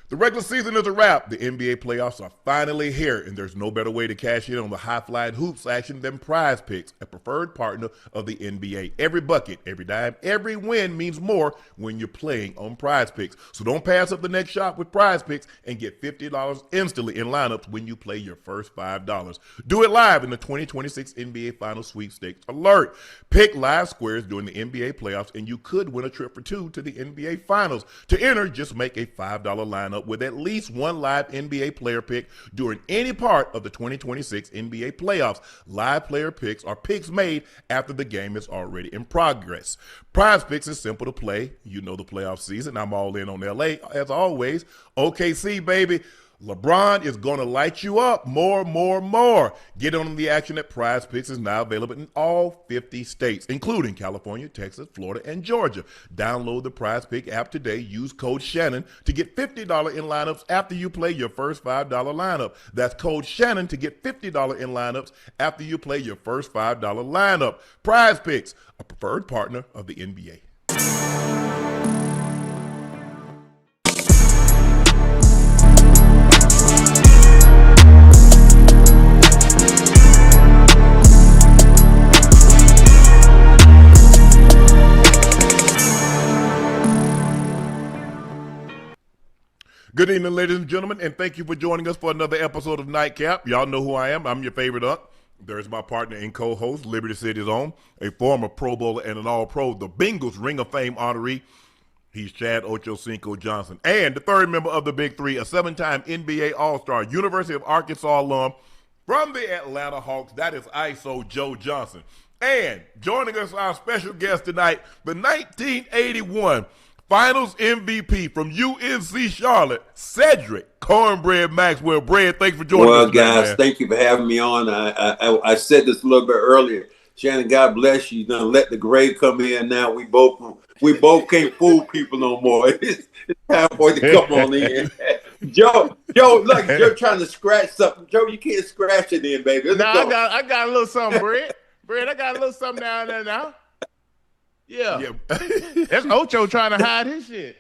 The regular season is a wrap. The NBA playoffs are finally here, and there's no better way to cash in on the high-flying hoops action than Prize Picks, a preferred partner of the NBA. Every bucket, every dime, every win means more when you're playing on Prize Picks. So don't pass up the next shot with Prize Picks and get $50 instantly in lineups when you play your first $5. Do it live in the 2026 NBA Finals Sweepstakes Alert. Pick live squares during the NBA playoffs, and you could win a trip for two to the NBA Finals. To enter, just make a $5 lineup with at least one live NBA player pick during any part of the 2026 NBA playoffs. Live player picks are picks made after the game is already in progress. Prize Picks is simple to play. You know the playoff season. I'm all in on LA as always. OKC, baby. LeBron is going to light you up more. Get on the action at Prize Picks is now available in all 50 states, including California, Texas, Florida, and Georgia. Download the Prize Pick app today. Use code Shannon to get $50 in lineups after you play your first $5 lineup. That's code Shannon to get $50 in lineups after you play your first $5 lineup. Prize Picks, a preferred partner of the NBA. Good evening, ladies and gentlemen, and thank you for joining us for another episode of Nightcap. Y'all know who I am. I'm your favorite Unc. There's my partner and co-host, Liberty City's own, a former Pro Bowler and an All-Pro, the Bengals Ring of Fame honoree. He's Chad Ochocinco Johnson. And the third member of the Big Three, a seven-time NBA All-Star, University of Arkansas alum from the Atlanta Hawks. That is ISO Joe Johnson. And joining us, our special guest tonight, the 1981 Finals MVP from UNC Charlotte, Cedric Cornbread Maxwell. Bread, thanks for joining us. Well, guys, thank you for having me on. I said this a little bit earlier. Shannon, God bless you. Done let the grade come in now. We both can't fool people no more. It's time for it to come on in. Joe, look, you're trying to scratch something. Joe, you can't scratch it in, baby. I got a little something, Bread. Bread, I got a little something down there now. Yeah. That's Ocho trying to hide his shit.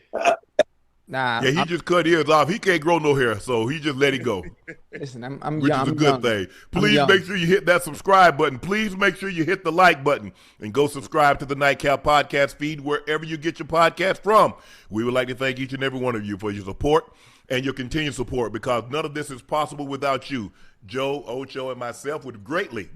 Nah. Yeah, he just cut his off. He can't grow no hair, so he just let it go. Listen, I'm which young. is a good thing. Please make sure you hit that subscribe button. Please make sure you hit the like button and go subscribe to the Nightcap podcast feed wherever you get your podcast from. We would like to thank each and every one of you for your support and your continued support, because none of this is possible without you. Joe, Ocho, and myself would greatly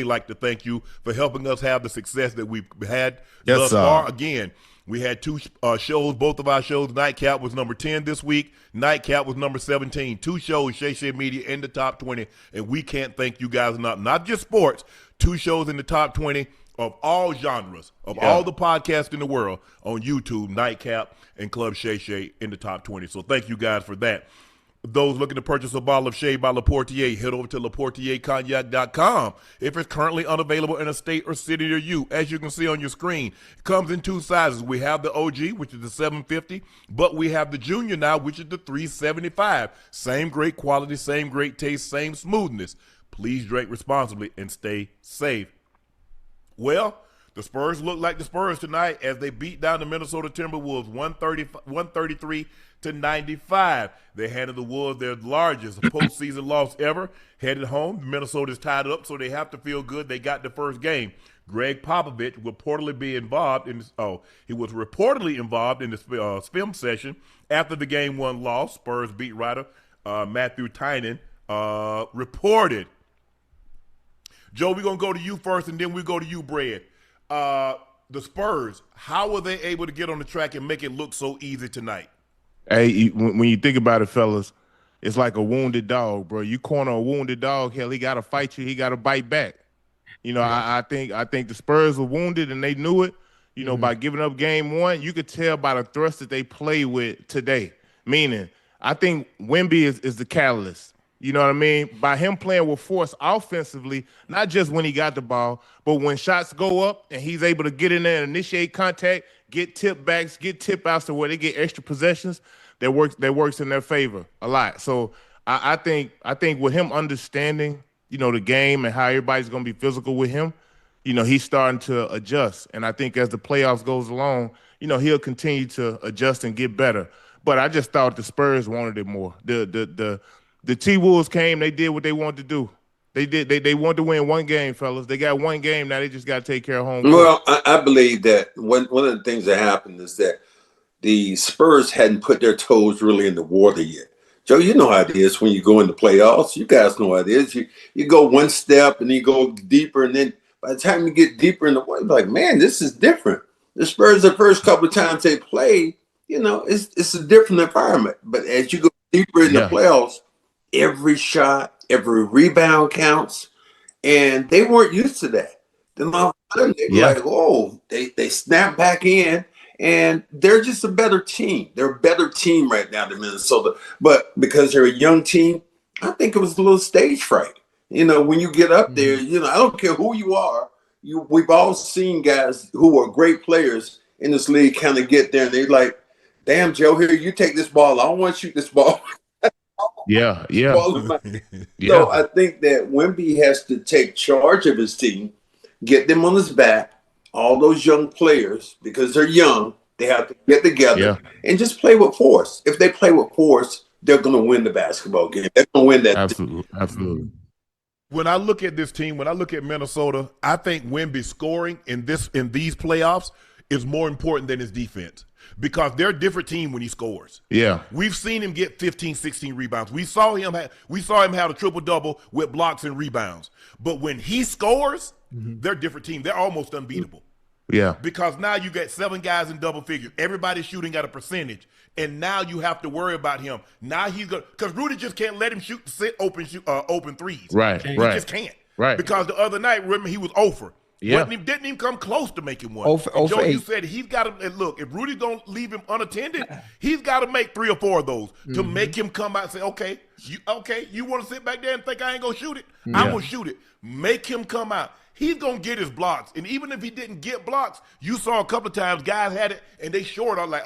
like to thank you for helping us have the success that we've had thus far. Again, we had two shows, both of our shows. Nightcap was number 10 this week. Nightcap was number 17. Two shows, Shay Media in the top 20, and we can't thank you guys enough. Not just sports, two shows in the top 20 of all genres, of all the podcasts in the world on YouTube, Nightcap and Club Shay in the top 20. So thank you guys for that. Those looking to purchase a bottle of Shea by Laportier, head over to LaportierCognac.com. If it's currently unavailable in a state or city near you, as you can see on your screen, it comes in two sizes. We have the OG, which is the $750, but we have the Junior now, which is the $375. Same great quality, same great taste, same smoothness. Please drink responsibly and stay safe. Well, the Spurs look like the Spurs tonight as they beat down the Minnesota Timberwolves 133 to 95. They handed the Wolves their largest postseason loss ever. Headed home, Minnesota's tied up, so they have to feel good. They got the first game. Greg Popovich will reportedly be involved in this. He was reportedly involved in this film session after the game one loss. Spurs beat writer Matthew Tynan reported. Joe, we're gonna go to you first, and then we go to you, Bread. the Spurs, how were they able to get on the track and make it look so easy tonight? Hey, when you think about it, fellas, it's like a wounded dog, bro. You corner a wounded dog, hell, he got to fight you. He got to bite back. You know, I think the Spurs were wounded and they knew it. You know, by giving up game one, you could tell by the thrust that they play with today. Meaning, I think Wemby is the catalyst. You know what I mean? By him playing with force offensively, not just when he got the ball, but when shots go up and he's able to get in there and initiate contact, get tip backs, get tip outs to where they get extra possessions, that works in their favor a lot. So I think with him understanding, you know, the game and how everybody's going to be physical with him, you know, he's starting to adjust. And I think as the playoffs goes along, you know, he'll continue to adjust and get better. But I just thought the Spurs wanted it more. The T-Wolves came, they did what they wanted to do. They wanted to win one game, fellas. They got one game, now they just got to take care of home court. Well, I believe that one of the things that happened is that the Spurs hadn't put their toes really in the water yet. Joe, you know how it is when you go into playoffs. You guys know how it is. You go one step and you go deeper, and then by the time you get deeper in the water, you're like, man, this is different. The Spurs, the first couple of times they played, you know, it's a different environment. But as you go deeper in the playoffs, every shot, every rebound counts, and they weren't used to that. Then all of a sudden they were like, oh, they snap back in, and they're just a better team. They're a better team right now than Minnesota. But because they're a young team, I think it was a little stage fright. You know, when you get up there, you know, I don't care who you are. We've all seen guys who are great players in this league kind of get there, and they're like, damn, Joe, here, you take this ball. I don't want to shoot this ball. Yeah. So I think that Wemby has to take charge of his team, get them on his back, all those young players, because they're young, they have to get together and just play with force. If they play with force, they're going to win the basketball game. They're going to win that. Absolutely. When I look at this team, when I look at Minnesota, I think Wemby scoring in these playoffs is more important than his defense, because they're a different team when he scores. Yeah. We've seen him get 15, 16 rebounds. We saw him have a triple-double with blocks and rebounds. But when he scores, they're a different team. They're almost unbeatable. Yeah. Because now you got 7 guys in double figure. Everybody's shooting at a percentage. And now you have to worry about him. Now he's going to – because Rudy just can't let him shoot open threes. Right, He just can't. Right. Because the other night, remember, he was over. Yeah. Didn't even come close to making one. Joe, you said he's got to look. If Rudy don't leave him unattended, he's got to make 3 or 4 of those to make him come out and say, "Okay, you want to sit back there and think I ain't gonna shoot it? I'm gonna shoot it." Make him come out. He's gonna get his blocks, and even if he didn't get blocks, you saw a couple of times guys had it and they short. I'm like,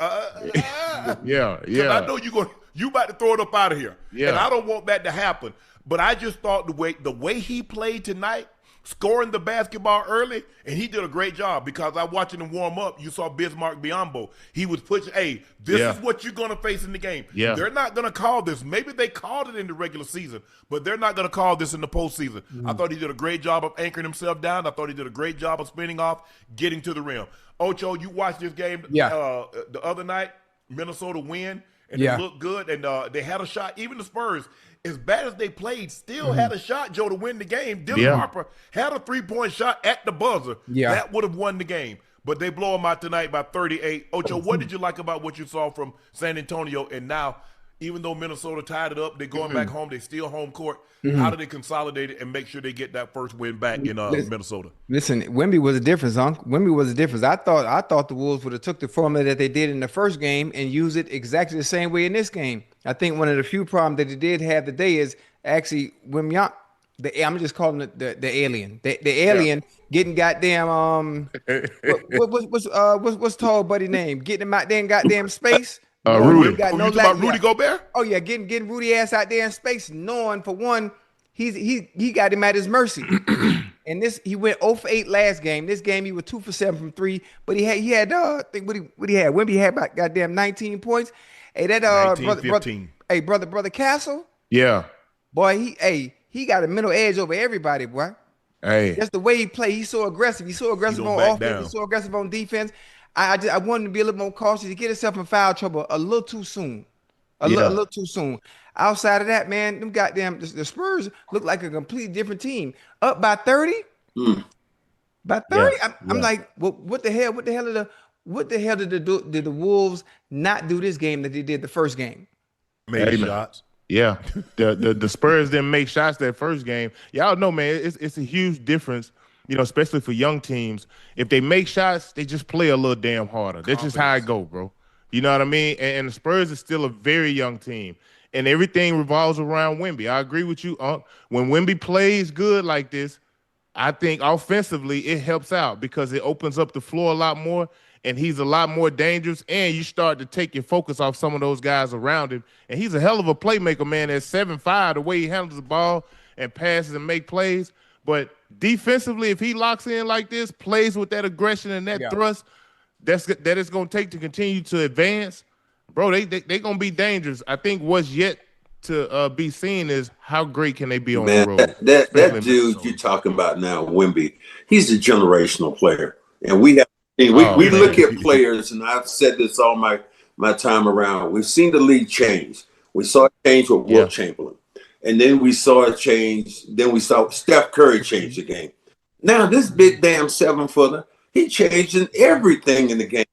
yeah. I know you about to throw it up out of here, and I don't want that to happen. But I just thought the way he played tonight, scoring the basketball early, and he did a great job, because I watching him warm up. You saw Bismarck Biyombo. He was pushing, hey, this is what you're going to face in the game. Yeah. They're not going to call this. Maybe they called it in the regular season, but they're not going to call this in the postseason. I thought he did a great job of anchoring himself down. I thought he did a great job of spinning off, getting to the rim. Ocho, you watched this game the other night, Minnesota win, and it looked good, and they had a shot. Even the Spurs, as bad as they played, still had a shot, Joe, to win the game. Dylan Harper had a 3-point shot at the buzzer. That would have won the game. But they blow them out tonight by 38. Ocho, what did you like about what you saw from San Antonio? And now, even though Minnesota tied it up, they're going back home. They still home court. How do they consolidate it and make sure they get that first win back in Minnesota? Listen, Wemby was a difference, Unc. Wemby was a difference. I thought the Wolves would have took the formula that they did in the first game and used it exactly the same way in this game. I think one of the few problems that they did have today is actually Wemby. I'm just calling it the alien. The alien getting goddamn what's tall buddy name? Getting him out there in goddamn space. Rudy. Rudy Gobert? Oh yeah, getting Rudy ass out there in space, knowing for one, he got him at his mercy. And he went 0 for 8 last game. This game he was 2 for 7 from 3, but he had I think what he had. Wemby had about goddamn 19 points. Hey, that 15. brother Castle. Yeah. Boy, he got a mental edge over everybody, boy. Hey. That's the way he played. He's so aggressive. He's so aggressive on offense. He's so aggressive on defense. I wanted to be a little more cautious. To get himself in foul trouble a little too soon. A little too soon. Outside of that, man, them goddamn the Spurs look like a completely different team. Up by 30. By 30, I'm like, well, what the hell? What the hell did the Wolves not do this game that they did the first game? Made shots. Yeah, the Spurs didn't make shots that first game. Y'all know, man, it's a huge difference. Especially for young teams. If they make shots, they just play a little damn harder. That's just how I go, bro. You know what I mean? And the Spurs is still a very young team. And everything revolves around Wemby. I agree with you, Unc. When Wemby plays good like this, I think offensively it helps out because it opens up the floor a lot more, and he's a lot more dangerous, and you start to take your focus off some of those guys around him. And he's a hell of a playmaker, man. At 7'5", the way he handles the ball and passes and make plays. But defensively, if he locks in like this, plays with that aggression and that thrust, that is going to take to continue to advance, bro, they going to be dangerous. I think what's yet to be seen is how great can they be on the road. That dude you're talking about now, Wemby, he's a generational player. And we look at players, and I've said this all my time around. We've seen the league change. We saw it change with Will Chamberlain. And then we saw it change. Then we saw Steph Curry change the game. Now this big damn 7-footer, he changing everything in the game.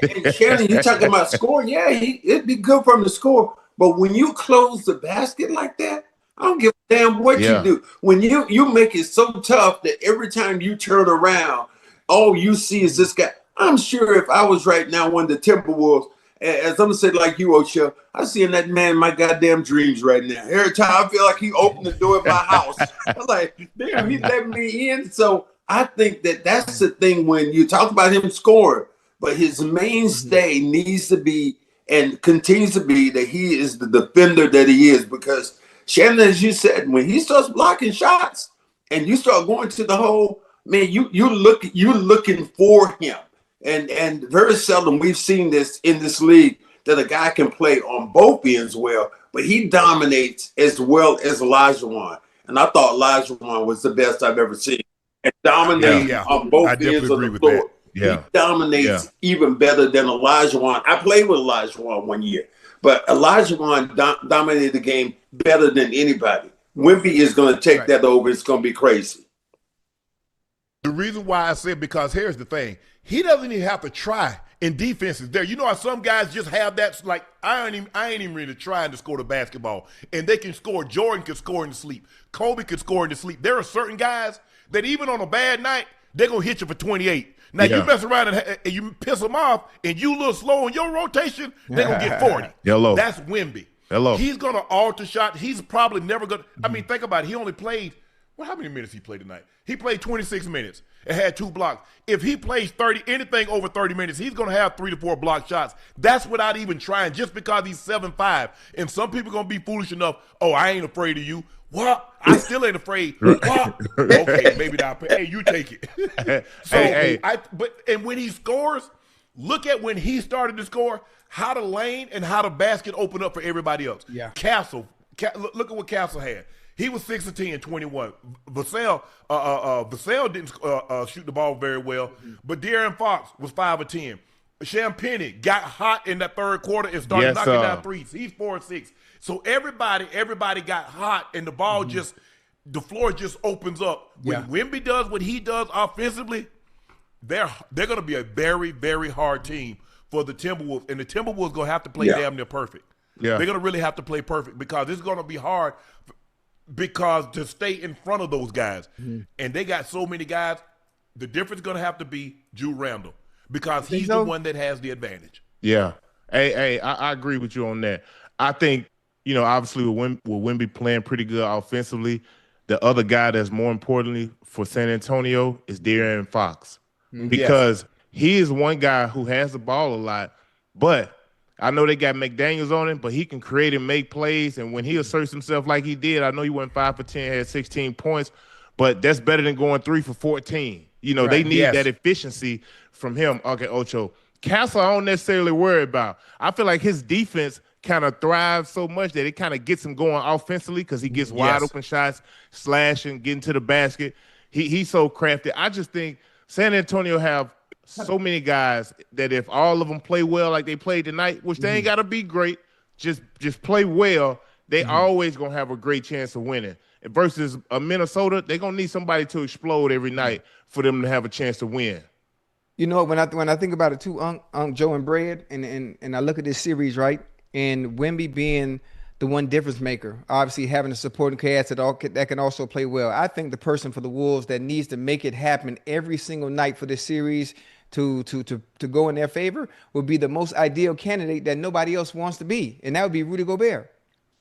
And Shannon, you talking about scoring? Yeah, it'd be good for him to score. But when you close the basket like that, I don't give a damn what you do. When you make it so tough that every time you turn around, all you see is this guy. I'm sure if I was right now one of the Timberwolves, as I'm gonna say like you, Ocho, I see in that man my goddamn dreams right now. Every time I feel like he opened the door of my house, I'm like, damn, he let me in. So I think that's the thing when you talk about him scoring, but his mainstay needs to be and continues to be that he is the defender that he is. Because Shannon, as you said, when he starts blocking shots and you start going to the hole, man, you're looking for him. And very seldom we've seen this in this league that a guy can play on both ends well, but he dominates as well as Olajuwon. And I thought Olajuwon was the best I've ever seen. And dominates on both ends of the floor. Yeah. He dominates even better than Olajuwon. I played with Olajuwon one year, but Olajuwon dominated the game better than anybody. Wemby is going to take that over. It's going to be crazy. The reason why I said, because here's the thing. He doesn't even have to try in defenses there. You know how some guys just have that, like, I ain't even really trying to score the basketball. And they can score. Jordan can score in the sleep. Kobe can score in the sleep. There are certain guys that even on a bad night, they're going to hit you for 28. Now, you mess around and you piss them off, and you a little slow in your rotation, they're going to get 40. Hello. That's Wemby. Hello. He's going to alter shot. He's probably never going to – I mean, think about it. He only played – how many minutes he played tonight? He played 26 minutes and had 2 blocks. If he plays anything over 30 minutes, he's going to have 3 to 4 block shots. That's without even trying, just because he's 7'5". And some people going to be foolish enough, I ain't afraid of you. What? I still ain't afraid. What? Okay, maybe not. Hey, you take it. And when he scores, look at when he started to score, how the lane and how the basket opened up for everybody else. Yeah. Look at what Castle had. He was 6 of 10, 21. Vassell didn't shoot the ball very well, but De'Aaron Fox was 5 of 10. Champagnie got hot in that third quarter and started knocking down threes. He's 4 of 6. So everybody got hot, and the ball the floor just opens up. When Wemby does what he does offensively, they're going to be a very, very hard team for the Timberwolves, and the Timberwolves going to have to play damn near perfect. Yeah. They're going to really have to play perfect because it's going to be hard because to stay in front of those guys. And they got so many guys, the difference is going to have to be Drew Randall because he's the one that has the advantage. Yeah. Hey, I agree with you on that. I think, obviously with Wemby playing pretty good offensively, the other guy that's more importantly for San Antonio is De'Aaron Fox because he is one guy who has the ball a lot, but I know they got McDaniels on him, but he can create and make plays. And when he asserts himself like he did, I know he went 5 for 10, had 16 points, but that's better than going 3 for 14. They need that efficiency from him. Okay, Ocho. Castle, I don't necessarily worry about. I feel like his defense kind of thrives so much that it kind of gets him going offensively because he gets wide open shots, slashing, getting to the basket. He's so crafty. I just think San Antonio have so many guys that if all of them play well like they played tonight, which they ain't got to be great, just play well, they always gonna have a great chance of winning. Versus Minnesota, they're gonna need somebody to explode every night for them to have a chance to win. You know, when I think about it too, Unc, Joe, and Bread, and I look at this series, right, and Wemby being the one difference maker, obviously having a supporting cast that can also play well. I think the person for the Wolves that needs to make it happen every single night for this series to go in their favor would be the most ideal candidate that nobody else wants to be, and that would be Rudy Gobert.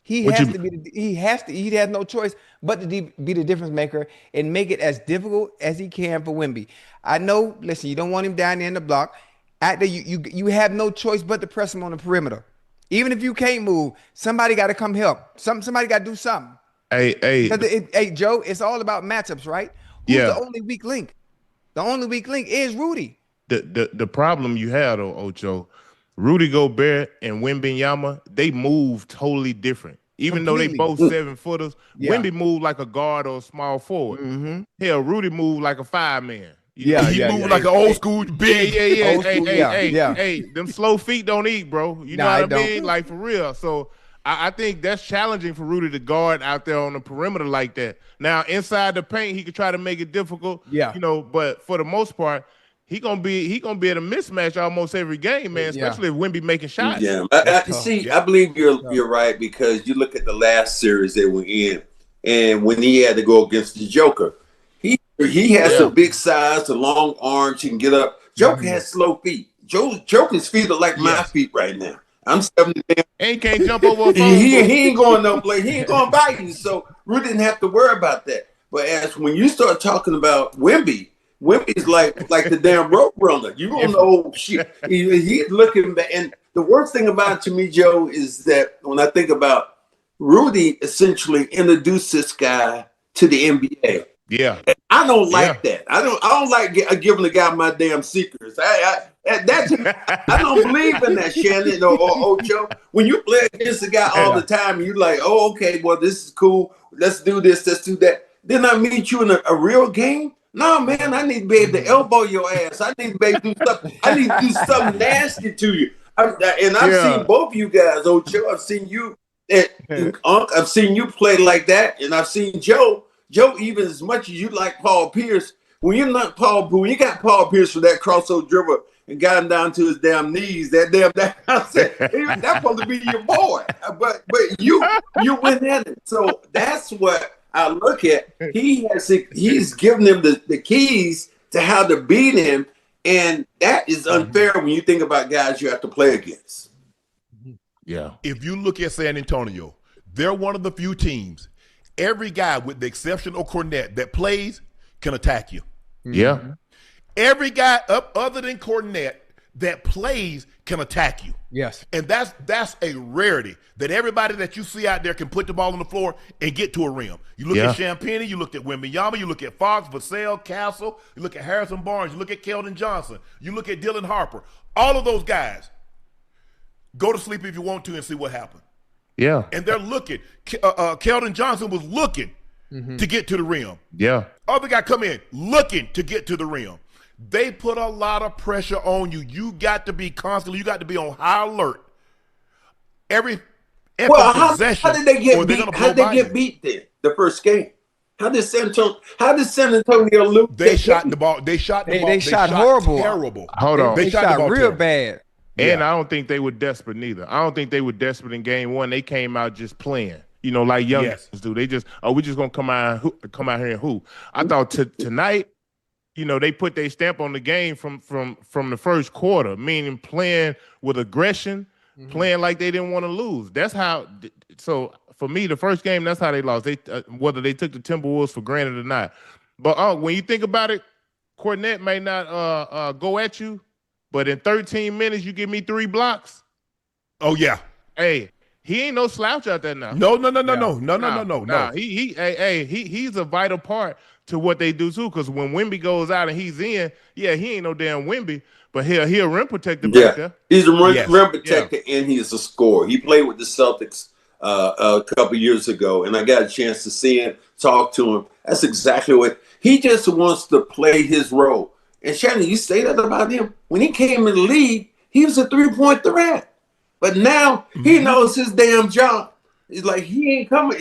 He has no choice but to be the difference maker and make it as difficult as he can for Wemby. I know, listen, you don't want him down there in the block. Out there, you have no choice but to press him on the perimeter. Even if you can't move, somebody got to come help. Somebody got to do something. Hey, Joe, it's all about matchups, right? Who's the only weak link? The only weak link is Rudy. The problem you had, Ocho, Rudy Gobert and Wembanyama, they move totally different. Even though they both 7-footers, Wemby moved like a guard or a small forward. Hell, Rudy moved like a 5-man. He moved like an old school big. Hey, them slow feet don't eat, bro. You know what I mean? Like, for real. So I think that's challenging for Rudy to guard out there on the perimeter like that. Now, inside the paint, he could try to make it difficult. You know, but for the most part, he gonna be at a mismatch almost every game, man. Especially if Wemby making shots. I believe you're right, because you look at the last series they were in, and when he had to go against the Joker, he has a big size, a long arms, he can get up. Joker has slow feet. Joker's feet are like my feet right now. I'm 70. And can't jump over a phone. He ain't going no place. He ain't going to bite you. So Rudy didn't have to worry about that. But as when you start talking about Wemby's like the damn rope runner. You don't know shit. He's looking back. And the worst thing about it to me, Joe, is that when I think about Rudy essentially introduced this guy to the NBA. Yeah. I don't like that. I don't like giving the guy my damn secrets. I don't believe in that, Shannon or Ocho. When you play against the guy all the time, and you're like, oh, okay, well, this is cool. Let's do this, let's do that. Then I meet you in a real game. No, man, I need to be able to elbow your ass. I need to be able to do something. I need to do something nasty to you. I've seen both of you guys, Ocho. I've seen you, Unc. I've seen you play like that, and I've seen Joe. Joe, even as much as you like Paul Pierce, when you got Paul Pierce for that crossover dribble and got him down to his damn knees, I said, that's supposed to be your boy. But you went at it. So that's what I look at. He's giving them the keys to how to beat him, and that is unfair when you think about guys you have to play against. Yeah. If you look at San Antonio, they're one of the few teams. Every guy, with the exception of Cornette, that plays can attack you. Yeah. Every guy other than Cornette that plays can attack you. Yes. And that's a rarity, that everybody that you see out there can put the ball on the floor and get to a rim. You look at Champagne, you look at Wembanyama, you look at Fox, Vassell, Castle, you look at Harrison Barnes, you look at Keldon Johnson, you look at Dylan Harper. All of those guys, go to sleep if you want to and see what happened. Yeah. And they're looking. Keldon Johnson was looking to get to the rim. Yeah. Other guy come in looking to get to the rim. They put a lot of pressure on you. You got to be constantly, you got to be on high alert. Every possession. How did they get beat? How did they get beat then? The first game. How did San Antonio lose? They shot the ball. They shot horrible. Terrible. Hold on. They shot real terrible. Bad. And I don't think they were desperate neither. I don't think they were desperate in game one. They came out just playing, like young guys do. They just, we just gonna come out here and hoop. I thought tonight, they put their stamp on the game from the first quarter, meaning playing with aggression, playing like they didn't want to lose. That's how. So for me, the first game, that's how they lost. They whether they took the Timberwolves for granted or not. But when you think about it, Cornette may not go at you. But in 13 minutes, you give me 3 blocks. Oh yeah. Hey, he ain't no slouch out there now. No. He's a vital part to what they do too. Because when Wemby goes out and he's in, he ain't no damn Wemby, but he'll rim protector back there. He's a rim protector and he is a scorer. He played with the Celtics a couple years ago, and I got a chance to see him, talk to him. That's exactly what he just wants to play his role. And Shannon, you say that about him. When he came in the league, he was a 3-point threat. But now he knows his damn job. It's like he ain't coming.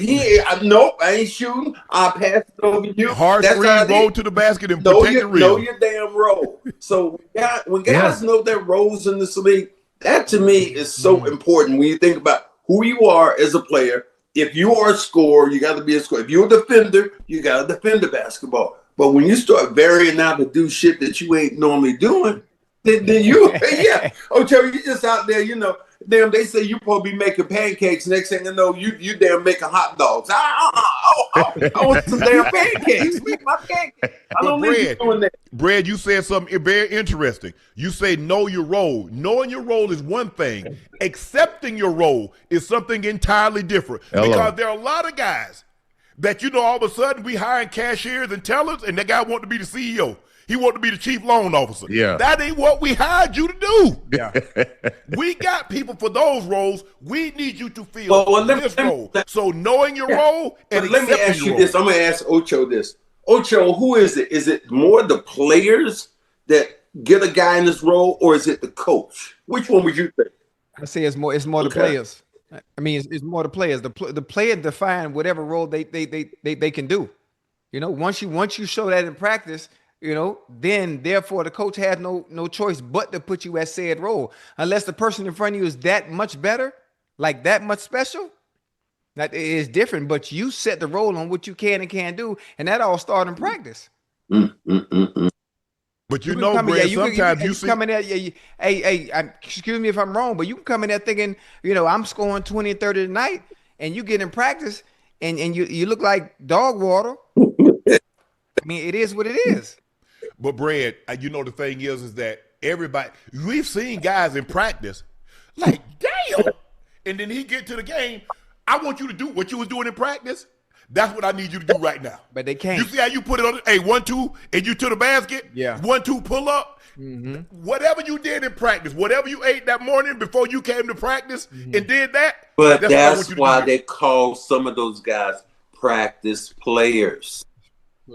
Nope, I ain't shooting. I'll pass it over to you. Hard screen, roll to the basket and protect the rim. Know your damn role. So when guys know their roles in this league, that to me is so important when you think about who you are as a player. If you are a scorer, you got to be a scorer. If you're a defender, you got to defend the basketball. But when you start varying out to do shit that you ain't normally doing, then you, Ocho, you just out there, damn, they say you probably be making pancakes. Next thing you know, you damn making hot dogs. I want some damn pancakes. Make my pancakes. I don't need you doing that. Brad, you said something very interesting. You say know your role. Knowing your role is one thing. Accepting your role is something entirely different. Hello. Because there are a lot of guys that, all of a sudden we hiring cashiers and tellers, and that guy want to be the CEO. He wanted to be the chief loan officer. Yeah. That ain't what we hired you to do. Yeah. We got people for those roles. We need you to fill this role. So knowing your role and let me ask you this. I'm going to ask Ocho this. Ocho, who is it? Is it more the players that get a guy in this role, or is it the coach? Which one would you think? I say it's more the players. I mean, it's more the players. The player define whatever role they can do. Once you show that in practice, then therefore the coach has no choice but to put you at said role. Unless the person in front of you is that much better, like that much special, that is different. But you set the role on what you can and can't do, and that all starts in practice. But Brad, sometimes you see. Come in there, excuse me if I'm wrong, but you can come in there thinking, I'm scoring 20 and 30 tonight, and you get in practice, and you look like dog water. I mean, it is what it is. But Brad, the thing is that we've seen guys in practice, like, damn. And then he get to the game. I want you to do what you was doing in practice. That's what I need you to do right now. But they can't. You see how you put it on? 1-2, and you to the basket. Yeah. 1-2 pull up. Mm-hmm. Whatever you did in practice, whatever you ate that morning before you came to practice and did that. But that's why they call some of those guys practice players.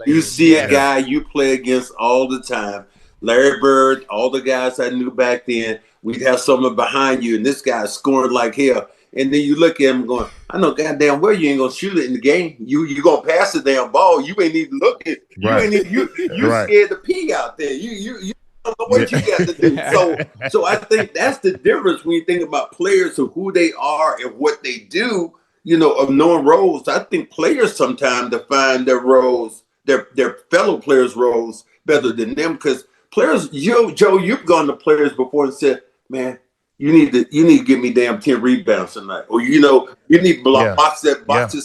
You see a guy you play against all the time, Larry Bird, all the guys I knew back then. We'd have someone behind you, and this guy's scoring like hell. And then you look at him going, I know goddamn well you ain't gonna shoot it in the game. You gonna pass the damn ball. You ain't even looking. You scared to pee out there. You don't know what you got to do. So I think that's the difference when you think about players of who they are and what they do. Of knowing roles. I think players sometimes define their roles, their fellow players' roles better than them, because players, Joe, you've gone to players before and said, man, you need to give me damn 10 rebounds tonight, or you need to box this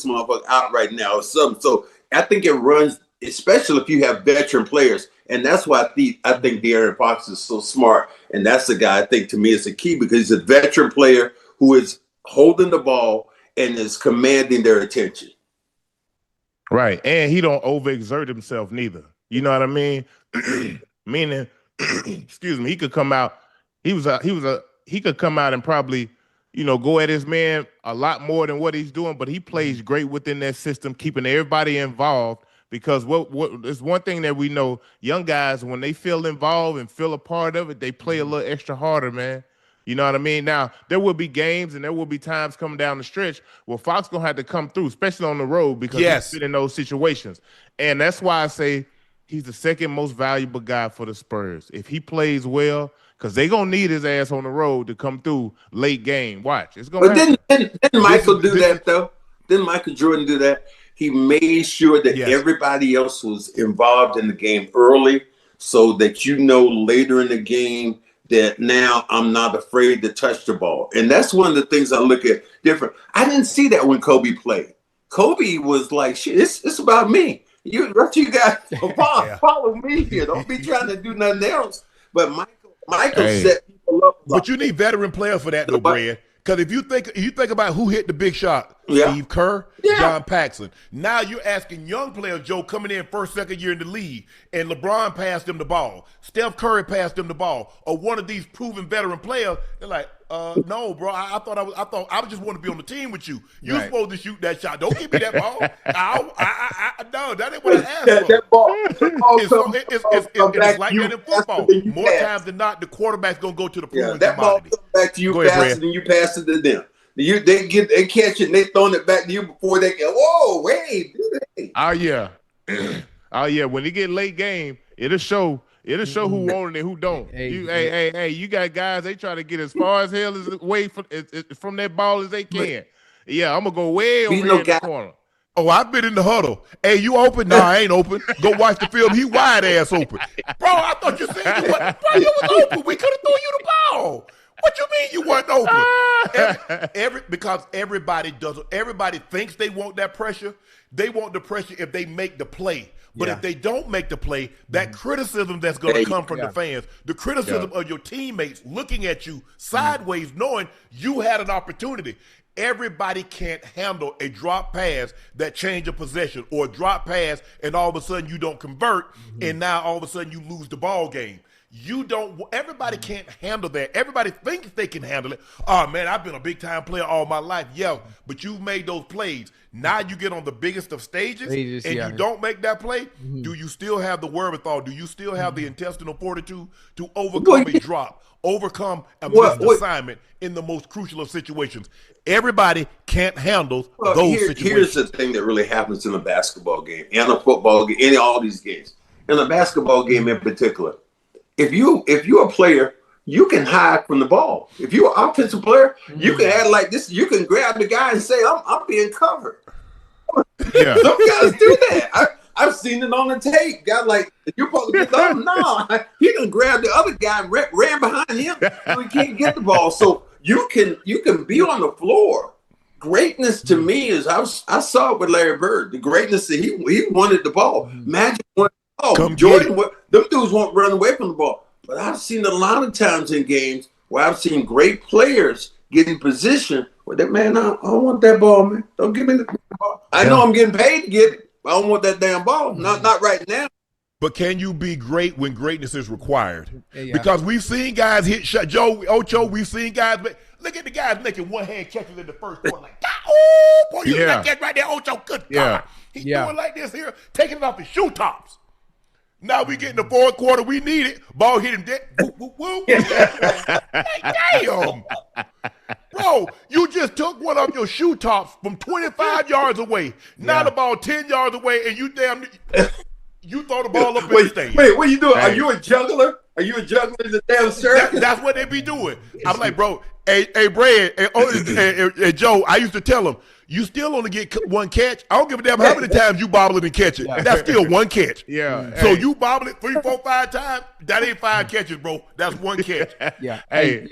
motherfucker out right now or something. So I think it runs, especially if you have veteran players, and that's why I think De'Aaron Fox is so smart, and that's the guy I think to me is the key, because he's a veteran player who is holding the ball and is commanding their attention. Right, and he don't overexert himself neither. You know what I mean? Meaning, excuse me, he could come out. He could come out and probably, go at his man a lot more than what he's doing. But he plays great within that system, keeping everybody involved. Because what is one thing that we know, young guys, when they feel involved and feel a part of it, they play a little extra harder, man. You know what I mean? Now, there will be games and there will be times coming down the stretch where Fox going to have to come through, especially on the road, because he's fit in those situations. And that's why I say he's the second most valuable guy for the Spurs. If he plays well, because they're going to need his ass on the road to come through late game. Watch. It's going to didn't Michael do that, though? Didn't Michael Jordan do that? He made sure that everybody else was involved in the game early so that later in the game that now I'm not afraid to touch the ball. And that's one of the things I look at different. I didn't see that when Kobe played. Kobe was like, shit, it's about me. You guys follow me here. Don't be trying to do nothing else. But Michael set people up. But you need veteran players for that, though, Brad. Because if you think about who hit the big shot, Steve Kerr, John Paxson. Now you're asking young players, Joe, coming in first, second year in the league, and LeBron passed them the ball. Steph Curry passed them the ball. Or one of these proven veteran players, they're like, no, bro. I thought I just want to be on the team with you. You're supposed to shoot that shot. Don't give me that ball. No, that ain't what I asked for. That ball it's like that in football. More times than not, the quarterback's gonna go to the proven that ball commodity. comes back to you faster than you pass it to them. They catch it and they throwing it back to you before they go, whoa, wait, do they? Oh yeah. Oh yeah. When they get late game, it'll show who won it and who don't. Hey, you got guys, they try to get as far as hell as away from that ball as they can. Yeah, I'm gonna go way over here in the corner. Oh, I've been in the huddle. Hey, you open? Nah, I ain't open. Go watch the film. He wide ass open. Bro, I thought you said you wasn't. Bro, you was open. We could have thrown you the ball. What you mean you wasn't open? Because everybody thinks they want that pressure. They want the pressure if they make the play. But if they don't make the play, that criticism that's going to come from the fans, the criticism of your teammates looking at you sideways, knowing you had an opportunity. Everybody can't handle a drop pass that change a possession, or a drop pass and all of a sudden you don't convert, and now all of a sudden you lose the ball game. Everybody can't handle that. Everybody thinks they can handle it. Oh man, I've been a big time player all my life. Yeah, but you've made those plays. Now you get on the biggest of stages and you don't make that play. Do you still have the wherewithal? Do you still have the intestinal fortitude to overcome a drop, overcome a missed assignment in the most crucial of situations? Everybody can't handle those situations. Here's the thing that really happens in a basketball game and a football game, in all these games. In a basketball game in particular, if you're a player, you can hide from the ball. If you're an offensive player, you can act like this. You can grab the guy and say, I'm being covered. Yeah. Some guys do that. I've seen it on the tape. Guy like, you're supposed to get the other. No, he can grab the other guy and ran behind him so he can't get the ball. So you can be on the floor. Greatness to me is, I saw it with Larry Bird. The greatness that he wanted the ball. Magic wanted the ball. Jordan, them dudes won't run away from the ball. But I've seen a lot of times in games where I've seen great players get in position where that man, I don't want that ball, man. Don't give me the ball. I know I'm getting paid to get it. I don't want that damn ball. Not right now. But can you be great when greatness is required? Because we've seen guys hit shot. Ocho, we've seen guys. Look at the guys making one-hand catches in the first quarter. Like, oh, boy, you got that right there, Ocho. Good God. He's doing like this here, taking it off his shoe tops. Now we get in the fourth quarter. We need it. Ball hit him dead. Damn. Bro, you just took one of your shoe tops from 25 yards away. Now the ball 10 yards away, and you throw the ball up in the stage. Wait, what are you doing? Are you a juggler? Are you a juggler in the damn circus? That's what they be doing. I'm like, bro, hey, Brad, and Joe, I used to tell him, you still only get one catch. I don't give a damn how many times you bobble it and catch it. That's still one catch. So you bobble it 3, 4, 5 times, that ain't 5 catches, bro. That's one catch. Hey,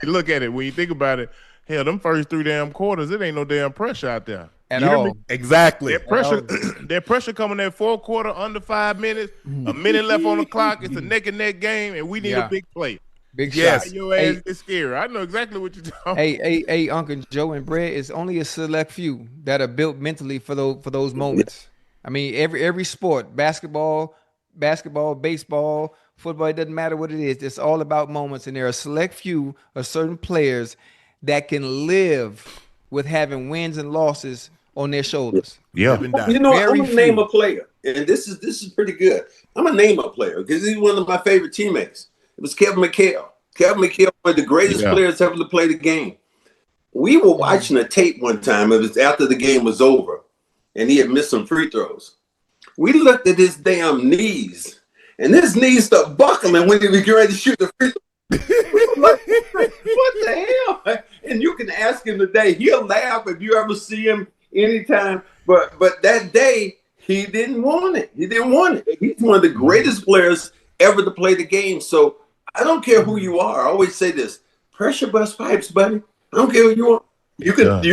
look at it. When you think about it, hell, them first 3 damn quarters, it ain't no damn pressure out there. At all. Exactly. That pressure coming that fourth quarter under 5 minutes, a minute left on the clock. It's a neck and neck game, and we need a big play. Big shot. Your ass is scary. I know exactly what you're talking about. Hey, Unc and Joe and Brad, it's only a select few that are built mentally for those moments. I mean, every sport, basketball, baseball, football, it doesn't matter what it is. It's all about moments, and there are a select few of certain players that can live with having wins and losses on their shoulders. Yeah. You know, I'm gonna name a player, and this is pretty good. I'm gonna name a player because he's one of my favorite teammates. It was Kevin McHale. Kevin McHale, one of the greatest players ever to play the game. We were watching a tape one time. It was after the game was over, and he had missed some free throws. We looked at his damn knees, and his knees started buckling when he was getting ready to shoot the free throw. We were like, what the hell? And you can ask him today. He'll laugh if you ever see him anytime. But that day, he didn't want it. He didn't want it. He's one of the greatest players ever to play the game. So I don't care who you are. I always say this: pressure bust pipes, buddy. I don't care who you are. You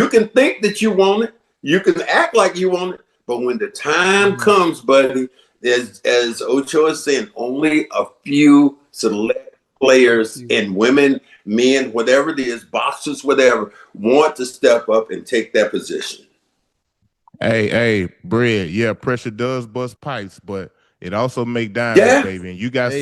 can think that you want it. You can act like you want it. But when the time comes, buddy, as Ocho is saying, only a few select players and women, men, whatever it is, boxers, whatever, want to step up and take that position. Hey, Brad. Yeah, pressure does bust pipes, but it also make diamonds, baby. And you got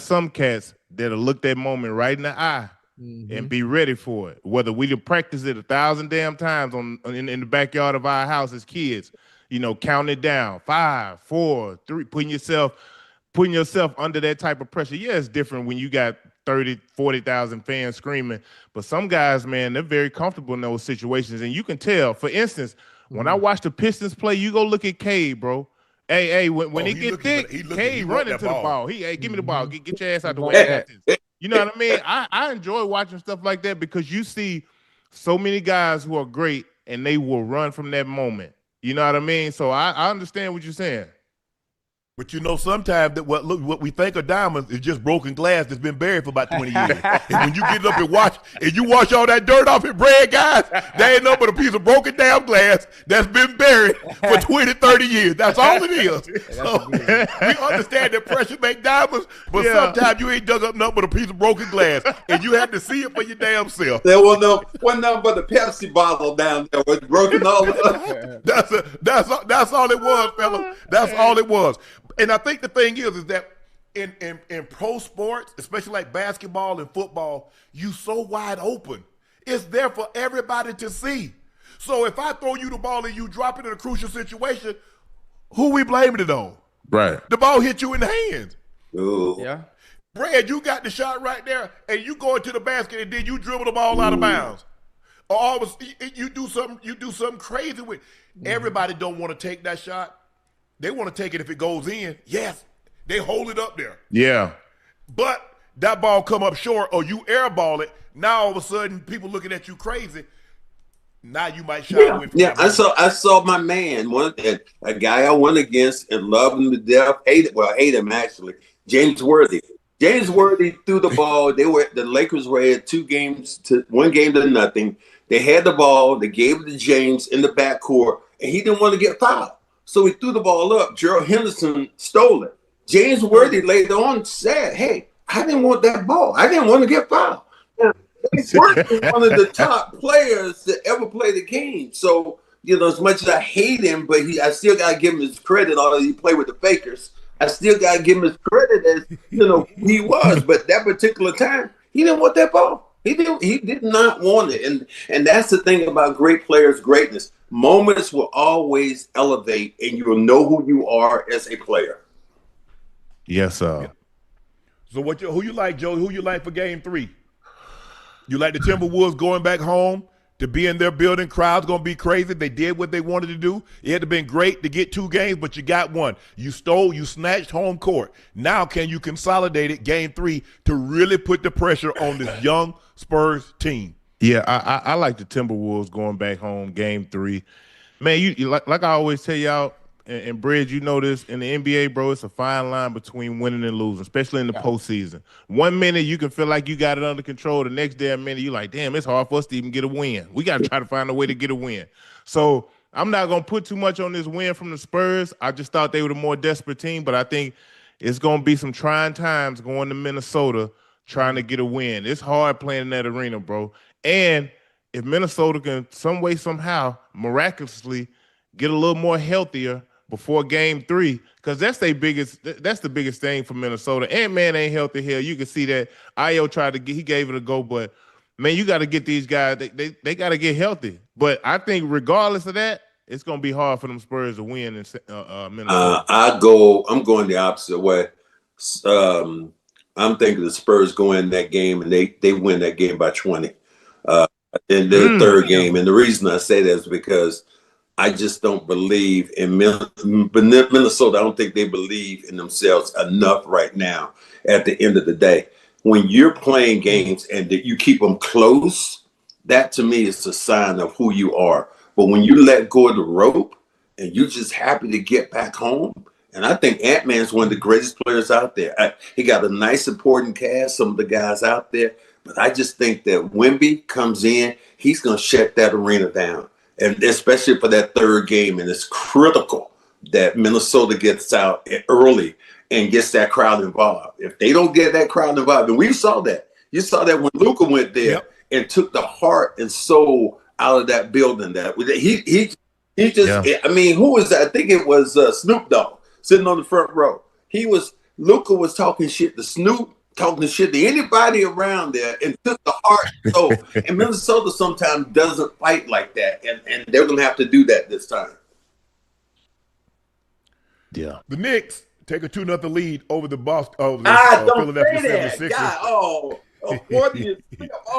some cats that'll look that moment right in the eye and be ready for it. Whether we done practice it 1,000 damn times in the backyard of our house as kids, you know, counting it down, 5, 4, 3, putting yourself under that type of pressure. Yeah, it's different when you got 30, 40,000 fans screaming. But some guys, man, they're very comfortable in those situations. And you can tell, for instance, when I watch the Pistons play, you go look at Cade, bro. Hey, when he get thick, Cade running to the ball. Hey, give me the ball. Get your ass out the way. I got this. You know what I mean? I enjoy watching stuff like that because you see so many guys who are great and they will run from that moment. You know what I mean? So I understand what you're saying. But you know, sometimes that what we think of diamonds is just broken glass that's been buried for about 20 years. And when you get up and you wash all that dirt off it, bread, guys, they ain't nothing but a piece of broken damn glass that's been buried for 20, 30 years. That's all it is. So we understand that pressure make diamonds, but sometimes you ain't dug up nothing but a piece of broken glass, and you have to see it for your damn self. There was nothing but a Pepsi bottle down there was broken all up. That's all it was, fella. That's all it was. And I think the thing is that in pro sports, especially like basketball and football, you so wide open. It's there for everybody to see. So if I throw you the ball and you drop it in a crucial situation, who we blaming it on? Right. The ball hit you in the hands. Ooh. Yeah. Brad, you got the shot right there, and you go into the basket, and then you dribble the ball out of bounds. Or you do something crazy with. Everybody don't want to take that shot. They want to take it if it goes in. Yes, they hold it up there. Yeah. But that ball come up short or you airball it. Now all of a sudden people looking at you crazy. Now you might shy away from that. I saw my man, a guy I went against and loved him to death. Hate him actually. James Worthy. James Worthy threw the ball. The Lakers were at 1 game to nothing. They had the ball. They gave it to James in the backcourt, and he didn't want to get fouled. So he threw the ball up. Gerald Henderson stole it. James Worthy later on said, hey, I didn't want that ball. I didn't want to get fouled. James Worthy was one of the top players that ever played the game. So, as much as I hate him, but I still got to give him his credit, although he played with the Fakers. I still got to give him his credit as, who he was. But that particular time, he didn't want that ball. He did not want it. And that's the thing about great players' greatness. Moments will always elevate, and you'll know who you are as a player. Yes, sir. Yeah. So who you like, Joe? Who you like for Game 3? You like the Timberwolves going back home to be in their building? Crowd's going to be crazy. They did what they wanted to do. It had been great to get 2 games, but you got 1. You snatched home court. Now can you consolidate it, Game 3, to really put the pressure on this young Spurs team? Yeah, I like the Timberwolves going back home, Game 3. Man, you like I always tell y'all, and Bridge, you know this, in the NBA, bro, it's a fine line between winning and losing, especially in the postseason. 1 minute, you can feel like you got it under control. The next damn minute, you're like, damn, it's hard for us to even get a win. We got to try to find a way to get a win. So I'm not going to put too much on this win from the Spurs. I just thought they were the more desperate team, but I think it's going to be some trying times going to Minnesota trying to get a win. It's hard playing in that arena, bro. And if Minnesota can some way, somehow, miraculously get a little more healthier before Game 3, because that's the biggest thing for Minnesota. Ant-Man ain't healthy here. You can see that. Aaayyy he gave it a go, but man, you got to get these guys. They got to get healthy. But I think regardless of that, it's gonna be hard for them Spurs to win in Minnesota. I'm going the opposite way. I'm thinking the Spurs go in that game and they win that game by 20. In their third game. And the reason I say that is because I just don't believe in Minnesota. I don't think they believe in themselves enough right now at the end of the day. When you're playing games and that you keep them close, that to me is a sign of who you are. But when you let go of the rope and you're just happy to get back home, and I think Ant-Man's one of the greatest players out there. He got a nice supporting cast, some of the guys out there. But I just think that Wemby comes in, he's going to shut that arena down, and especially for that third game. And it's critical that Minnesota gets out early and gets that crowd involved. If they don't get that crowd involved, and we saw that. You saw that when Luka went there and took the heart and soul out of that building. That he just, I mean, who was that? I think it was Snoop Dogg sitting on the front row. Luka was talking shit to Snoop, talking shit to anybody around there, and took the heart and soul. And Minnesota sometimes doesn't fight like that, and they're going to have to do that this time. Yeah. The Knicks take a 2-0 lead over the Boston, over the don't Philadelphia say that. 76ers. God,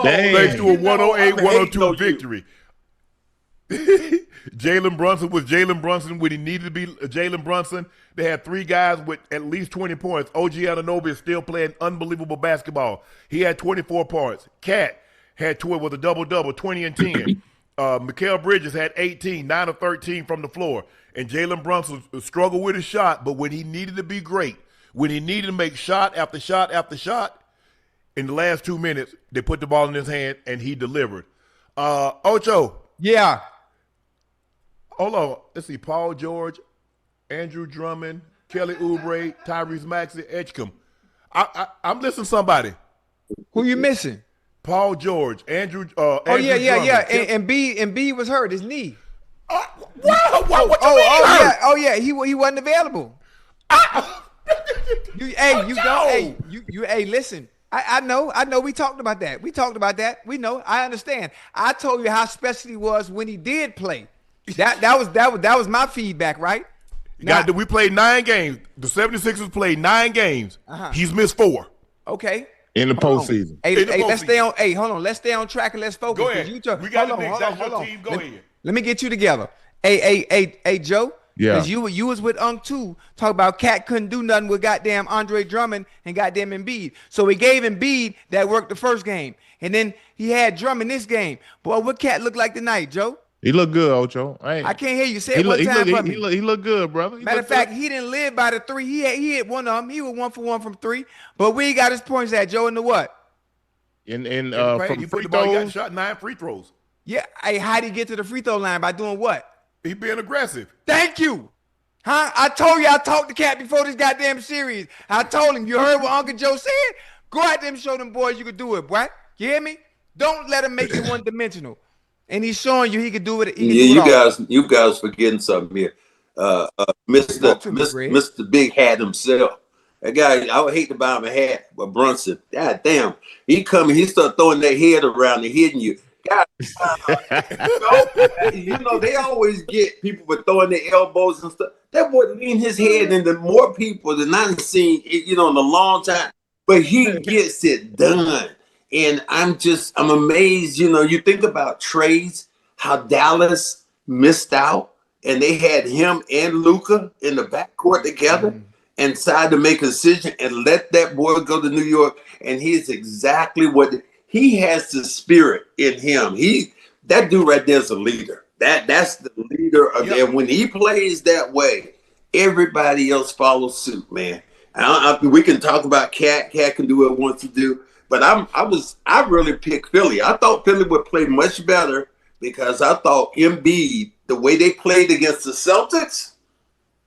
Thanks to a 108-102 victory. victory. Jaylen Brunson was Jaylen Brunson when he needed to be Jaylen Brunson. They had 3 guys with at least 20 points. OG Anunoby is still playing unbelievable basketball. He had 24 points. Cat had 12 with a double-double, 20 and 10. Mikal Bridges had 18, 9 of 13 from the floor. And Jaylen Brunson struggled with his shot, but when he needed to be great, when he needed to make shot after shot after shot, in the last 2 minutes, they put the ball in his hand and he delivered. Ocho. Yeah. Hold on. Let's see. Paul George, Andrew Drummond, Kelly Oubre, Tyrese Maxey, Edgecombe. I'm listening to somebody. Who you missing? Paul George, Andrew. Drummond. And B was hurt. His knee. What you mean? He wasn't available. Listen. I know. We talked about that. We know. I understand. I told you how special he was when he did play. That was my feedback, right? We played 9 games. The 76ers played 9 games. He's missed 4. Okay. In the postseason. Let's stay on. Hold on. Let's stay on track and let's focus. Go ahead. We got the Knicks. That's your team. Go ahead. Let me get you together. Hey, Joe. Yeah. Because you was with Unc too. Talk about Cat couldn't do nothing with goddamn Andre Drummond and goddamn Embiid. So he gave Embiid that worked the first game, and then he had Drummond this game. Boy, what Cat look like tonight, Joe? He looked good, Ocho. I can't hear you. Say it one time for me. He looked good, brother. Matter of fact, he didn't live by the 3. He hit one of them. He was 1 for 1 from 3. But where he got his points at, Joe, in the what? From He free throws. He got shot 9 free throws. Yeah. Hey, how'd he get to the free throw line? By doing what? He being aggressive. Thank you. I told you I talked to Cat before this goddamn series. I told him, you heard what Uncle Joe said? Go out there and show them boys you could do it, boy. You hear me? Don't let him make you one-dimensional. And he's showing you he could do it. You guys forgetting something here. Mr. Big Hat himself. That guy, I would hate to buy him a hat, but Brunson, god damn, he start throwing that head around and hitting you. God, they always get people for throwing their elbows and stuff. That boy leaned his head into more people than I've seen, in a long time. But he gets it done. And I'm amazed, you think about trades, how Dallas missed out, and they had him and Luka in the backcourt together and decided to make a decision and let that boy go to New York. And he's exactly what he has, the spirit in him. That dude right there is a leader. That's the leader of them. When he plays that way, everybody else follows suit, man. We can talk about Cat. Cat can do what he wants to do. But I really picked Philly. I thought Philly would play much better because I thought Embiid, the way they played against the Celtics,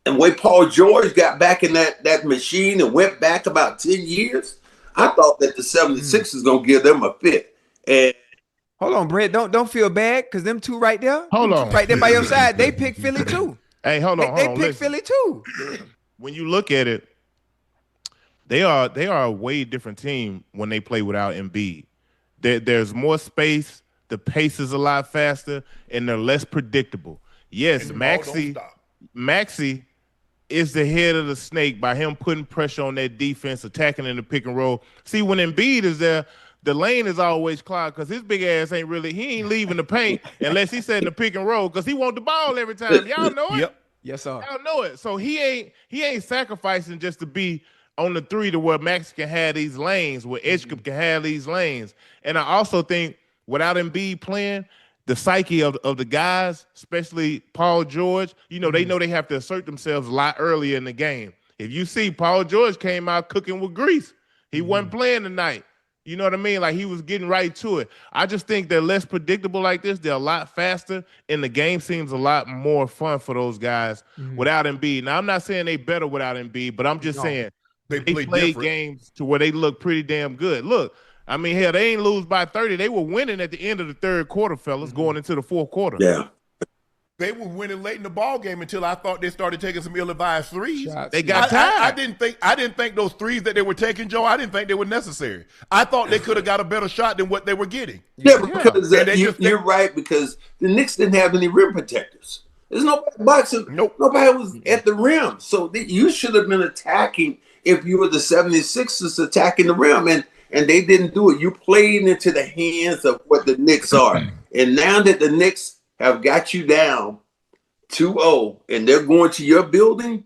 and the way Paul George got back in that machine and went back about 10 years, I thought that the 76ers going to give them a fit. And hold on, Brett. Don't feel bad because them two right there, right there by your side, they picked Philly too. Hey, hold on. They picked Philly too. When you look at it, they are a way different team when they play without Embiid. There's more space, the pace is a lot faster, and they're less predictable. Yes, Maxey is the head of the snake by him putting pressure on that defense, attacking in the pick and roll. See, when Embiid is there, the lane is always clogged because his big ass ain't leaving the paint unless he's setting the pick and roll because he wants the ball every time. Y'all know it? Yep. Yes, sir. Y'all know it. So he ain't sacrificing just to be on the 3 to where Max can have these lanes, where Edgecombe can have these lanes. And I also think without Embiid playing, the psyche of the guys, especially Paul George, they know they have to assert themselves a lot earlier in the game. If you see, Paul George came out cooking with grease. He wasn't playing tonight. You know what I mean? Like he was getting right to it. I just think they're less predictable like this. They're a lot faster, and the game seems a lot more fun for those guys without Embiid. Now, I'm not saying they better without Embiid, but I'm just saying they played games to where they look pretty damn good. Look, I mean, hell, they ain't lose by 30. They were winning at the end of the third quarter, fellas, going into the fourth quarter. Yeah. They were winning late in the ball game until I thought they started taking some ill-advised threes. They got tired. I didn't think those threes that they were taking, Joe, I didn't think they were necessary. I thought they could have got a better shot than what they were getting. Yeah, because you're right, because the Knicks didn't have any rim protectors. There's nobody boxing. Nope. Nobody was at the rim. So you should have been attacking if you were the 76ers attacking the rim. And they didn't do it. You played into the hands of what the Knicks are. And now that the Knicks have got you down 2-0 and they're going to your building,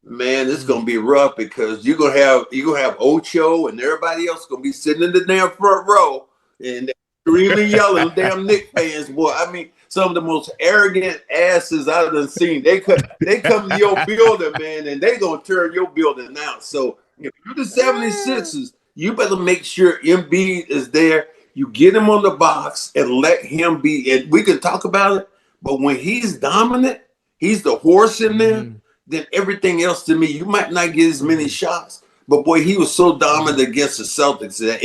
man, it's gonna be rough because you're gonna have Ocho and everybody else gonna be sitting in the damn front row and screaming, yelling, damn Knicks fans, boy. I mean, some of the most arrogant asses I've done seen. They come to your building, man, and they gonna turn your building out. So if you're the 76ers, you better make sure Embiid is there. You get him on the box and let him be. And we can talk about it, but when he's dominant, he's the horse in there. Then everything else to me, you might not get as many shots, but boy, he was so dominant against the Celtics that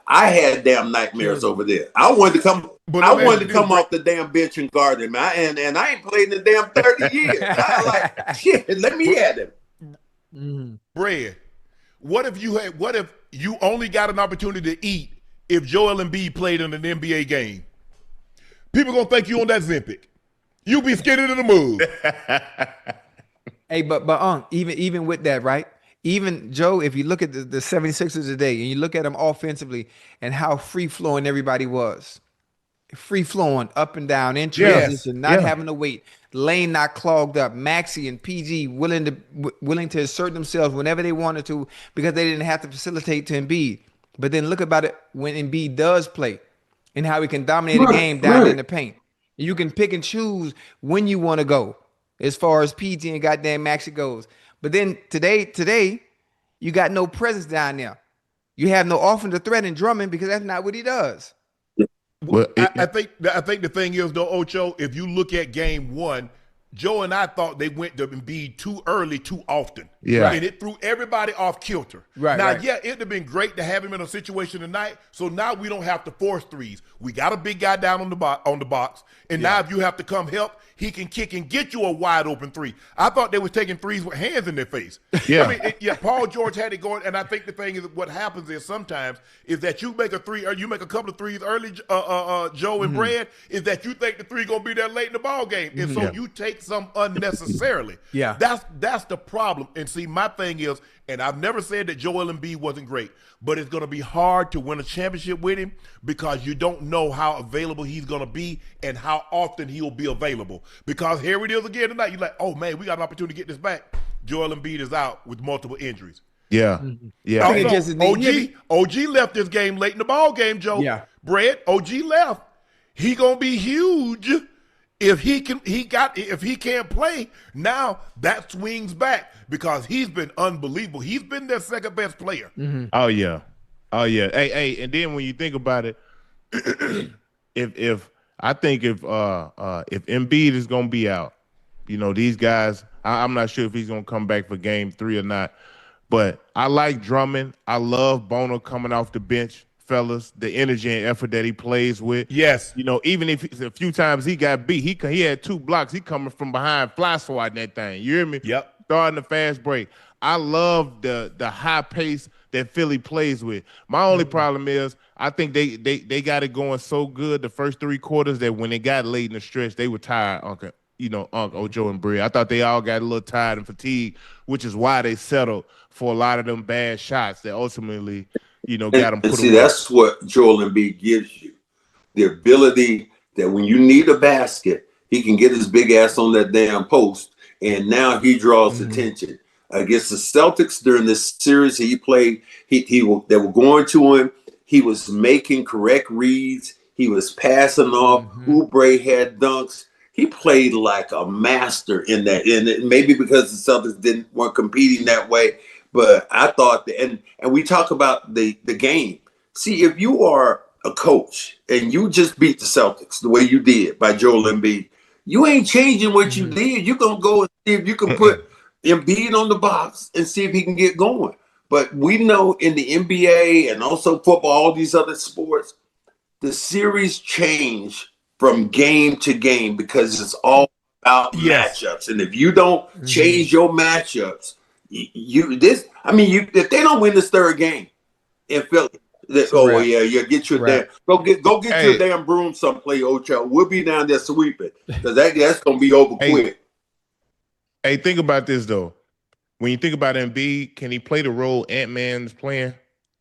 I had damn nightmares over there. I wanted to come. I wanted to come off the damn bench and guard him, and I ain't played in the damn 30 years. I like shit. Let me at him. Bread. What if you only got an opportunity to eat if Joel Embiid played in an NBA game? People gonna think you on that Zempic. You be skinny to the move. Hey, but even with that, right? Even Joe, if you look at the 76ers today and you look at them offensively and how free flowing everybody was, free flowing up and down in transition, not having to wait, lane not clogged up, Maxey and PG willing to assert themselves whenever they wanted to because they didn't have to facilitate to Embiid. But then look about it when Embiid does play and how he can dominate a game down in the paint. You can pick and choose when you want to go as far as PG and goddamn Maxey goes. But then today, you got no presence down there. You have no offensive threat in Drummond because that's not what he does. Well, I think the thing is though, Ocho, if you look at game one, Joe and I thought they went to Embiid too early, too often. Yeah. And it threw everybody off kilter. Right. Now, right. yeah, it'd have been great to have him in a situation tonight. So now we don't have to force threes. We got a big guy down on the box. And now if you have to come help, he can kick and get you a wide open three. I thought they were taking threes with hands in their face. Yeah. I mean, Paul George had it going. And I think the thing is what happens is sometimes is that you make a three or you make a couple of threes early, Joe and Brad, is that you think the three going to be there late in the ball game. And so you take some unnecessarily. Yeah. That's the problem. And see, my thing is, and I've never said that Joel Embiid wasn't great, but it's going to be hard to win a championship with him because you don't know how available he's going to be and how often he will be available. Because here it is again tonight. You're like, oh, man, we got an opportunity to get this back. Joel Embiid is out with multiple injuries. Yeah. Yeah. OG left this game late in the ball game, Joe. Yeah. Brett, OG left. He going to be huge. If he can't play, now that swings back because he's been unbelievable. He's been their second best player. Oh yeah. Hey, and then when you think about it, if Embiid is gonna be out, you know, these guys, I'm not sure if he's gonna come back for game 3 or not. But I like Drummond. I love Bono coming off the bench. Fellas, the energy and effort that he plays with. Yes. You know, even if a few times he got beat, he had 2 blocks. He coming from behind, fly swatting that thing. You hear me? Yep. Starting the fast break. I love the high pace that Philly plays with. My only problem is I think they got it going so good the first 3 quarters that when it got late in the stretch, they were tired, Unc, Ocho, and Bree. I thought they all got a little tired and fatigued, which is why they settled for a lot of them bad shots that ultimately – got them put away. That's what Joel Embiid gives you. The ability that when you need a basket, he can get his big ass on that damn post, and now he draws attention. Against the Celtics during this series he played, they were going to him. He was making correct reads. He was passing off. Oubre had dunks. He played like a master in that. And maybe because the Celtics weren't competing that way. But I thought and we talk about the game. See, if you are a coach and you just beat the Celtics the way you did by Joel Embiid, you ain't changing what you did. You're going to go and see if you can put Embiid on the box and see if he can get going. But we know in the NBA and also football, all these other sports, the series change from game to game because it's all about matchups. And if you don't change your matchups, if they don't win this 3rd game in Philly, get you a damn your damn broom someplace, Ocho. We'll be down there sweeping. because that's going to be over quick. Hey, think about this though. When you think about Embiid, can he play the role Ant-Man's playing?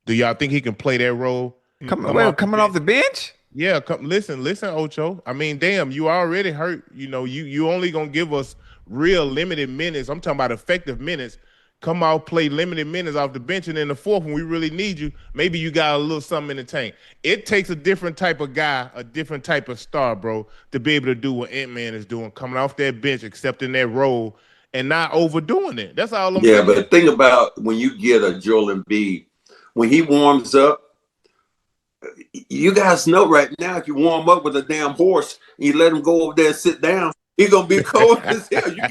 Do y'all think he can play that role? Coming off the bench? Yeah, listen, Ocho. I mean, damn, you already hurt. You only gonna give us real limited minutes. I'm talking about effective minutes. Come out, play limited minutes off the bench, and in the fourth, when we really need you, maybe you got a little something in the tank. It takes a different type of guy, a different type of star, bro, to be able to do what Ant-Man is doing, coming off that bench, accepting that role, and not overdoing it. That's all I'm saying. Yeah, but think about when you get a Joel Embiid, when he warms up, you guys know right now, if you warm up with a damn horse and you let him go over there and sit down, he's gonna be cold as hell. You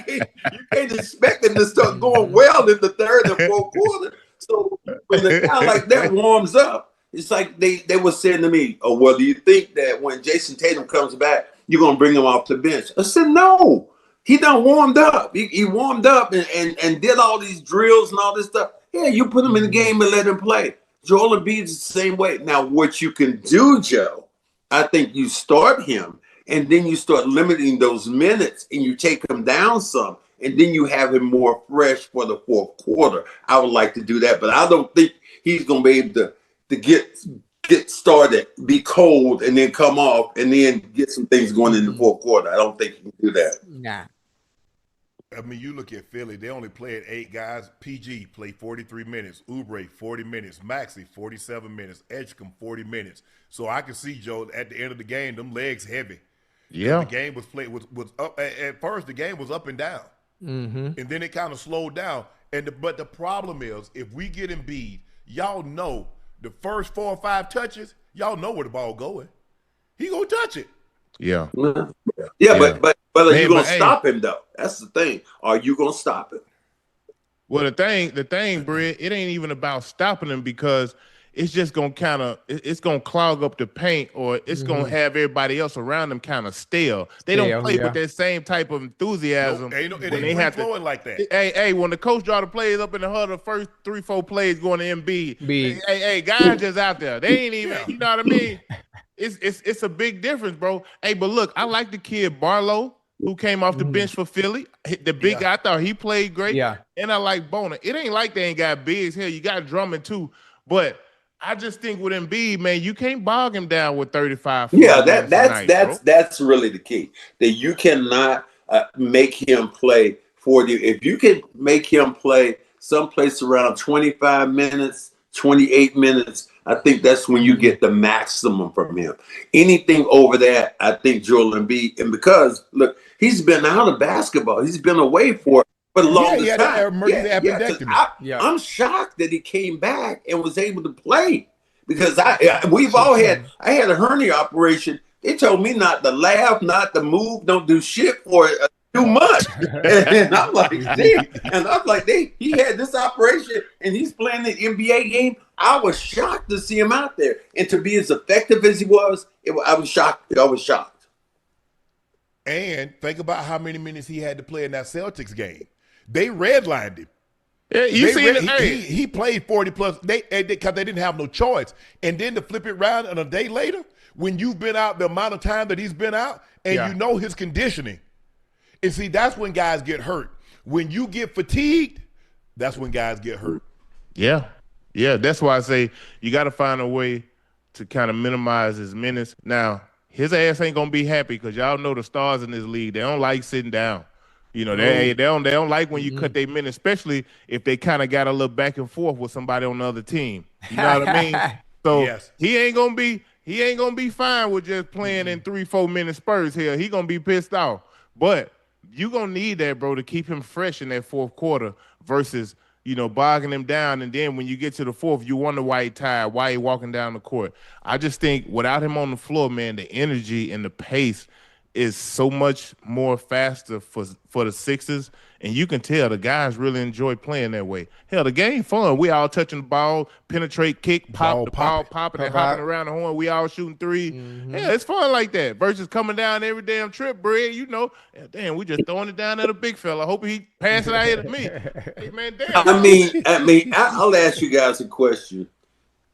can't expect him to start going well in the third and fourth quarter. So when a guy like that warms up, it's like they were saying to me, "Oh, well, do you think that when Jason Tatum comes back, you're gonna bring him off the bench?" I said, "No, he done warmed up. He warmed up and did all these drills and all this stuff. Yeah, you put him in the game and let him play." Joel Embiid's the same way. Now, what you can do, Joe, I think you start him, and then you start limiting those minutes, and you take him down some, and then you have him more fresh for the fourth quarter. I would like to do that, but I don't think he's going to be able to get started, be cold, and then come off, and then get some things going in the fourth quarter. I don't think he can do that. Nah. I mean, you look at Philly, they only played 8 guys. PG played 43 minutes. Oubre, 40 minutes. Maxey, 47 minutes. Edgecombe, 40 minutes. So I can see, Joe, at the end of the game, them legs heavy. Yeah. The game was played was up at first. The game was up and down, and then it kind of slowed down. But the problem is, if we get Embiid, y'all know the first 4 or 5 touches, y'all know where the ball going. He gonna touch it. Yeah. Yeah. But are you gonna stop him though? That's the thing. Are you gonna stop him? Well, the thing, Brett, it ain't even about stopping him because it's just gonna it's gonna clog up the paint, or it's gonna have everybody else around them kind of stale. They don't play with that same type of enthusiasm. It ain't flowing like that. Hey, when the coach draw the plays up in the huddle, the first 3-4 plays going to Embiid. Hey, guys just out there. They ain't even, you know what I mean? It's a big difference, bro. Hey, but look, I like the kid Barlow, who came off the bench for Philly. The big guy, I thought he played great. Yeah. And I like Bona. It ain't like they ain't got bigs. Hell, you got Drummond too. But I just think with Embiid, man, you can't bog him down with 35. Yeah, that's really the key. That you cannot make him play 40. If you can make him play someplace around 25 minutes, 28 minutes, I think that's when you get the maximum from him. Anything over that, I think Joel Embiid, and because look, he's been out of basketball, he's been away for the longest time. I'm shocked that he came back and was able to play because I had a hernia operation. They told me not to laugh, not to move, don't do shit for 2 months. And I'm like, he had this operation and he's playing the NBA game. I was shocked to see him out there. And to be as effective as he was, I was shocked. I was shocked. And think about how many minutes he had to play in that Celtics game. They redlined him. Yeah, he played 40 plus because they didn't have no choice. And then to flip it around and a day later, when you've been out the amount of time that he's been out, and you know his conditioning. And see, that's when guys get hurt. When you get fatigued, that's when guys get hurt. Yeah. Yeah, that's why I say you got to find a way to kind of minimize his minutes. Now, his ass ain't going to be happy because y'all know the stars in this league, they don't like sitting down. You know, they don't like when you cut their minutes, especially if they kind of got a little back and forth with somebody on the other team. You know what I mean? So he ain't gonna be fine with just playing in 3-4 minute spurts here. He gonna be pissed off. But you gonna need that, bro, to keep him fresh in that fourth quarter versus, you know, bogging him down. And then when you get to the fourth, you wonder why he tired, why he walking down the court. I just think without him on the floor, man, the energy and the pace is so much more faster for the Sixers, and you can tell the guys really enjoy playing that way. Hell, the game fun. We all touching the ball, penetrate, kick, pop, the ball popping and hopping around the horn. We all shooting three. Yeah, it's fun like that versus coming down every damn trip, Brad. You know, damn, we just throwing it down at a big fella. Hope he pass it out here to me. Hey, man, damn. I mean, I'll ask you guys a question.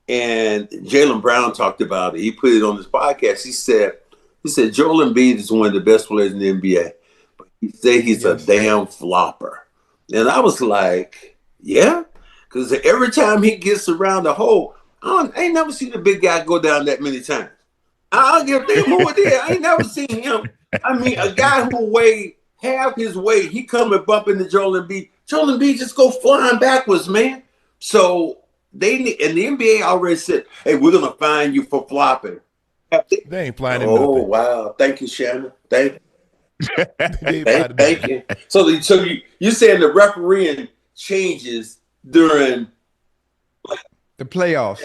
And Jaylen Brown talked about it. He put it on his podcast. He said, He said Joel Embiid is one of the best players in the NBA. But he said he's a damn flopper. And I was like, yeah? Because every time he gets around the hole, I ain't never seen a big guy go down that many times. I don't give a damn who it is. I ain't never seen him. I mean, a guy who weighed half his weight, he come and bump into Joel Embiid. Joel Embiid just go flying backwards, man. So they need, and the NBA already said, hey, we're going to fine you for flopping. They ain't flying him. Oh, wow. Thank you, Shannon. Thank you. Thank you. So you're saying the refereeing changes during the playoffs?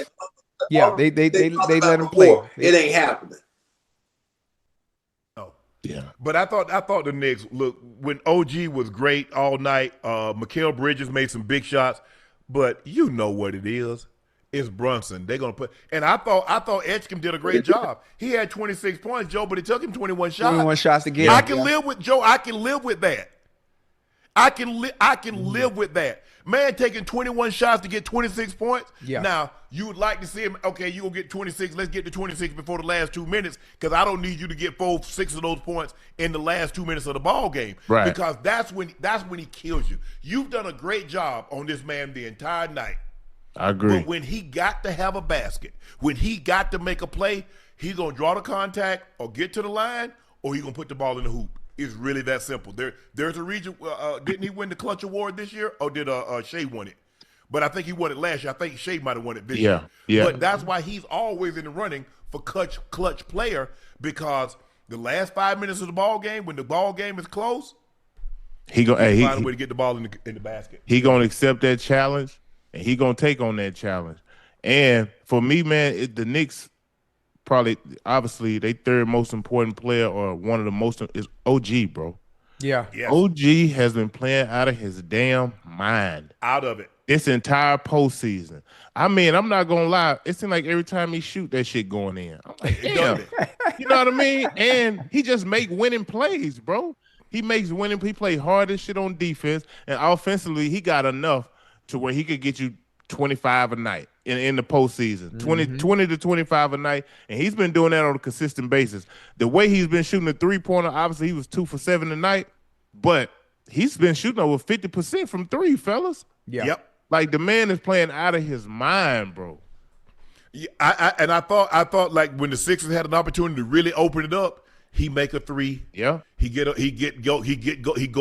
Yeah, they let him play. It ain't happening. Oh, yeah. But I thought the Knicks, look, when OG was great all night, Mikal Bridges made some big shots, but you know what it is. It's Brunson. They're gonna put, and I thought Edgecombe did a great job. He had 26 points, Joe, but it took him 21 shots. 21 shots to get. I can live with Joe. I can live with that. I can live with that. Man taking 21 shots to get 26 points. Yeah. Now, you would like to see him, okay, you're going to get 26. Let's get to 26 before the last 2 minutes because I don't need you to get 4-6 of those points in the last 2 minutes of the ball game. Right. Because that's when he kills you. You've done a great job on this man the entire night. I agree. But when he got to have a basket, when he got to make a play, he's going to draw the contact or get to the line or he's going to put the ball in the hoop. It's really that simple. There's a region. Didn't he win the clutch award this year, or did Shea win it? But I think he won it last year. I think Shea might have won it this year. Yeah. But that's why he's always in the running for clutch player because the last 5 minutes of the ball game, when the ball game is close, he find a way to get the ball in the basket. He gonna accept that challenge, and he gonna take on that challenge. And for me, man, the Knicks. Probably, obviously, they third most important player or one of the most is OG, bro. Yeah. Yes. OG has been playing out of his damn mind. Out of it. This entire postseason. I mean, I'm not going to lie. It seems like every time he shoot, that shit going in. I'm like, damn. You know what I mean? And he just make winning plays, bro. He play hard as shit on defense. And offensively, he got enough to where he could get you 25 a night in the postseason, 20 to 25 a night, and he's been doing that on a consistent basis. The way he's been shooting the three-pointer, obviously he was 2 for 7 tonight, but he's been shooting over 50% from three, fellas. Yeah. Yep. Like the man is playing out of his mind, bro. Yeah, I thought like when the Sixers had an opportunity to really open it up, he make a three. Yeah. He go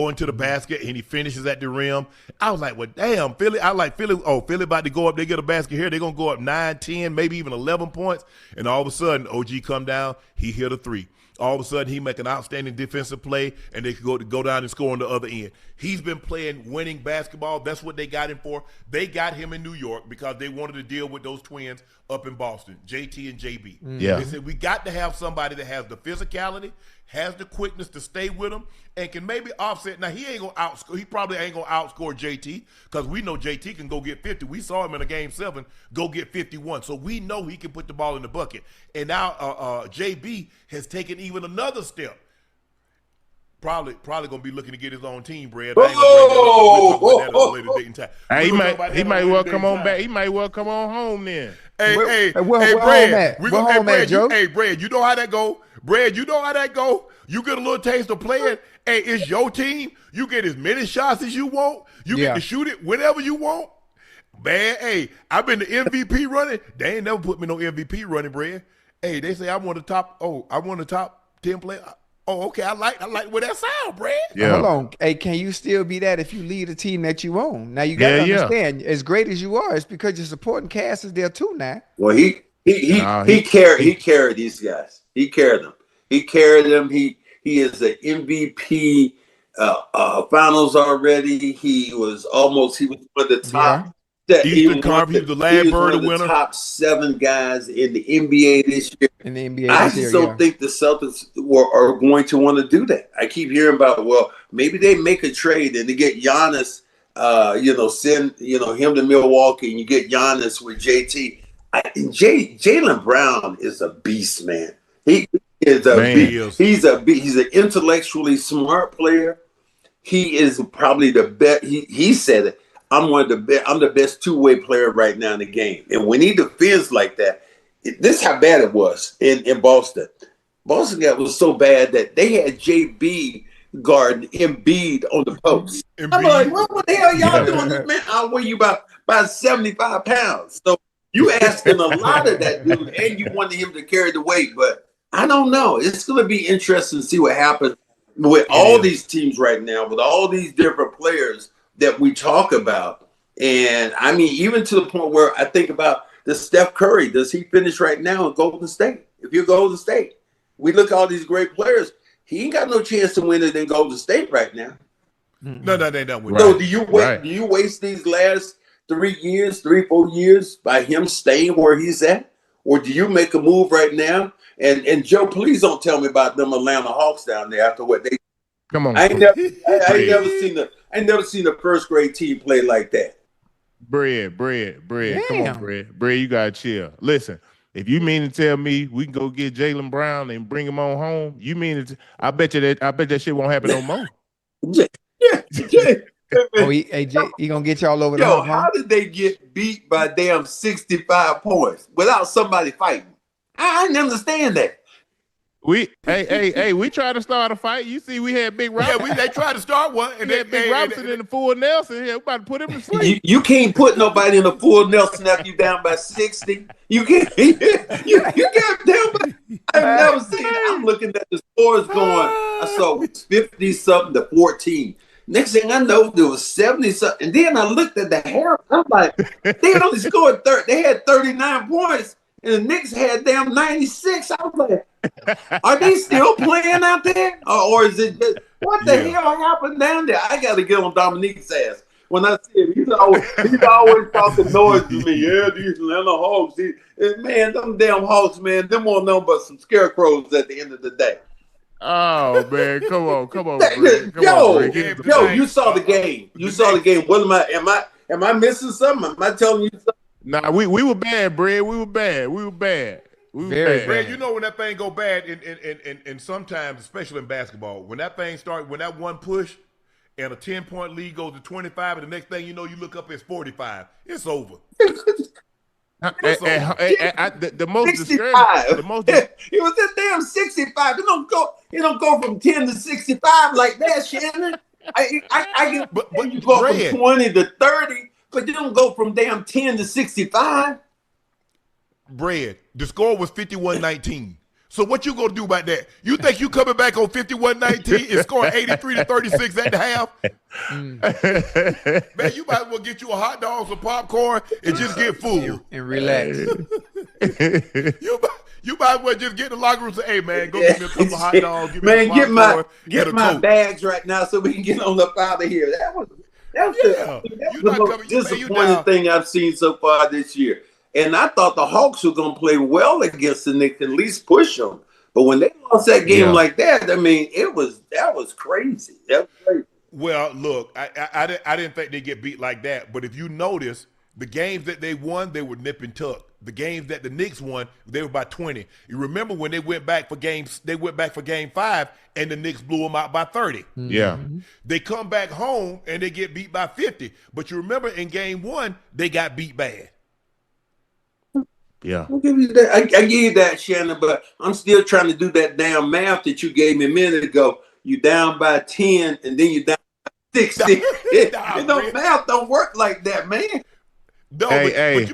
into the basket and he finishes at the rim. I was like, well, damn, Philly. I like Philly. Oh, Philly about to go up. They get a basket here. They're gonna go up 9, 10, maybe even 11 points. And all of a sudden, OG come down. He hit a three. All of a sudden, he make an outstanding defensive play, and they could go down and score on the other end. He's been playing winning basketball. That's what they got him for. They got him in New York because they wanted to deal with those twins up in Boston, JT and JB. Yeah. They said, we got to have somebody that has the physicality, has the quickness to stay with him, and can maybe offset. Now, he probably ain't going to outscore JT because we know JT can go get 50. We saw him in a Game 7 go get 51. So we know he can put the ball in the bucket. And now JB has taken even another step. Probably going to be looking to get his own team, Brad. He might well come on back. He might well come on home then. Hey, Brad. We gonna home at, Joe? Hey, Brad, you know how that go. Brad, you know how that go. You get a little taste of playing. Hey, it's your team. You get as many shots as you want. You get to shoot it whenever you want. Man, hey, I've been the MVP running. They ain't never put me no MVP running, Brad. Hey, they say I'm one of the top 10 players. Oh, okay. I like where that sound, Brad. Yeah. Hold on. Hey, can you still be that if you lead a team that you own? Now you got to understand, as great as you are, it's because your supporting cast is there too now. Well, he carried these guys. He carried them. He is an MVP finals already. He was one of the top. He was the top 7 guys in the NBA this year. I just don't think the Celtics are going to want to do that. I keep hearing about, well, maybe they make a trade and they get Giannis, send him to Milwaukee, and you get Giannis with JT. Jaylen Brown is a beast, man. He is a beast. He's a beast. He's an intellectually smart player. He is probably the best. He said it. I'm the best two-way player right now in the game. And when he defends like that, this is how bad it was in Boston. Boston was so bad that they had JB guarding Embiid on the post. I'm like, what the hell y'all doing? Man, I'll weigh you about 75 pounds. So you asking a lot of that dude, and you wanted him to carry the weight. But I don't know. It's going to be interesting to see what happens with all these teams right now, with all these different players that we talk about. And I mean, even to the point where I think about the Steph Curry. Does he finish right now in Golden State? If you're Golden State, we look at all these great players. He ain't got no chance to win it in Golden State right now. No, they don't win. So do you waste these last 3 years, 4 years by him staying where he's at? Or do you make a move right now? And Joe, please don't tell me about them Atlanta Hawks down there after what they. Come on. I ain't never seen the first grade team play like that. Bread. Come on, bread. You gotta chill. Listen, if you mean to tell me we can go get Jaylen Brown and bring him on home, you mean it? I bet that shit won't happen no more. Oh, he gonna get y'all over the hump, hump, how did they get beat by damn 65 points without somebody fighting? I didn't understand that. We tried to start a fight. You see, we had Big Robinson. Yeah, they tried to start one, and then Big Robinson in the full Nelson. Yeah, we about to put him to sleep. You can't put nobody in a full Nelson after you down by 60. You can't. You got down by. I've never seen it. I'm looking at the scores going. I saw 50 something to 14. Next thing I know, there was 70 something. And then I looked at the hair. I'm like, they had only scored 30. They had 39 points. And the Knicks had damn 96. I was like, are they still playing out there? Or is it just, what the hell happened down there? I got to get on Dominique's ass. When I see him, he's always talking noise to me. Yeah, these Atlanta Hawks. Man, them damn Hawks, man, them won't know but some scarecrows at the end of the day. Oh, man, come on, Yo, you saw the game. You saw the game. What am I missing something? Am I telling you something? Nah, we were bad, Brad. We were bad. Very bad. You know when that thing go bad, and sometimes, especially in basketball, when that thing starts, when that one push and a 10-point lead goes to 25, and the next thing you know, you look up, it's 45. It's over. The most 65. It was a damn 65. It don't go from 10 to 65 like that, Shannon. I get, but you go from 20 to 30. But you don't go from damn 10 to 65. Bread. The score was 51-19. So what you gonna do about that? You think you coming back on 51-19 and scoring 83 to 36 at the half? Man, you might as well get you a hot dog, some popcorn, and just get full and relax. You might as well just get in the locker room and say, "Hey man, go get me a couple of hot dogs, give me some popcorn, get my bags right now so we can get on up out of here." That was the most disappointing thing I've seen so far this year. And I thought the Hawks were going to play well against the Knicks, at least push them. But when they lost that game like that, I mean, that was crazy. That was crazy. Well, look, I didn't think they'd get beat like that. But if you notice, the games that they won, they were nip and tuck. The games that the Knicks won, they were by 20. You remember when they went back for game 5, and the Knicks blew them out by 30. Yeah. They come back home and they get beat by 50. But you remember in game 1, they got beat bad. Yeah. I'll give you that. I give you that, Shannon, but I'm still trying to do that damn math that you gave me a minute ago. You down by 10 and then you down by 60. Math don't work like that, man. No,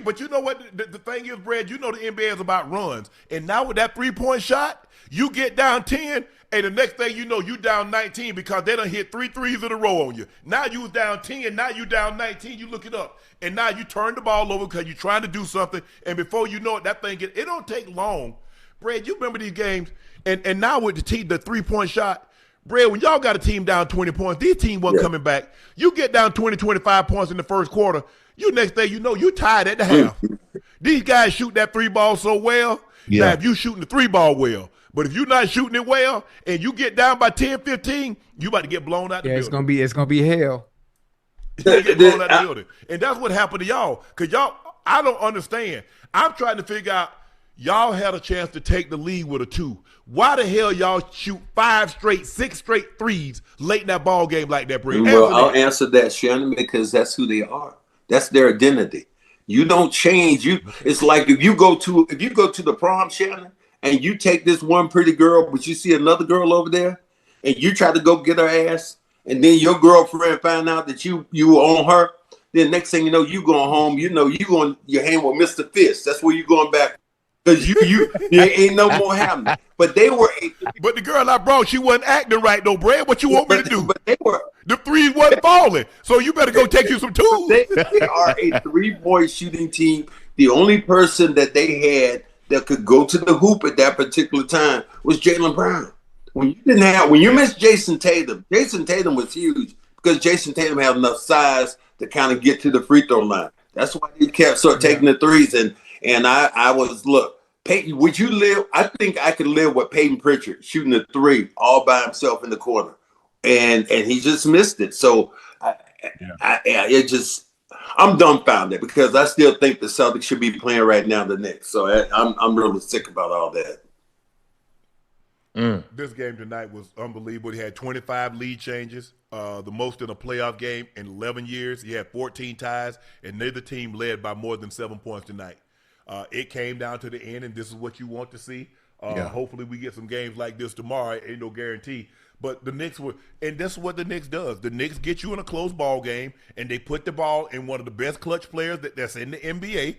but you know what the thing is, Brad, you know the NBA is about runs. And now with that 3-point shot, you get down 10, and the next thing you know, you down 19 because they done hit 3 threes in a row on you. Now you was down 10, now you down 19, you look it up. And now you turn the ball over because you're trying to do something, and before you know it, that thing it don't take long. Brad, you remember these games, and now with the 3-point shot, Brad, when y'all got a team down 20 points, these teams weren't coming back. You get down 20, 25 points in the first quarter, you next thing you know, you tied at the half. These guys shoot that 3 ball so well. Yeah. Now, if you shooting the 3 ball well, but if you're not shooting it well and you get down by 10, 15, you about to get blown out the building. It's gonna be hell. You get blown out the building. And that's what happened to y'all. Because y'all, I don't understand. I'm trying to figure out, y'all had a chance to take the lead with a 2. Why the hell y'all shoot 6 straight threes late in that ball game like that, Brad? Well, I'll answer that, Shannon, because that's who they are. That's their identity. You don't change. It's like if you go to the prom, Shannon, and you take this one pretty girl, but you see another girl over there, and you try to go get her ass, and then your girlfriend find out that you own her, then next thing you know, you going home, you going your hand with Mr. Fist. That's where you going back. Because you ain't no more happening. But they were But the girl I brought, she wasn't acting right though, Brad. What you want me to do? But they were the threes wasn't falling. So you better go take you some tools. They are a 3-point shooting team. The only person that they had that could go to the hoop at that particular time was Jaylen Brown. When you missed Jason Tatum was huge because Jason Tatum had enough size to kind of get to the free throw line. That's why they kept taking the threes. And I was, look, Peyton, would you live? I think I could live with Peyton Pritchard shooting a 3 all by himself in the corner. And he just missed it. So I'm dumbfounded because I still think the Celtics should be playing right now the Knicks. So I'm really sick about all that. This game tonight was unbelievable. He had 25 lead changes, the most in a playoff game in 11 years. He had 14 ties, and neither team led by more than 7 points tonight. It came down to the end, and this is what you want to see. Hopefully we get some games like this tomorrow. Ain't no guarantee. But the Knicks were – and that's what the Knicks does. The Knicks get you in a close ball game, and they put the ball in one of the best clutch players that's in the NBA,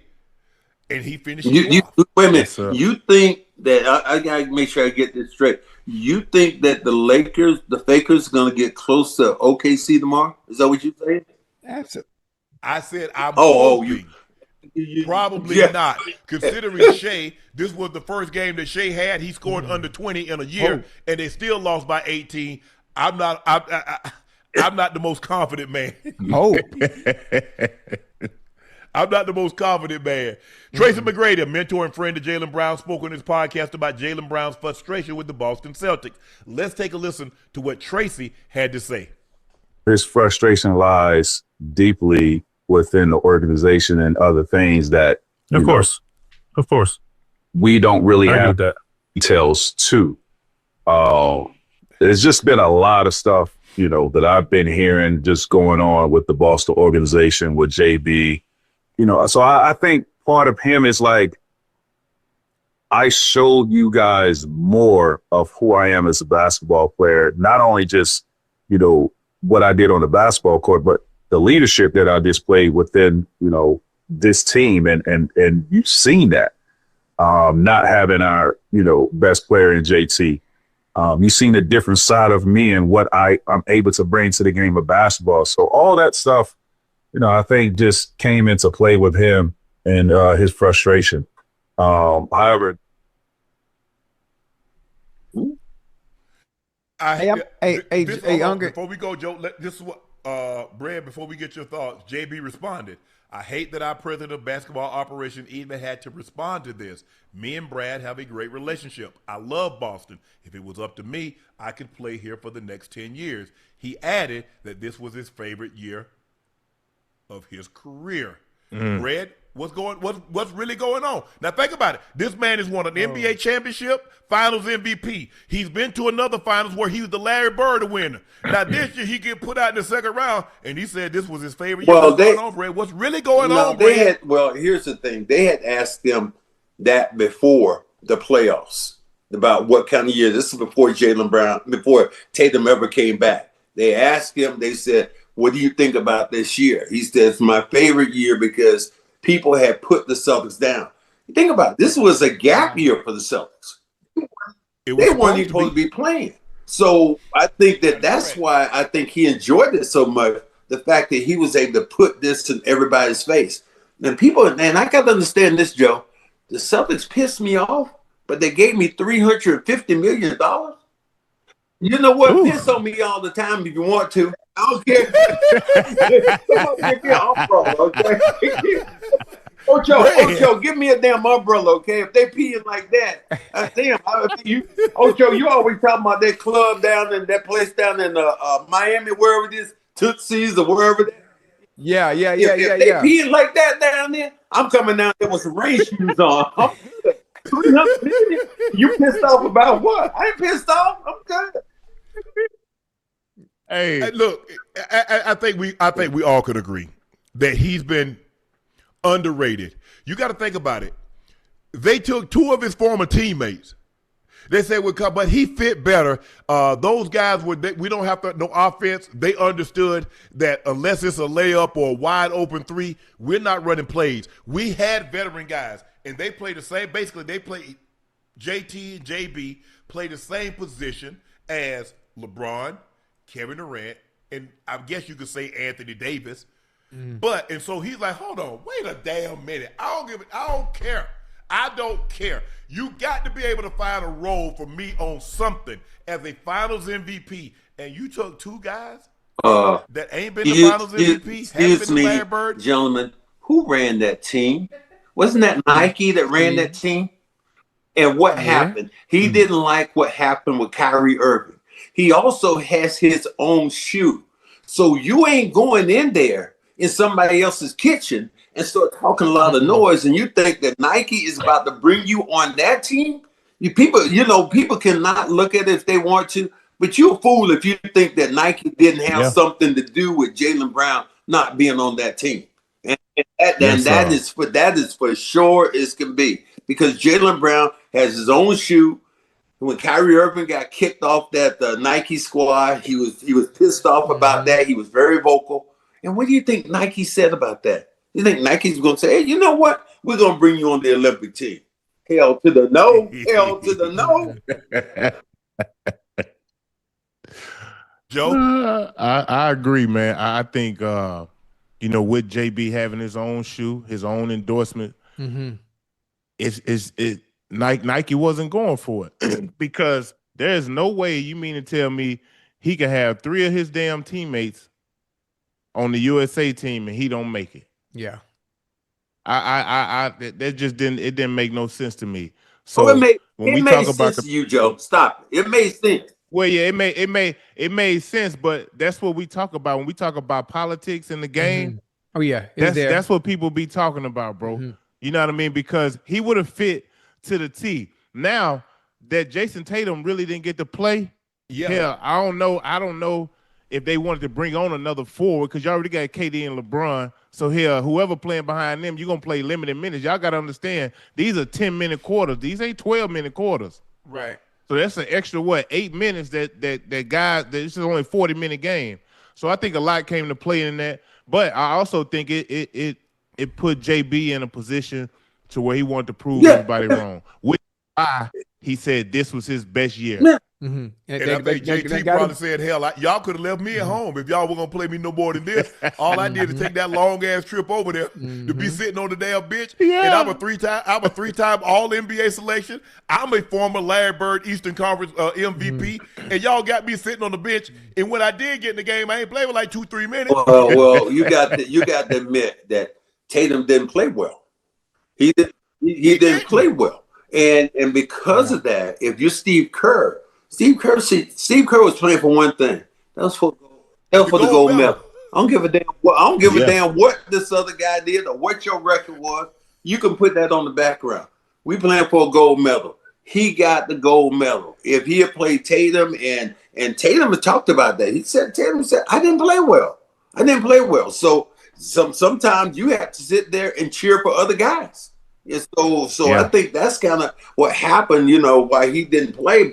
and he finishes it off. Wait a minute. You think that – I got to make sure I get this straight. You think that the Fakers, going to get close to OKC tomorrow? Is that what you saying? Absolutely. I said I'm hoping. Probably not. Considering Shea, this was the first game that Shea had. He scored under 20 in a year, and they still lost by 18. I'm not the most confident man. I'm not the most confident man. Tracy McGrady, a mentor and friend of Jaylen Brown, spoke on his podcast about Jaylen Brown's frustration with the Boston Celtics. Let's take a listen to what Tracy had to say. His frustration lies deeply within the organization and other things that, of course, we don't really have that details to. There's just been a lot of stuff, that I've been hearing just going on with the Boston organization with JB, so I think part of him is like, I showed you guys more of who I am as a basketball player, not only just, what I did on the basketball court, but the leadership that I displayed within, this team. And you've seen that, not having our, best player in JT. You've seen a different side of me and what I'm able to bring to the game of basketball. So all that stuff, I think just came into play with him and his frustration. However, before we go, Joe, this is what Brad, before we get your thoughts, JB responded, I hate that our president of basketball operations even had to respond to this. Me and Brad have a great relationship. I love Boston. If it was up to me, I could play here for the next 10 years. He added that this was his favorite year of his career. Brad, what's really going on? Now think about it. This man has won an NBA championship, Finals MVP. He's been to another Finals where he was the Larry Bird winner. Now this year he get put out in the second round, and he said this was his favorite year. What's going on, Brad? What's really going on, Brad? Here's the thing. They had asked them that before the playoffs about what kind of year. This is before Jaylen Brown, before Tatum ever came back. They asked him. They said, "What do you think about this year?" He said, "It's my favorite year because people had put the Celtics down." Think about it. This was a gap year for the Celtics. They weren't even supposed to be playing. So I think that's why I think he enjoyed it so much, the fact that he was able to put this in everybody's face. And I got to understand this, Joe. The Celtics pissed me off, but they gave me $350 million. You know what? Ooh. Piss on me all the time if you want to. I don't care. Give me an umbrella, okay? Ocho, give me a damn umbrella, okay? If they peeing like that, Ocho, you always talking about that club down in that place down in Miami, wherever it is, Tootsie's or wherever. Yeah. If they peeing like that down there, I'm coming down there with some rain shoes on. I'm good. You pissed off about what? I ain't pissed off. I'm good. Hey, look, I think we all could agree that he's been underrated. You got to think about it. they took two of his former teammates. They said, but he fit better. Those guys we don't have no offense. They understood that unless it's a layup or a wide open three, we're not running plays. We had veteran guys, and they play the same. Basically, they play JT and JB play the same position as LeBron, Kevin Durant, and I guess you could say Anthony Davis. And so he's like, hold on, wait a damn minute. I don't care. I don't care. You got to be able to find a role for me on something as a Finals MVP. And you took two guys that ain't been the Finals MVP. Excuse me, gentlemen. Who ran that team? Wasn't that Nike that ran that team? And what happened? He didn't like what happened with Kyrie Irving. He also has his own shoe. So you ain't going in there in somebody else's kitchen and start talking a lot of noise, and you think that Nike is about to bring you on that team? People cannot look at it if they want to, but you're a fool if you think that Nike didn't have something to do with Jaylen Brown not being on that team. And that is for sure as can be, because Jaylen Brown has his own shoe. When Kyrie Irving got kicked off that Nike squad, he was pissed off about that. He was very vocal. And what do you think Nike said about that? You think Nike's going to say, hey, you know what? We're going to bring you on the Olympic team. Hell to the no. Hell to the no. Joe? I agree, man. I think, with JB having his own shoe, his own endorsement, Nike wasn't going for it because there's no way you mean to tell me he can have three of his damn teammates on the USA team and he don't make it. Yeah. That just didn't make no sense to me. So it made sense to you, Joe. Stop. It made sense. Well, yeah, it made sense, but that's what we talk about when we talk about politics in the game. Oh yeah, that's what people be talking about, bro. You know what I mean? Because he would have fit to the T. Now that Jason Tatum really didn't get to play, hell, I don't know if they wanted to bring on another forward because you already got KD and LeBron. So here, whoever playing behind them, you're going to play limited minutes. Y'all got to understand, these are 10-minute quarters. These ain't 12-minute quarters. Right. So that's an extra, 8 minutes that this is only a 40-minute game. So I think a lot came to play in that. But I also think it put JB in a position to where he wanted to prove everybody wrong. Which is why he said this was his best year. And I think JT probably said, hell, y'all could have left me at home if y'all were going to play me no more than this. All I did is take that long-ass trip over there to be sitting on the damn bench. Yeah. And I'm a three-time All-NBA selection. I'm a former Larry Bird Eastern Conference MVP. And y'all got me sitting on the bench. And when I did get in the game, I ain't played for like 2-3 minutes. Well, you got to admit that Tatum didn't play well. He didn't play well. And because of that, if you're Steve Kerr was playing for one thing. That was for the gold medal. I don't give a damn what this other guy did or what your record was. You can put that on the background. We playing for a gold medal. He got the gold medal. If he had played Tatum and Tatum had talked about that, Tatum said, I didn't play well. So sometimes you have to sit there and cheer for other guys. And so I think that's kind of what happened, why he didn't play.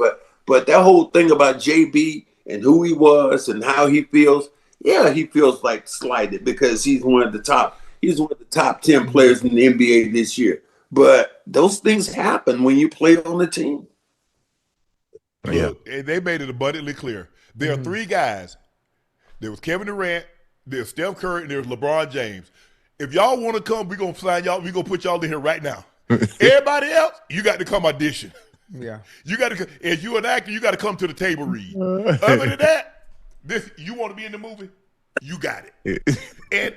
But that whole thing about JB and who he was and how he feels, he feels like slighted because he's one of the top 10 players in the NBA this year. But those things happen when you play on the team. Look, they made it abundantly clear. There are three guys. There was Kevin Durant, there's Steph Curry, and there's LeBron James. If y'all want to come, we're going to sign y'all. We're going to put y'all in here right now. Everybody else, you got to come audition. Yeah. You got to, if you're an actor, you got to come to the table read. Other than that, you want to be in the movie, you got it. And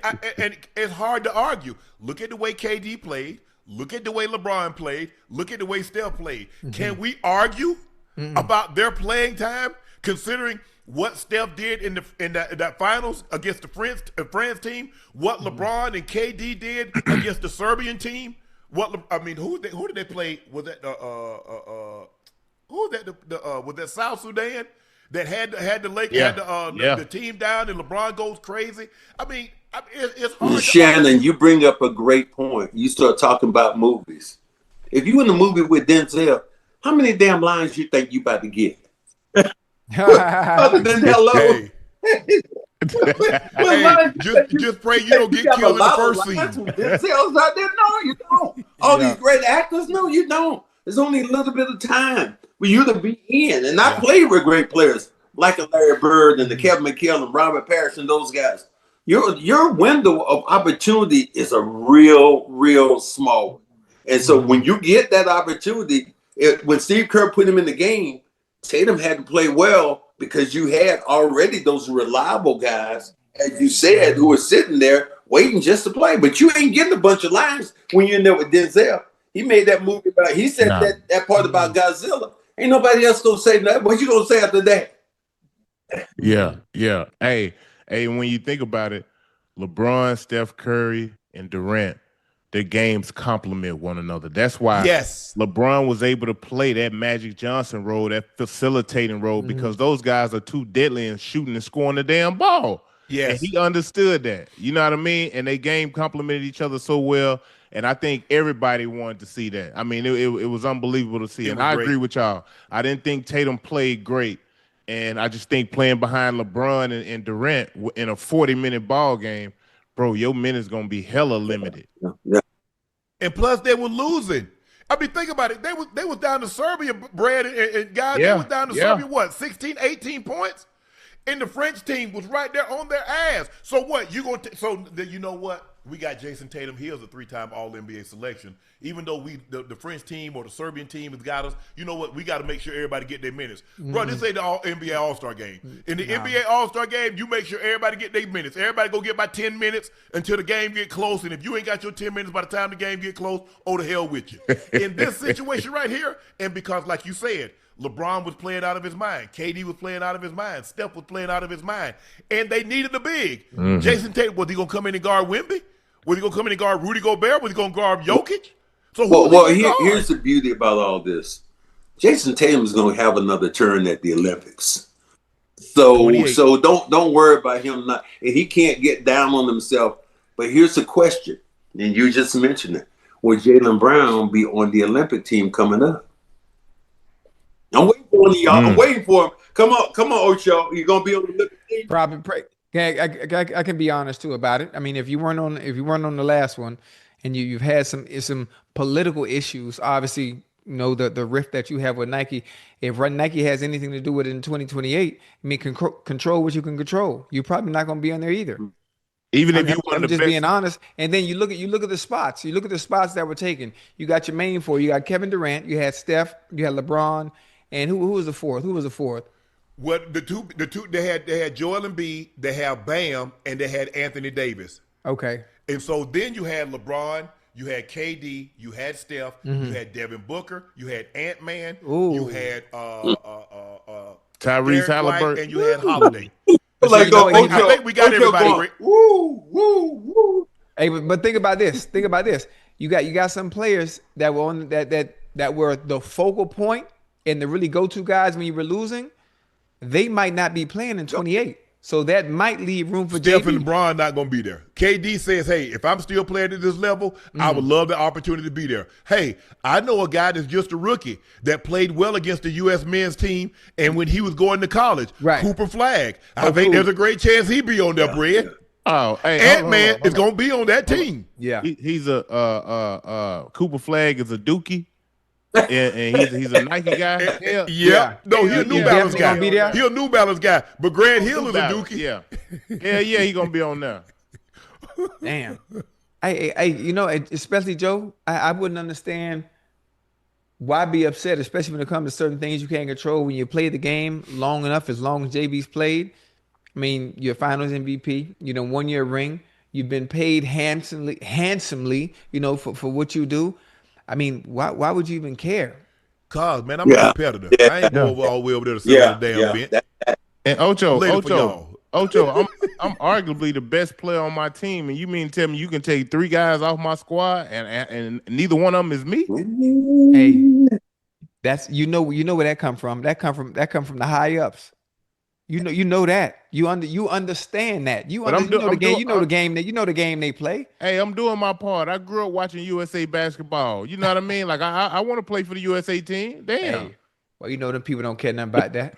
it's hard to argue. Look at the way KD played. Look at the way LeBron played. Look at the way Steph played. Can we argue about their playing time, considering what Steph did in that finals against the France team, what LeBron and KD did against the Serbian team? Who did they play? Was that was that South Sudan that had the team down and LeBron goes crazy? It's hard. Shannon, you bring up a great point. You start talking about movies. If you in the movie with Denzel, how many damn lines you think you about to get? Other than hello. Hey, just pray you don't get killed in the first scene. Denzel's out there. No, you don't. All these great actors, no, you don't. There's only a little bit of time for you to be in. And I played with great players like a Larry Bird and the Kevin McHale and Robert Parrish and those guys. Your window of opportunity is a real small one. And so when you get that opportunity, when Steve Kerr put him in the game, Tatum had to play well because you had already those reliable guys, as you said, who were sitting there waiting just to play. But you ain't getting a bunch of lines when you're in there with Denzel. He made that movie about, he said that part about Godzilla. Ain't nobody else gonna say nothing. What you gonna say after that? Yeah. Hey, when you think about it, LeBron, Steph Curry, and Durant, their games complement one another. That's why LeBron was able to play that Magic Johnson role, that facilitating role, because those guys are too deadly in shooting and scoring the damn ball. Yes. And he understood that. You know what I mean? And they game complemented each other so well. And I think everybody wanted to see that. I mean, it was unbelievable to see. And I agree with y'all. I didn't think Tatum played great. And I just think playing behind LeBron and Durant in a 40-minute ball game, bro, your minutes going to be hella limited. Yeah. And plus, they were losing. I mean, think about it. They was down to Serbia, Brad, and guys, they was down to Serbia, what, 16, 18 points? And the French team was right there on their ass. So what? You know what? We got Jason Tatum. He is a 3-time All-NBA selection. Even though the French team or the Serbian team has got us, you know what? We got to make sure everybody get their minutes. Bro, this ain't the NBA All-Star game. In the NBA All-Star game, you make sure everybody get their minutes. Everybody go get about 10 minutes until the game get close. And if you ain't got your 10 minutes by the time the game get close, oh, the hell with you. In this situation right here, and because like you said, LeBron was playing out of his mind. KD was playing out of his mind. Steph was playing out of his mind. And they needed a big. Jason Tatum, was he going to come in and guard Wemby? Was he going to come in and guard Rudy Gobert? Was he going to guard Jokic? So here's the beauty about all this. Jason Tatum is going to have another turn at the Olympics. So don't worry about him not. And he can't get down on himself. But here's the question, and you just mentioned it. Will Jaylen Brown be on the Olympic team coming up? I'm waiting for one of y'all. I'm waiting for him. Come on, Ocho. You're gonna be on the Olympic team. Probably. I can be honest too about it. I mean, if you weren't on the last one, and you've had some political issues, obviously, you know the rift that you have with Nike. If Nike has anything to do with it in 2028, I mean, control what you can control. You're probably not going to be on there either. Even if I'm just being honest. And then you look at the spots. You look at the spots that were taken. You got your main four. You got Kevin Durant. You had Steph. You had LeBron. And who was the fourth? Who was the fourth? What the two they had Joel Embiid, they have Bam, and they had Anthony Davis. Okay. And so then you had LeBron, you had KD, you had Steph, you had Devin Booker, you had Ant-Man, you had Tyrese Halliburton, and you had Holiday. I think we got everybody. Woo. Hey, but think about this. You got some players that were on that were the focal point and the really go-to guys when you were losing. They might not be playing in 28. So that might leave room for Steph JB. and LeBron not going to be there. KD says, hey, if I'm still playing at this level, I would love the opportunity to be there. Hey, I know a guy that's just a rookie that played well against the U.S. men's team, and when he was going to college, Cooper Flagg. I think there's a great chance he'd be on there, Brad. Oh, hey, Ant-Man is going to be on that team. Yeah. He's a Cooper Flagg is a dookie. and he's a Nike guy. Yeah. No, he's a New Balance guy. He's a New Balance guy. But Grant Hill is a dookie. Yeah, he's gonna be on there. Damn. I you know, especially Joe, I wouldn't understand why be upset, especially when it comes to certain things you can't control when you play the game long enough, as long as JB's played. I mean, you're finals MVP, you know, 1 year ring, you've been paid handsomely, you know, for what you do. I mean, why would you even care? Cause man, I'm a competitor. I ain't going all the way over there to sit on the damn bench. And Ocho, I'm arguably the best player on my team, and you mean to tell me you can take 3 guys off my squad and neither one of them is me? Hey, that's you know where that come from. That come from the high ups. You know that. You understand that. You But know the game. You know the game they play. Hey, I'm doing my part. I grew up watching USA basketball. You know what I mean? Like I want to play for the USA team. Damn. Hey, well, you know them people don't care nothing about that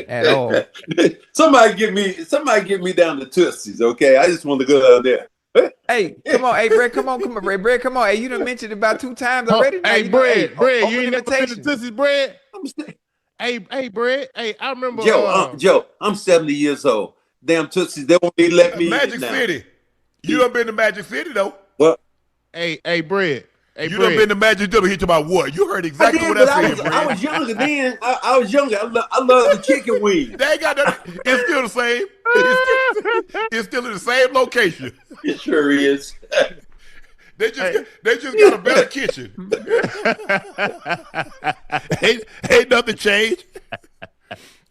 at all. Somebody get me down to Tootsie's, okay? I just want to go down there. Hey, come on, hey, Brad, come on, Brad, come on. Hey, you done mentioned it about 2 times already. Hey, Brad, you ain't never been to Tootsie's, Brad? I'm saying, Hey, Brad. Hey, I remember Joe, I'm 70 years old. Damn Tootsie's, they won't even let me Magic in now. City. You done been to Magic City though? What? Hey, Brad. Hey, you Brad. done been to Magic City? He talking about what? You heard exactly what I said, Brad. I was younger then. I was younger. I love the chicken wings. They ain't got nothing. It's still the same. It's still in the same location. It sure is. They just got a better kitchen. ain't nothing changed.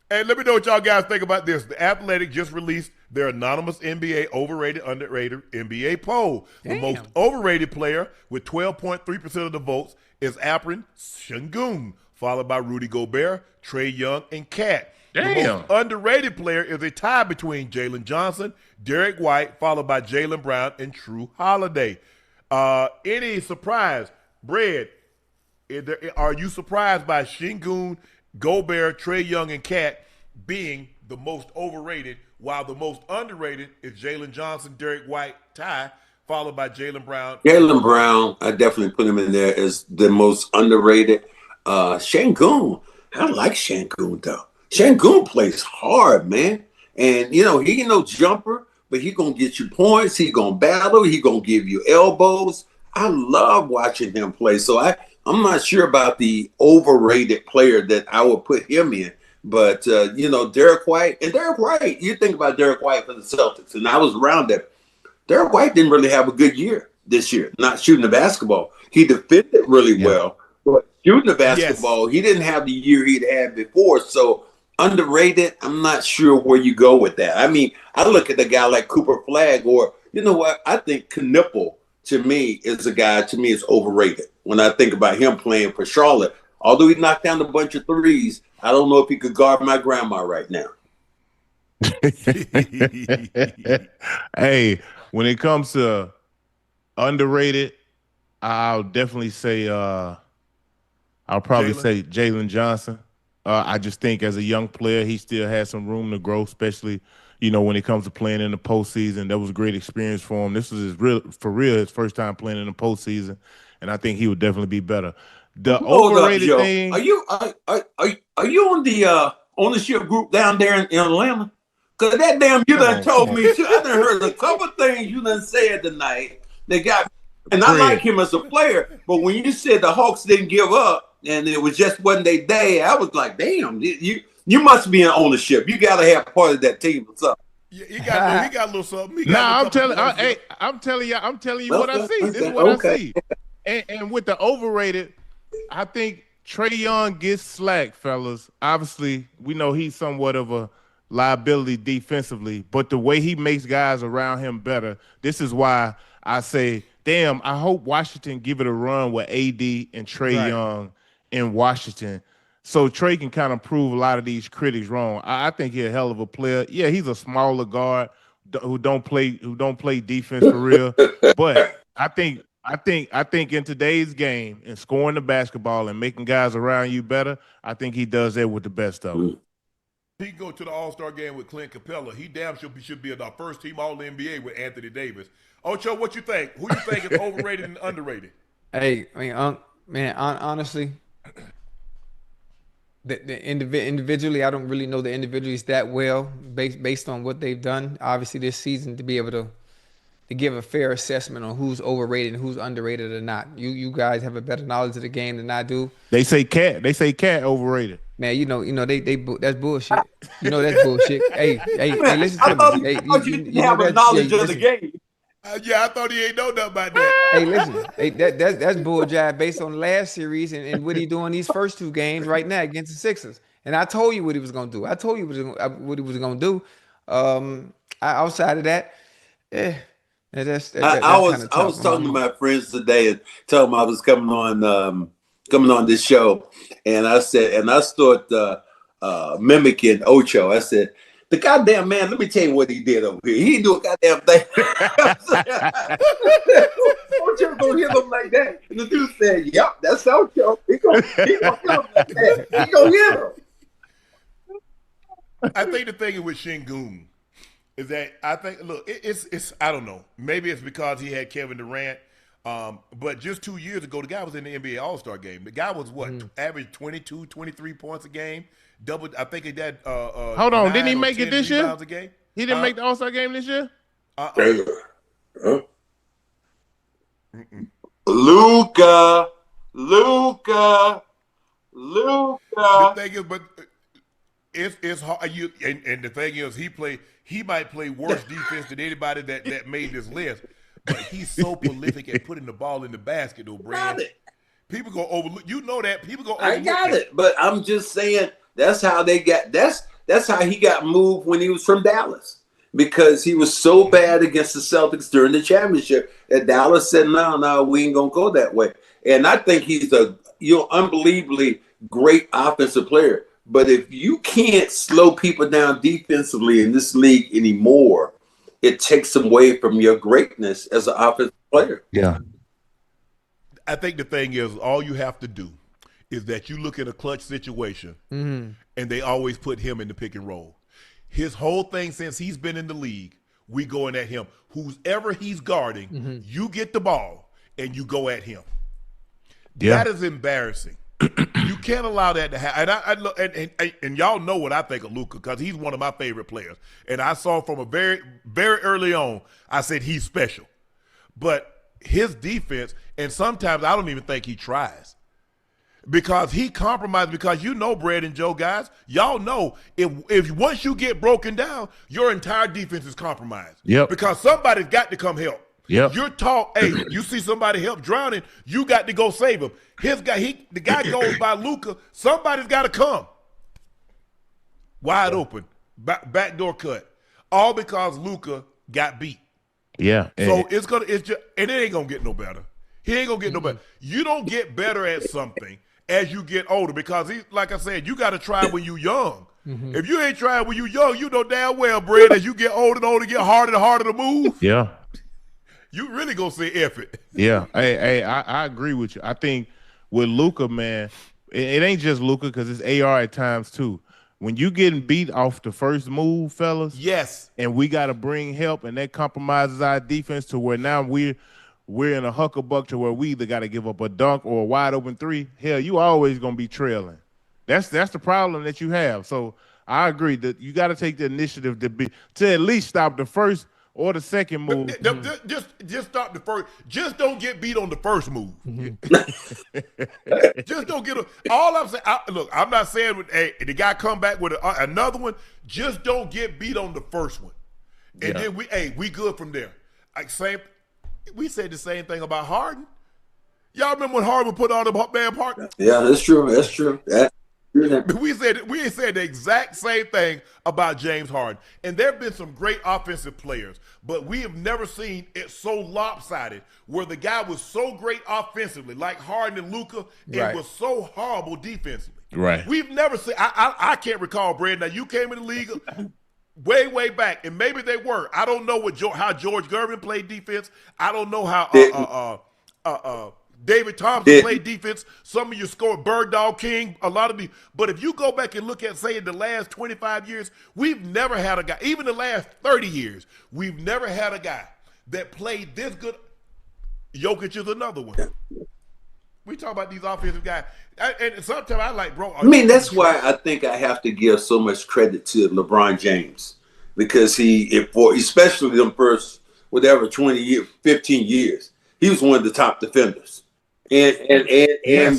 Hey, let me know what y'all guys think about this. The Athletic just released their anonymous NBA overrated, underrated NBA poll. Damn. The most overrated player with 12.3% of the votes is Alperen Sengun, followed by Rudy Gobert, Trae Young, and Cat. The most underrated player is a tie between Jalen Johnson, Derek White, followed by Jaylen Brown and True Holiday. Any surprise, Brad? Are you surprised by Sengun, Gobert, Trae Young, and Cat being the most overrated, while the most underrated is Jalen Johnson, Derek White, tie, followed by Jaylen Brown? Jaylen Brown, I definitely put him in there as the most underrated. Sengun, I like Sengun though. Sengun plays hard, man. And, he ain't no jumper, but he going to get you points. He going to battle. He going to give you elbows. I love watching him play. So I'm not sure about the overrated player that I would put him in. But, Derek White. And Derek White, you think about Derek White for the Celtics, and I was around there. Derek White didn't really have a good year this year, not shooting the basketball. He defended really well, but shooting the basketball, he didn't have the year he'd had before. So underrated, I'm not sure where you go with that. I mean, I look at a guy like Cooper Flagg, or, you know what, I think Knipple, to me, is overrated. When I think about him playing for Charlotte, although he knocked down a bunch of threes, I don't know if he could guard my grandma right now. Hey, when it comes to underrated, I'll definitely say say Jalen Johnson. I just think as a young player, he still has some room to grow, especially, when it comes to playing in the postseason. That was a great experience for him. This was his first time playing in the postseason, and I think he would definitely be better. The overrated thing. Are you on the ownership group down there in Atlanta? Because that damn you done told me too. I done heard a couple things you done said tonight. They got, and I like him as a player, but when you said the Hawks didn't give up and it was just wasn't their day, I was like, damn, you must be in ownership. You got to have part of that team or something. Yeah, he got a little something. I'm telling you what I see. This is what I see. And with the overrated, I think Trae Young gets slack, fellas. Obviously, we know he's somewhat of a liability defensively, but the way he makes guys around him better, this is why I say, damn, I hope Washington give it a run with AD and Trae Young in Washington, so Trae can kind of prove a lot of these critics wrong. I think he's a hell of a player. Yeah, he's a smaller guard who don't play defense for real, but I think in today's game and scoring the basketball and making guys around you better, I think he does that with the best of them. He go to the All-Star game with Clint Capella. He damn sure should be in our first team All-NBA with Anthony Davis. Ocho, what you think? Who you think is overrated and underrated? Hey, I mean, honestly, individually, I don't really know the individuals that well based on what they've done. Obviously, this season to be able to give a fair assessment on who's overrated and who's underrated or not. You guys have a better knowledge of the game than I do. They say Cat overrated. Man, they that's bullshit. That's bullshit. Hey, listen to me. I thought you didn't have a knowledge of the game. I thought he ain't know nothing about that. Hey, listen. Hey, that's bull jive based on the last series and what he doing these first 2 games right now against the Sixers. And I told you what he was gonna do. I told you what he was gonna do. Outside of that, I was talking to my friends today and told them I was coming on this show, and I said, and I thought mimicking Ocho. I said, the goddamn man, let me tell you what he did over here. He didn't do a goddamn thing. Ocho gonna hit him like that. And the dude said, yep, that's Ocho. He gonna hit him like that. He gonna hit him. I think the thing with Şengün is that I think, look, it's I don't know. Maybe it's because he had Kevin Durant. But just 2 years ago, the guy was in the NBA All-Star game. The guy was average 22, 23 points a game. Double. I think he did. Hold on, didn't he make it this year? He didn't make the All-Star game this year. Luka. The thing is, but it's hard. And the thing is, he might play worse defense than anybody that made this list. But he's so prolific at putting the ball in the basket, though, Brad. People go overlook. You know that people go. I got it, but I'm just saying that's how they got. That's how he got moved when he was from Dallas, because he was so bad against the Celtics during the championship that Dallas said, "No, we ain't gonna go that way." And I think he's a unbelievably great offensive player. But if you can't slow people down defensively in this league anymore, it takes away from your greatness as an offensive player. Yeah. I think the thing is, all you have to do is that you look at a clutch situation, and they always put him in the pick and roll. His whole thing since he's been in the league, we going at him. Whoever he's guarding, you get the ball, and you go at him. Yeah. That is embarrassing. You can't allow that to happen. And y'all know what I think of Luka, because he's one of my favorite players. And I saw from a very, very early on, I said he's special. But his defense, and sometimes I don't even think he tries, because he compromised. Because you know, Brad and Joe, guys, y'all know if once you get broken down, your entire defense is compromised. Yep. Because somebody's got to come help. Yep. You're taught, hey, you see somebody help drowning, you got to go save him. The guy goes by Luka, somebody's got to come. Wide open, backdoor cut, all because Luka got beat. Yeah. So it ain't gonna get no better. He ain't gonna get no better. You don't get better at something as you get older, because like I said, you got to try when you young. If you ain't trying when you young, you know damn well, Brad, as you get older and older, get harder and harder to move. Yeah. You really gonna say F it. Yeah. Hey, I agree with you. I think with Luka, man, it ain't just Luka, because it's AR at times too. When you getting beat off the first move, fellas, yes, and we got to bring help, and that compromises our defense to where now we're in a huckabuck to where we either got to give up a dunk or a wide open three. Hell, you always gonna be trailing. That's the problem that you have. So I agree that you got to take the initiative to at least stop the first or the second move. Just stop the first. Just don't get beat on the first move. Just don't get. All I'm saying. Look, I'm not saying the guy come back with another one. Just don't get beat on the first one, and then we good from there. Like we said the same thing about Harden. Y'all remember when Harden put on the bad partner? Yeah, that's true. That's true. We said the exact same thing about James Harden. And there have been some great offensive players, but we have never seen it so lopsided, where the guy was so great offensively, like Harden and Luka, and was so horrible defensively. Right. We've never seen. I can't recall, Brad. Now you came in the league way back, and maybe they were. I don't know how George Gervin played defense. I don't know how David Thompson played defense. Some of you scored Bird Dog King, a lot of these. But if you go back and look at, say, the last 25 years, we've never had a guy, even the last 30 years, we've never had a guy that played this good. Jokic is another one. We talk about these offensive guys. And sometimes I like, bro. I mean, that's why I think I have to give so much credit to LeBron James, because especially them first, 20 years, 15 years, he was one of the top defenders. And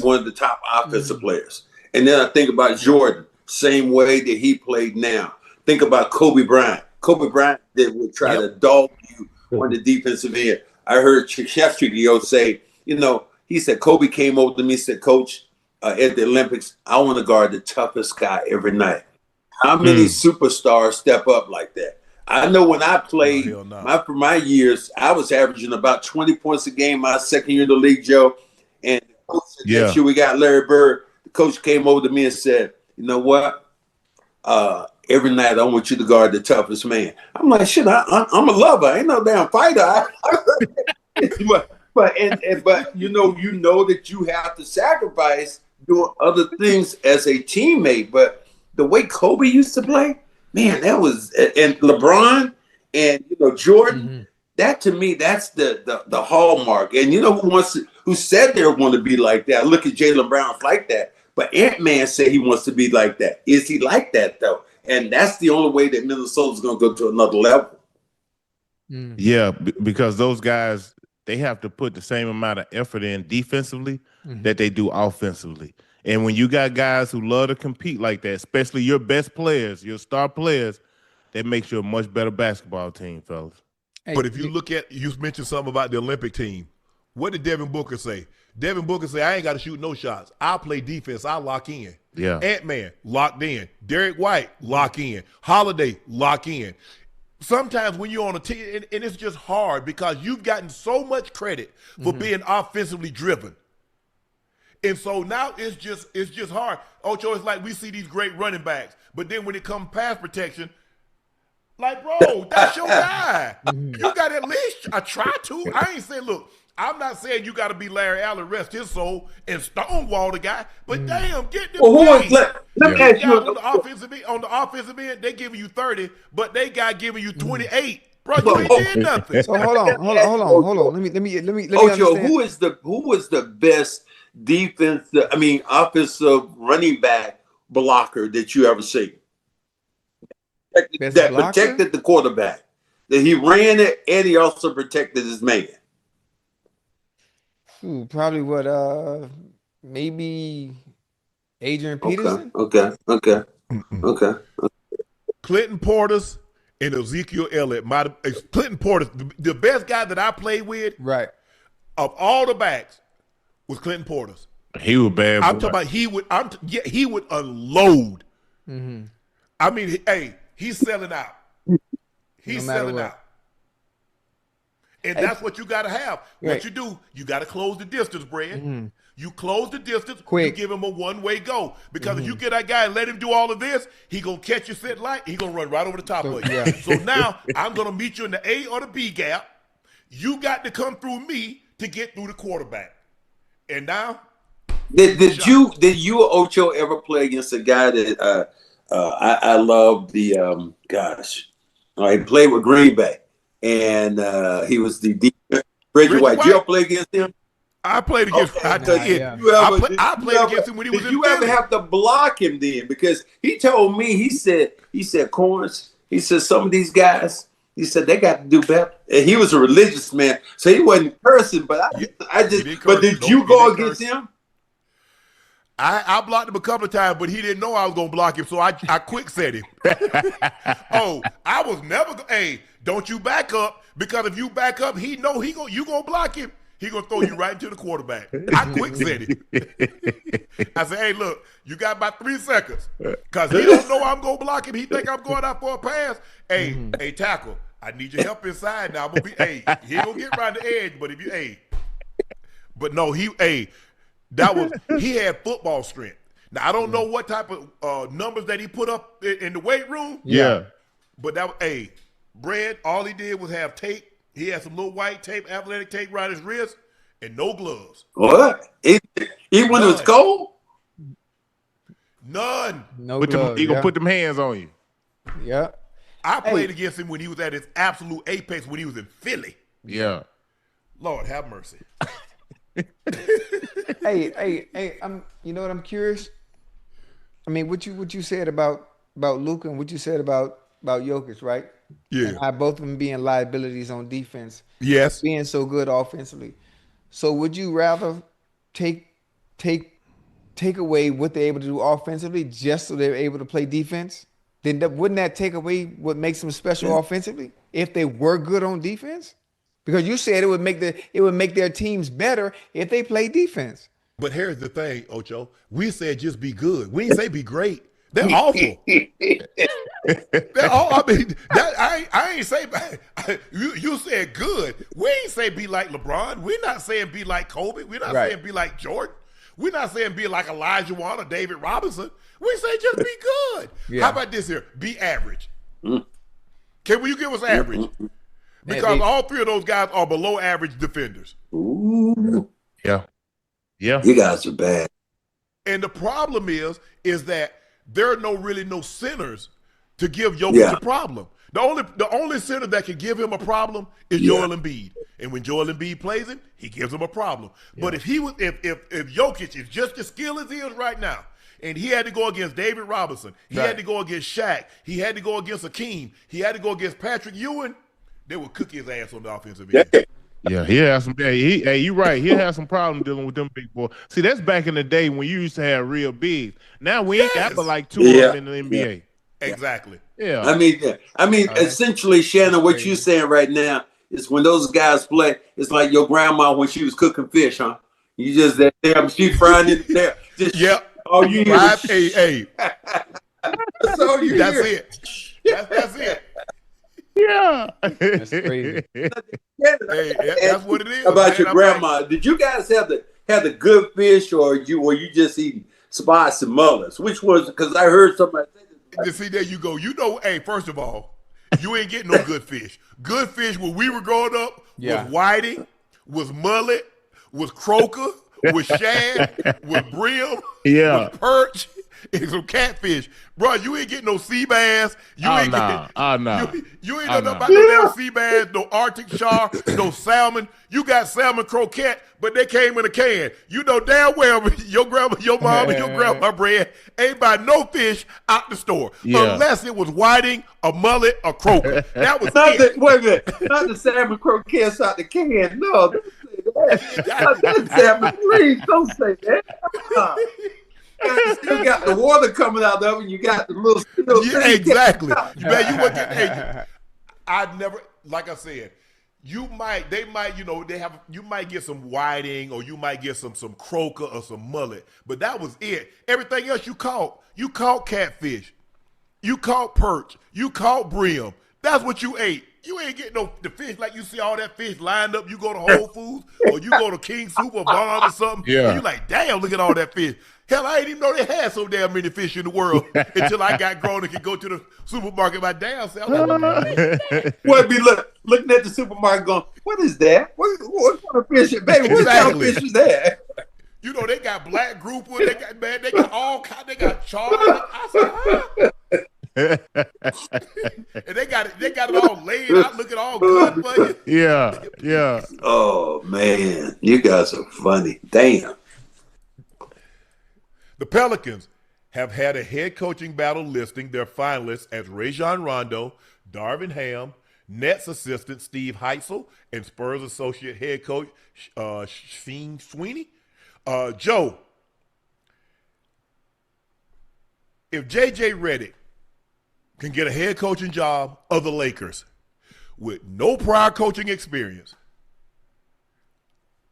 one of the top offensive players. And then I think about Jordan, same way that he played now. Think about Kobe Bryant. Kobe Bryant would try to dog you on the defensive end. I heard Chef Chico say, he said, Kobe came over to me and said, Coach, at the Olympics, I want to guard the toughest guy every night. How many superstars step up like that? I know when I played, for my years, I was averaging about 20 points a game my second year in the league, Joe. And that year we got Larry Bird. The coach came over to me and said, you know what? every night I want you to guard the toughest man. I'm like, shit, I'm a lover. I ain't no damn fighter. but you know that you have to sacrifice doing other things as a teammate. But the way Kobe used to play, man, that was, and LeBron and Jordan. That to me, that's the hallmark. And who said they want to be like that? Look at Jaylen Brown like that. But Ant-Man said he wants to be like that. Is he like that though? And that's the only way that Minnesota's going to go to another level. Yeah, because those guys, they have to put the same amount of effort in defensively that they do offensively. And when you got guys who love to compete like that, especially your best players, your star players, that makes you a much better basketball team, fellas. Hey, but if you look at, you mentioned something about the Olympic team. What did Devin Booker say? Devin Booker said, I ain't got to shoot no shots. I'll play defense. I'll lock in. Yeah. Ant-Man, locked in. Derek White, lock in. Holiday, lock in. Sometimes when you're on a team, and it's just hard because you've gotten so much credit for being offensively driven. And so now it's just hard. Ocho, it's like we see these great running backs, but then when it comes pass protection, like, bro, that's your guy. You got at least I try to. I ain't saying, look, I'm not saying you got to be Larry Allen, rest his soul, and stonewall the guy, but damn, get them. Well, let me ask you on the offensive end, they giving you 30, but they got giving you 28. Bro, you ain't did nothing. So hold on. Let me Ocho, understand. who was the best offensive running back blocker that you ever seen? That protected the quarterback. That he ran it and he also protected his man. Probably maybe Adrian Peterson. Okay. Clinton Portis and Ezekiel Elliott. Clinton Portis, the best guy that I played with, right, of all the backs, was Clinton Portis. He was bad. I'm talking about he would unload. I mean, hey, he's selling out. He's selling out. And that's what you got to have. Right. What you do, you got to close the distance, Brad. You close the distance, Quick. you give him a one-way go. Because if you get that guy and let him do all of this, he going to catch you sit light, he going to run right over the top of you. Yeah. So now I'm going to meet you in the A or the B gap. You got to come through me to get through the quarterback. And now, did you Ocho ever play against a guy that I love the he played with Green Bay and he was the defense. Reggie White. Did you ever play against him? I played against him. I did. I played against him when he was in Did you ever have to block him then? Because he told me, he said, Corns, he said, some of these guys, he said, they got to do better. And he was a religious man, so he wasn't cursing, but did you go against him? I blocked him a couple of times, but he didn't know I was going to block him, so I quick set him. I was never hey, don't you back up, because if you back up, he know you going to block him. He going to throw you right into the quarterback. I quick said it. I said, hey, look, you got about 3 seconds. Because he don't know I'm going to block him. He think I'm going out for a pass. Hey, tackle, I need your help inside now. I'm gonna be, he going to get around the edge, but if you, but no, he had football strength. Now, I don't know what type of numbers that he put up in the weight room. Yeah. But that was, Brad, all he did was have tape. He had some little white tape, athletic tape around his wrist, and no gloves. What? Even when it was cold? None. No gloves. He gonna put them hands on you. Yeah. I played against him when he was at his absolute apex when he was in Philly. Yeah. Lord have mercy. Hey, you know what, I'm curious. I mean, what you said about Luka and what you said about Jokic, right? Yeah. And both of them being liabilities on defense. Yes. Being so good offensively. So would you rather take away what they're able to do offensively just so they're able to play defense? Then wouldn't that take away what makes them special offensively if they were good on defense? Because you said it would make their teams better if they play defense. But here's the thing, Ocho. We said just be good. We didn't say be great. They're awful. They're all, I mean, I ain't say you said good. We ain't say be like LeBron. We're not saying be like Kobe. We're not saying be like Jordan. We're not saying be like Elijah Wan or David Robinson. We say just be good. How about this here? Be average. Can you give us average? Because all three of those guys are below average defenders. Ooh. Yeah. You guys are bad. And the problem is that there are no centers to give Jokic a problem. The only center that can give him a problem is Joel Embiid. And when Joel Embiid plays him, he gives him a problem. But if Jokic is just as skilled as he is right now, and he had to go against David Robinson, he had to go against Shaq, he had to go against Akeem, he had to go against Patrick Ewing, they would cook his ass on the offensive end. Yeah, he has some. Hey, you right. He'll have some problem dealing with them big boys. See, that's back in the day when you used to have real bigs. Now we ain't got but like two of them in the NBA. Exactly. Yeah. I mean, essentially, Shannon, what you're saying right now is when those guys play, it's like your grandma when she was cooking fish, huh? You just she frying it there. All you hear hey. That's all you That's hear. it. That's it. Yeah. That's crazy. Hey, that's what it is. About your grandma, did you guys have the good fish, or you just eating spots and mullets? Which was, because I heard somebody say this. See, there you go. You know, hey, first of all, you ain't getting no good fish. Good fish when we were growing up was whiting, was mullet, was croaker, was shad, was brim, was perch, and some catfish. Bro, you ain't getting no sea bass. You ain't know nothing about no damn sea bass, no Arctic shark, no salmon. You got salmon croquette, but they came in a can. You know damn well your grandma, your mom, and your grandma bread ain't buy no fish out the store. Unless it was whiting, a mullet, or croaker. That was it. Wait a minute. Not the salmon croquettes out the can. No, don't say that. That's salmon. Please don't say that. You still got the water coming out of it. You got the little thing. Exactly. Man, you were getting. I'd never, like I said, you might get some whiting, or you might get some croaker or some mullet, but that was it. Everything else you caught catfish, you caught perch, you caught brim. That's what you ate. You ain't getting the fish like you see all that fish lined up. You go to Whole Foods or you go to King Super Bomb or something. Yeah. And you like, damn, look at all that fish. Hell, I didn't even know they had so damn many fish in the world until I got grown and could go to the supermarket by damn self. Well, be looking at the supermarket going, what is that? What kind of fish? Baby, what kind of fish is that? You know, they got black grouper. They got all kinds. They got char. I said, and they got it all laid out, looking all good for you. Yeah. Oh man, you guys are funny. Damn. The Pelicans have had a head coaching battle listing their finalists as Rajon Rondo, Darvin Ham, Nets assistant Steve Heisel, and Spurs associate head coach Sheen Sweeney. Joe, if JJ Redick can get a head coaching job of the Lakers with no prior coaching experience,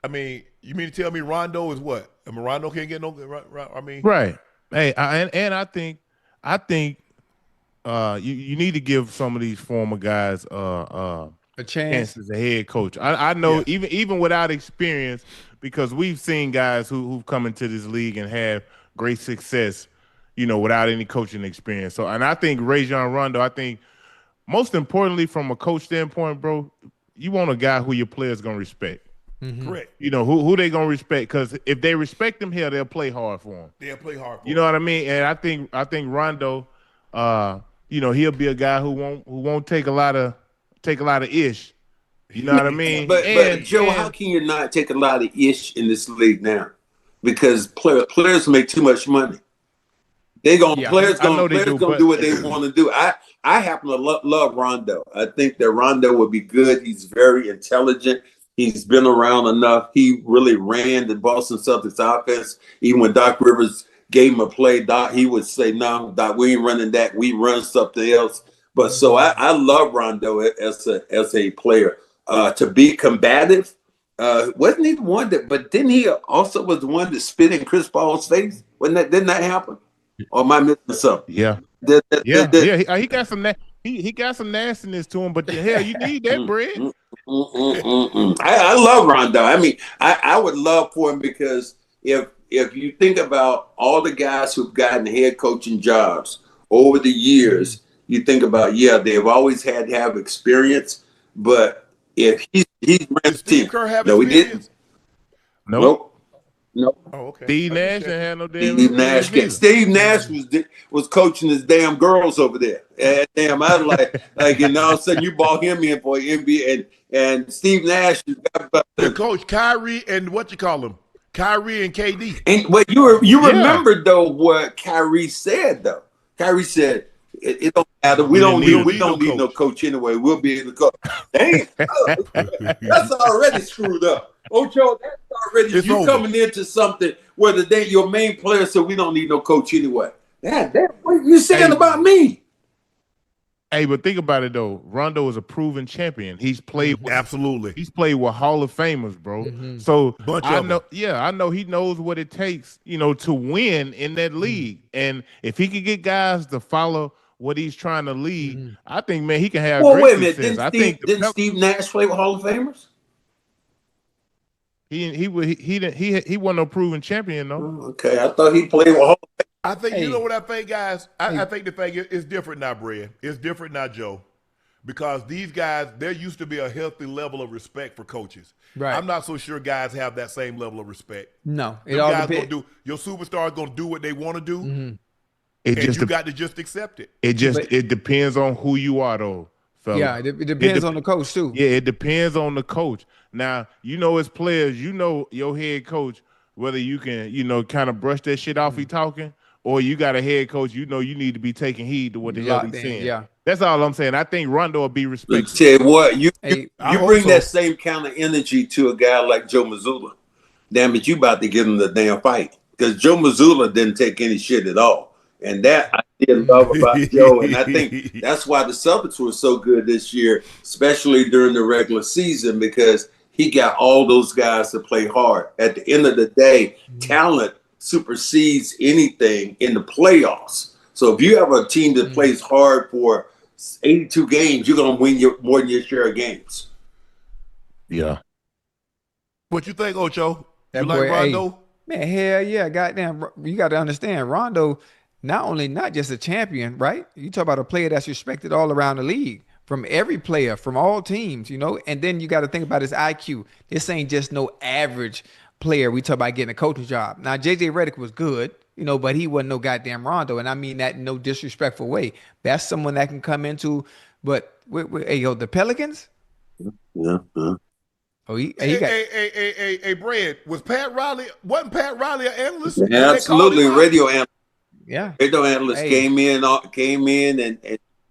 I mean, you mean to tell me Rondo is what? I mean, Rondo can't get no. I mean, right? Hey, I think you need to give some of these former guys a chance as a head coach. I know even without experience, because we've seen guys who've come into this league and have great success, without any coaching experience. So, and I think Rajon Rondo, I think most importantly from a coach standpoint, bro, you want a guy who your players gonna respect. Mm-hmm. Correct. Who they gonna respect? Because if they respect him here, they'll play hard for him. They'll play hard for him. You know what I mean? And I think Rondo, he'll be a guy who won't take a lot of ish. You know what I mean? But Joe, how can you not take a lot of ish in this league now? Because players make too much money. Players gonna do what they want to do. I happen to love Rondo. I think that Rondo would be good. He's very intelligent. He's been around enough. He really ran the Boston Celtics offense. Even when Doc Rivers gave him a play, Doc, he would say, "No, Doc, we ain't running that. We run something else." But so I love Rondo as a player. To be combative, wasn't he the one that? But didn't he also was the one that spit in Chris Paul's face? Didn't that happen? Or am I missing something? Yeah. He got some. He got some nastiness to him, but hell, you need that bread. I love Rondo. I mean, I would love for him because if if you think about all the guys who've gotten head coaching jobs over the years, you think about, they've always had to have experience, but if he's ran the Steve team. Kerr have No, he experience? didn't. Nope. Oh, okay. Steve Nash didn't have no damn Steve Nash, experience Steve Nash was coaching his damn girls over there. And damn, I was and all of a sudden you brought him in for NBA, and Steve Nash has got the coach Kyrie and what you call him, Kyrie and KD. And what you remember though what Kyrie said though. Kyrie said it don't matter. We don't need no coach anyway. We'll be able to coach. Damn, that's already screwed up. Ocho, that's already it's you over. Coming into something where your main player said we don't need no coach anyway. That what you saying about me? Hey, but think about it though. Rondo is a proven champion. He's played absolutely. He's played with Hall of Famers, bro. So I know he knows what it takes, to win in that league. And if he could get guys to follow what he's trying to lead, I think, man, he can have. Well, great wait a minute. success. Didn't Steve Nash play with Hall of Famers? He wasn't a proven champion though. Okay, I thought he played with Hall of Famers. I think you know what I think, guys. I think the thing is different now, Brad. It's different now, Joe, because these guys, there used to be a healthy level of respect for coaches. Right. I'm not so sure guys have that same level of respect. No, your superstars gonna do what they want to do. You got to just accept it. It depends on who you are, though, fella. Yeah, it depends on the coach too. Yeah, it depends on the coach. Now, as players, your head coach, whether you can, kind of brush that shit off he talking, or you got a head coach, you need to be taking heed to what the hell he's saying. Yeah. That's all I'm saying. I think Rondo will be respected. Tell you what, you bring that same kind of energy to a guy like Joe Mazzulla. Damn it, you about to give him the damn fight. Because Joe Mazzulla didn't take any shit at all. And that I did love about Joe. And I think that's why the Celtics were so good this year, especially during the regular season, because he got all those guys to play hard. At the end of the day, talent supersedes anything in the playoffs. So if you have a team that plays hard for 82 games, you're going to win more than your share of games. Yeah. What you think, Ocho? That you like Rondo? Man, hell yeah. Goddamn, you got to understand, Rondo, not just a champion, right? You talk about a player that's respected all around the league. From every player, from all teams, and then you got to think about his IQ. This ain't just no average player. We talk about getting a coaching job. Now, JJ Redick was good, but he wasn't no goddamn Rondo, and I mean that in no disrespectful way. That's someone that can come into, but the Pelicans. Yeah. Oh, Hey, Brad, wasn't Pat Riley an analyst? Absolutely, radio analyst. Yeah, radio analyst came in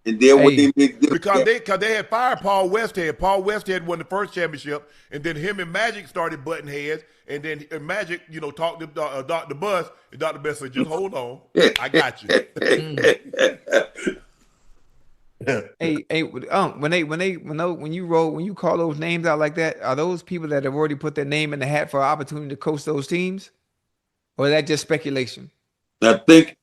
and then what they did because they had fired Paul Westhead. Paul Westhead won the first championship, and then him and Magic started butting heads, and then Magic, talked to Dr. Buzz, and Dr. Buzz said, "Just hold on, I got you." When you call those names out like that, are those people that have already put their name in the hat for an opportunity to coach those teams, or is that just speculation? I think.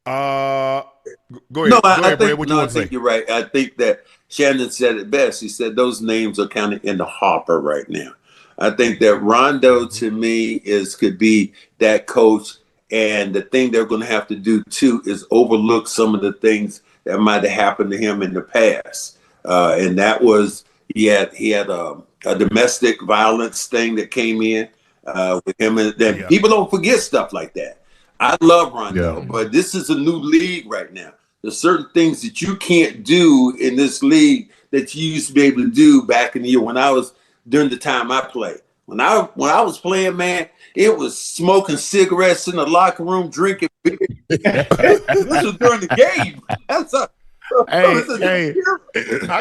Go ahead. I think say? You're right. I think that Shannon said it best. He said those names are kind of in the hopper right now. I think that Rondo, to me, could be that coach. And the thing they're going to have to do, too, is overlook some of the things that might have happened to him in the past. And that was he had a domestic violence thing that came in with him. And then people don't forget stuff like that. I love Rondo, but this is a new league right now. There's certain things that you can't do in this league that you used to be able to do back in the year during the time I played. When I was playing, man, it was smoking cigarettes in the locker room, drinking beer. This was during the game. I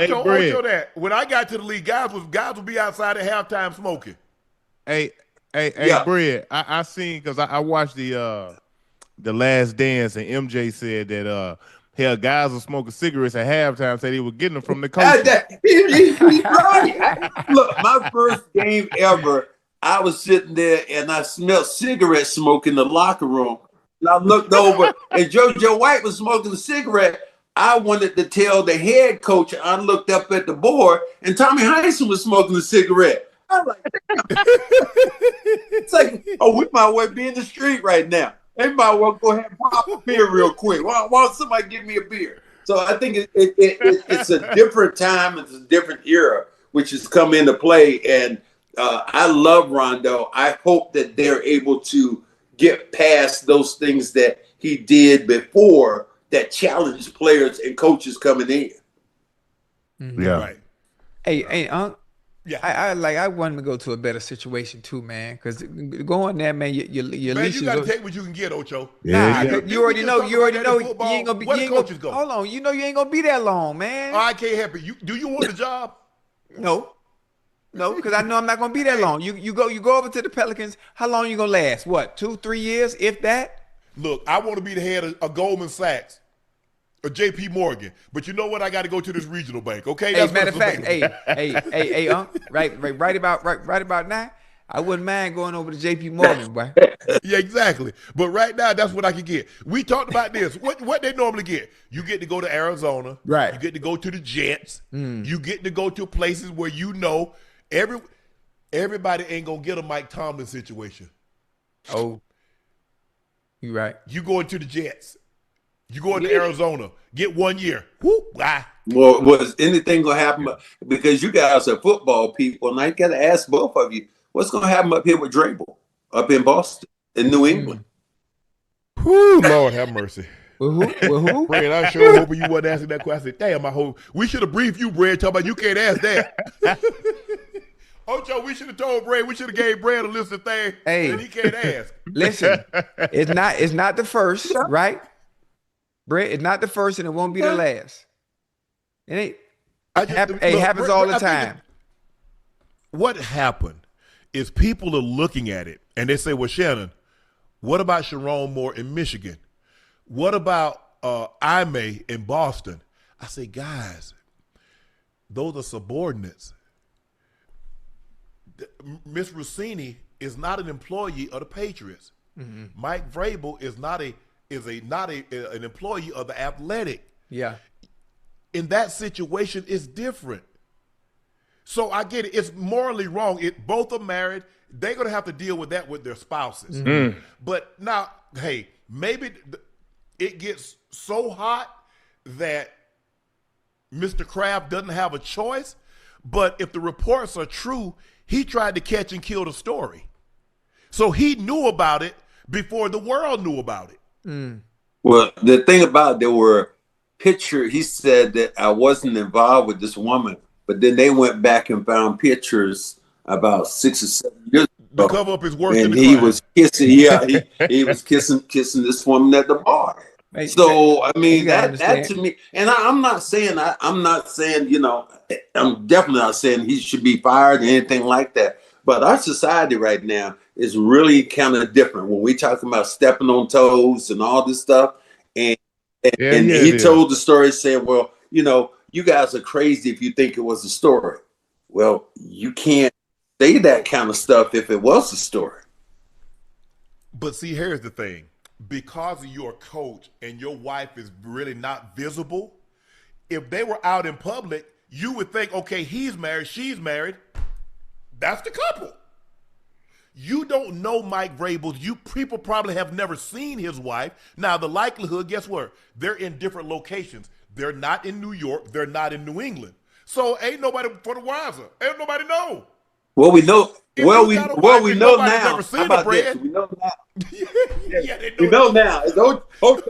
told Ocho that when I got to the league, guys would be outside at halftime smoking. Hey, Brad, I seen because I watched the Last Dance, and MJ said that guys were smoking cigarettes at halftime. Said he was getting them from the coach. He's right. Look, my first game ever, I was sitting there and I smelled cigarette smoke in the locker room. And I looked over and JoJo White was smoking a cigarette. I wanted to tell the head coach. I looked up at the board and Tommy Heinsohn was smoking a cigarette. I'm like, it's like, oh, we might well be in the street right now. They might well go ahead and pop a beer real quick. Why don't somebody give me a beer? So I think it's a different time. It's a different era, which has come into play. And I love Rondo. I hope that they're able to get past those things that he did before that challenged players and coaches coming in. Yeah. Right. Hey, Unc. Yeah. I want him to go to a better situation too, man. Because going there, man, your Man, leash you got to take what you can get, Ocho. Yeah, Nah, you already know. You already know. You Football, ain't gonna be. where You the ain't gonna, coaches go? hold on. You know you ain't gonna be that long, man. I can't help it. Do you want the job? No, because I know I'm not gonna be that long. You go over to the Pelicans. How long you gonna last? What, 2-3 years, if that? Look, I want to be the head of Goldman Sachs or J.P. Morgan, but you know what? I got to go to this regional bank. Okay. Hey, matter of fact, hey, right about now, I wouldn't mind going over to J.P. Morgan, boy. Yeah, exactly. But right now, that's what I can get. We talked about this. What they normally get? You get to go to Arizona. Right. You get to go to the Jets. You get to go to places where you know everybody ain't gonna get a Mike Tomlin situation. Oh, you right. You going to the Jets. You going to Arizona. Get 1 year. Whoop, bye. Well, was anything going to happen? Because you guys are football people, and I got to ask both of you, what's going to happen up here with Drabble, up in Boston, in New England? Whoo, Lord have mercy. With who? Brad, I sure hoping you wasn't asking that question. Damn, I hope we should have briefed you, Brad, talking about you can't ask that. Ocho, we should have told Brad, we should have gave Brad a list of things that he can't ask. Listen, it's not the first, right? Brett, it's not the first, and it won't be the last. It ain't. Happens all the time. What happened is people are looking at it and they say, well, Shannon, what about Sharon Moore in Michigan? What about Aaayyy in Boston? I say, guys, those are subordinates. Miss Rossini is not an employee of the Patriots. Mike Vrabel is not an employee of the Athletic. Yeah. In that situation, it's different. So I get it. It's morally wrong. Both are married. They're going to have to deal with that with their spouses. But now, hey, maybe it gets so hot that Mr. Kraft doesn't have a choice. But if the reports are true, he tried to catch and kill the story. So he knew about it before the world knew about it. Well, the thing about it, there were pictures. He said that I wasn't involved with this woman, but then they went back and found pictures about 6 or 7 years ago. To cover up his work, and he was kissing. Yeah, he was kissing this woman at the bar. So I mean that to me, and I'm not saying you know, I'm definitely not saying he should be fired or anything like that. But our society right now is really kind of different when we talk about stepping on toes and all this stuff. And he told the story saying, well, you know, you guys are crazy if you think it was a story. Well, you can't say that kind of stuff if it was a story. But see, here's the thing. Because of your coach and your wife is really not visible, if they were out in public, you would think, okay, he's married, she's married. That's the couple. You don't know Mike Vrabel. People probably have never seen his wife. Now, the likelihood, guess what? They're in different locations. They're not in New York. They're not in New England. So ain't nobody for the wiser. Ain't nobody know. Well, we know. We know now. How about this? We know now. We know now. We know but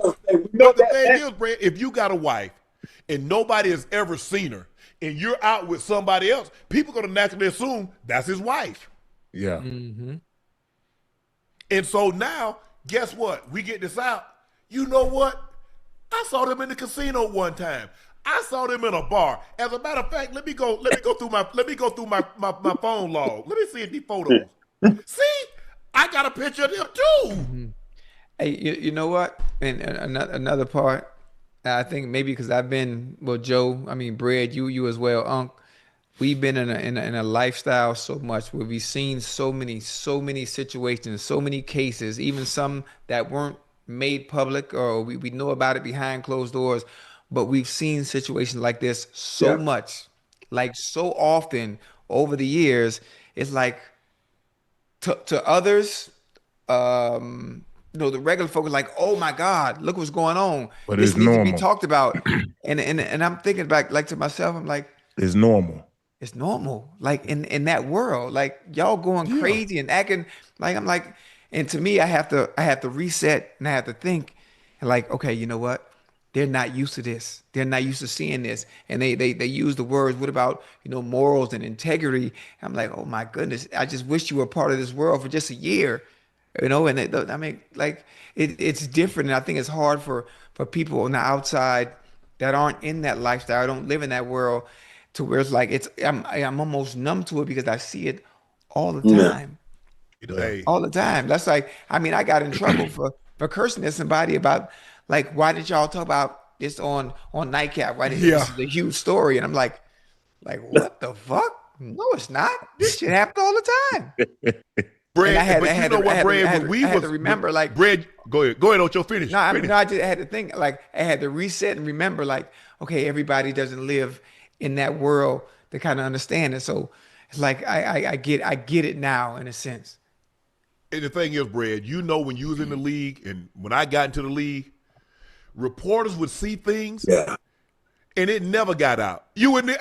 the thing is, Brad, if you got a wife and nobody has ever seen her, and you're out with somebody else, people are going to naturally assume that's his wife. Yeah. And so now, guess what? We get this out. You know what? I saw them in the casino one time. I saw them in a bar. As a matter of fact, let me go through my phone log. Let me see these photos. See, I got a picture of them too. Hey, you know what? And another part, I think maybe because I've been, well, Joe, I mean, Brad, you as well, Unc. We've been in a lifestyle so much where we've seen so many situations, so many cases, even some that weren't made public or we know about it behind closed doors. But we've seen situations like this so much, like so often over the years. it's like to others, the regular folk are like, oh my God, look what's going on. But This it's needs to be normal. talked about. And I'm thinking back like to myself, I'm like, It's normal. it's normal. Like in that world, like y'all going crazy and acting like I'm like, and to me, I have to reset and I have to think and like, okay, you know what? They're not used to this. They're not used to seeing this. And they use the words, what about, morals and integrity? I'm like, oh my goodness, I just wish you were part of this world for just a year. And I mean, like it's different. And I think it's hard for people on the outside that aren't in that lifestyle, don't live in that world, to where it's like I'm almost numb to it because I see it all the time. Hey. All the time. That's like, I mean, I got in trouble for cursing at somebody about like, why did y'all talk about this on Nightcap? Why did this is a huge story? And I'm like, what the fuck? No, it's not. This shit happened all the time. Brad, I but you know what, Brad? I had to remember, like, Brad, go ahead, Ocho, finish. No, I mean, no, I just had to think, like, I had to reset and remember, like, okay, everybody doesn't live in that world to kind of understand it. So it's like I get it now in a sense. And the thing is, Brad, when you was in the league and when I got into the league, reporters would see things, and it never got out. You wouldn't,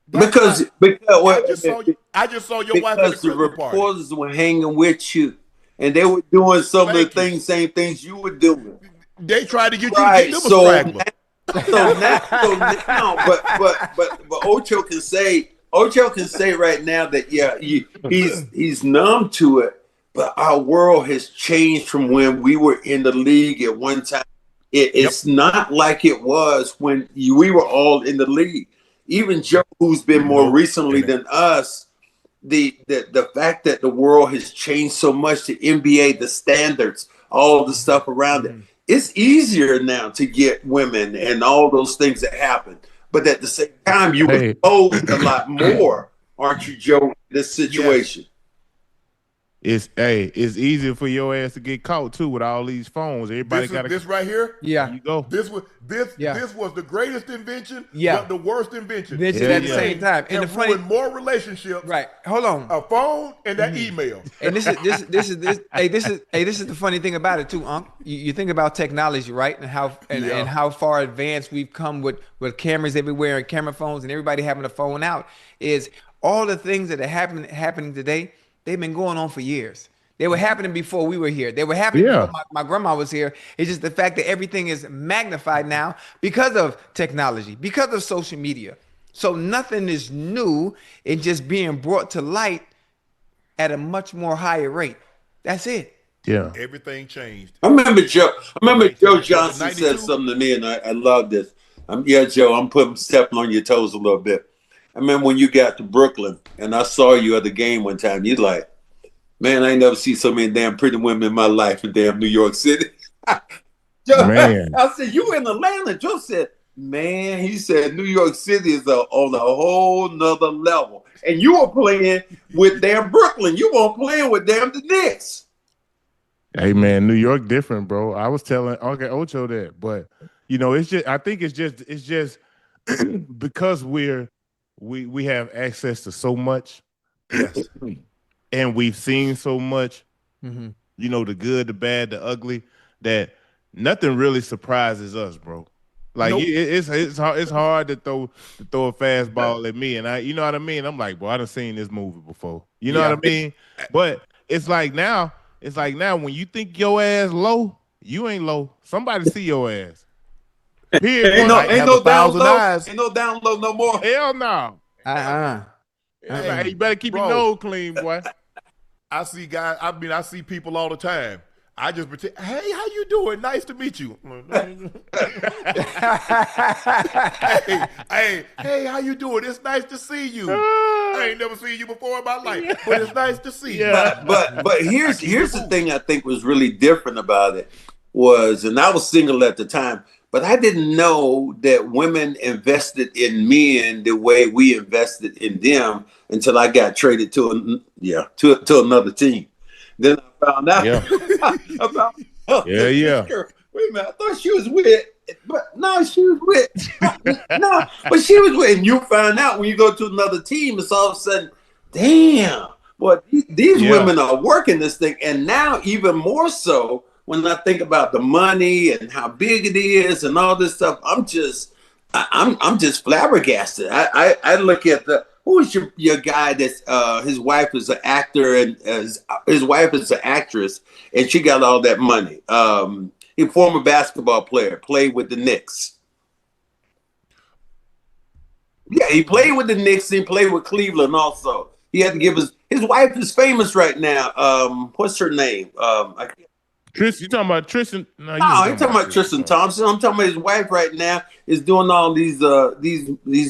bro, because I just saw your wife at the because the Christmas party. reporters were hanging with you, and they were doing some of the same things you were doing. They tried to get you to get them a straggler. So now, but Ocho can say right now that he's numb to it, but our world has changed from when we were in the league at one time. It's not like it was when we were all in the league. Even Joe, who's been more recently than us, the fact that the world has changed so much, the NBA, the standards, all the stuff around it, it's easier now to get women and all those things that happen. But at the same time, you were exposed a lot more, aren't you, Joe, in this situation? It's easier for your ass to get caught too with all these phones. Everybody got this right here. Yeah, there you go. This was the greatest invention, but the worst invention. At the same time, and the funny more relationships. Right. Hold on. A phone and that email. And this is the funny thing about it too, Unc. You think about technology, right? And how far advanced we've come with cameras everywhere and camera phones and everybody having a phone out. Is all the things that are happening today. They've been going on for years. They were happening before we were here. They were happening before my grandma was here. It's just the fact that everything is magnified now because of technology, because of social media. So nothing is new. It's just being brought to light at a much more higher rate. That's it. Yeah. Everything changed. I remember Joe Johnson said something to me, and I love this. Joe, I'm stepping on your toes a little bit. I remember when you got to Brooklyn and I saw you at the game one time, you're like, man, I ain't never seen so many damn pretty women in my life in damn New York City. Joe, man. I said, you in Atlanta? Joe said, man, he said New York City is on a whole nother level. And you were playing with damn Brooklyn. You weren't playing with damn the Knicks. Hey, man, New York different, bro. I was telling Unc and Ocho that. But, I think it's just because we have access to so much, and we've seen so much, the good, the bad, the ugly, that nothing really surprises us, bro. Like it's hard to throw a fastball at me, and you know what I mean. I'm like, boy, I done seen this movie before. You know what I mean? But it's like now when you think your ass low, you ain't low. Somebody see your ass. Ain't no down low no more. Hell no. Hey, you better keep your nose clean, boy. I see guys. I see people all the time. I just pretend. Hey, how you doing? Nice to meet you. hey, how you doing? It's nice to see you. I ain't never seen you before in my life, but it's nice to see you. But here's the thing I think was really different about it was, and I was single at the time, but I didn't know that women invested in men the way we invested in them until I got traded to another team. Then I found out about Girl. Wait a minute, I thought she was with But no, she was with no, but she was with, and you find out when you go to another team, it's all of a sudden, damn, boy, these women are working this thing, and now even more so when I think about the money and how big it is and all this stuff, I'm just flabbergasted. I look at who is your guy that's his wife is an actor and his wife is an actress and she got all that money. He former basketball player, played with the Knicks. Yeah, he played with the Knicks and he played with Cleveland also. He had to give his wife is famous right now. What's her name? I can't. Tristan, you talking about Tristan? No, I'm talking about Tristan Thompson. I'm talking about his wife right now is doing all these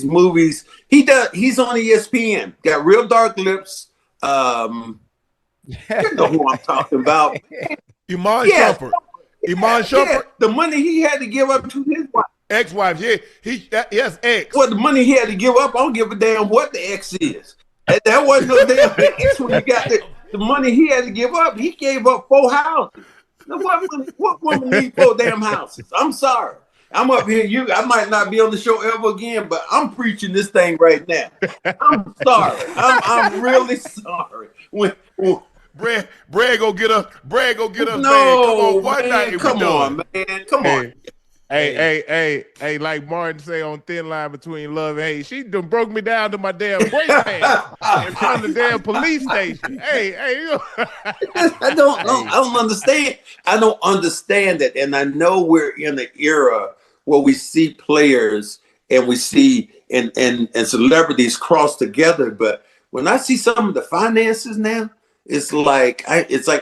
movies. He's on ESPN. Got real dark lips. You know who I'm talking about. Iman Shumpert. Iman Shumpert. Yeah, the money he had to give up to his wife. Ex-wife, yeah. Yes, ex. Well, the money he had to give up, I don't give a damn what the ex is. That wasn't no damn ex when you got the money he had to give up. He gave up 4 houses. Now, what woman needs 4 damn houses? I'm sorry. I'm up here. I might not be on the show ever again, but I'm preaching this thing right now. I'm sorry. I'm really sorry. Brad go get us. No, Come on, one night. Come on, man. Come on. Hey, like Martin say on Thin Line Between Love and Hate, she done broke me down to my damn break pad in front of the damn police station. Hey. I don't understand. I don't understand it. And I know we're in an era where we see players and we see and celebrities cross together. But when I see some of the finances now, it's like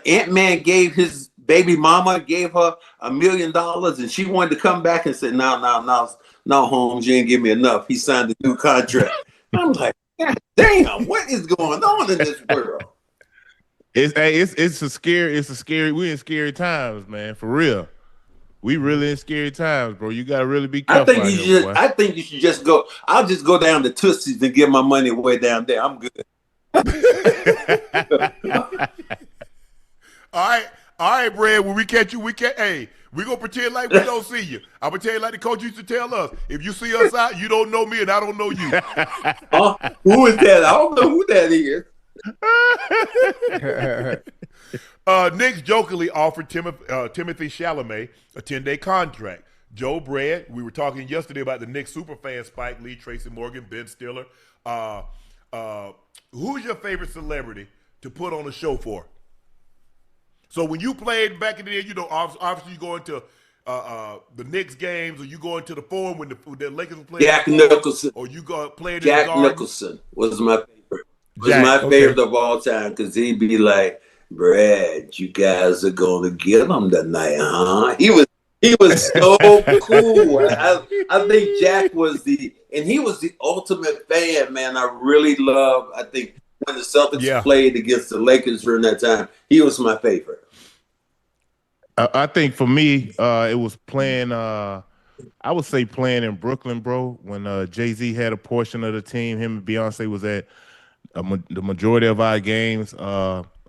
Ant-Man gave his baby mama, gave her $1 million, and she wanted to come back and say, no, Holmes, you ain't give me enough. He signed a new contract. I'm like, God damn, what is going on in this world? It's a scary. We in scary times, man. For real, we really in scary times, bro. You gotta really be careful. I think you should just go. I'll just go down to Tootsie's and give my money away down there. I'm good. All right, Brad. When we catch you, we gonna pretend like we don't see you. I'm gonna tell you like the coach used to tell us. If you see us out, you don't know me and I don't know you. Who is that? I don't know who that is. Knicks jokingly offered Timothee Chalet a 10-day contract. Joe, Brad, we were talking yesterday about the Knicks superfan Spike Lee, Tracy Morgan, Ben Stiller. Who's your favorite celebrity to put on a show for? So when you played back in the day, obviously you go into the Knicks games, or you go into the Forum when the Lakers were playing. Jack Nicholson. Or you go playing Jack in the Garden. Nicholson was my favorite. Favorite of all time, because he'd be like, Brad, you guys are gonna get him tonight, huh? He was so cool. I think Jack was he was the ultimate fan, man. I really love. I think when the Celtics played against the Lakers during that time, he was my favorite. I think for me, it was playing. I would say playing in Brooklyn, bro. When Jay-Z had a portion of the team, him and Beyonce was at the majority of our games.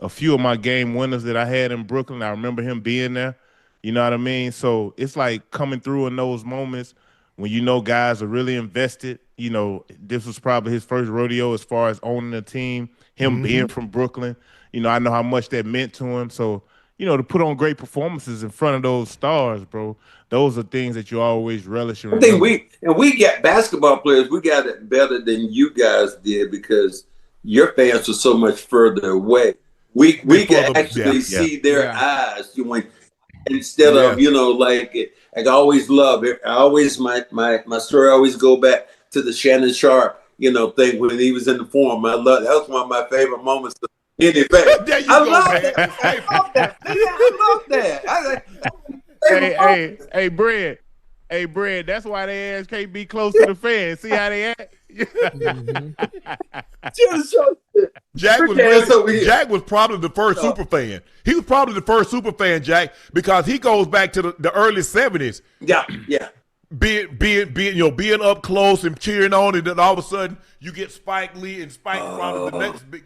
A few of my game winners that I had in Brooklyn, I remember him being there. You know what I mean? So it's like coming through in those moments when you know guys are really invested. You know, this was probably his first rodeo as far as owning a team, him being from Brooklyn. You know, I know how much that meant to him. So, you know, to put on great performances in front of those stars, bro, those are things that you always relish and remember. I think we got basketball players, we got it better than you guys did because your fans were so much further away. We can actually see their eyes instead of, you know, like I always love it. My story always go back to the Shannon Sharpe, you know, thing when he was in the Forum. I love that. Was one of my favorite moments of any fan. I love that. Hey, Brad, that's why they ass can't be close to the fans. See how they act? Jack was probably the first super fan. He was probably the first super fan, Jack, because he goes back to the early 70s. Yeah. Being up close and cheering on, and then all of a sudden you get Spike Lee and Spike probably the next big.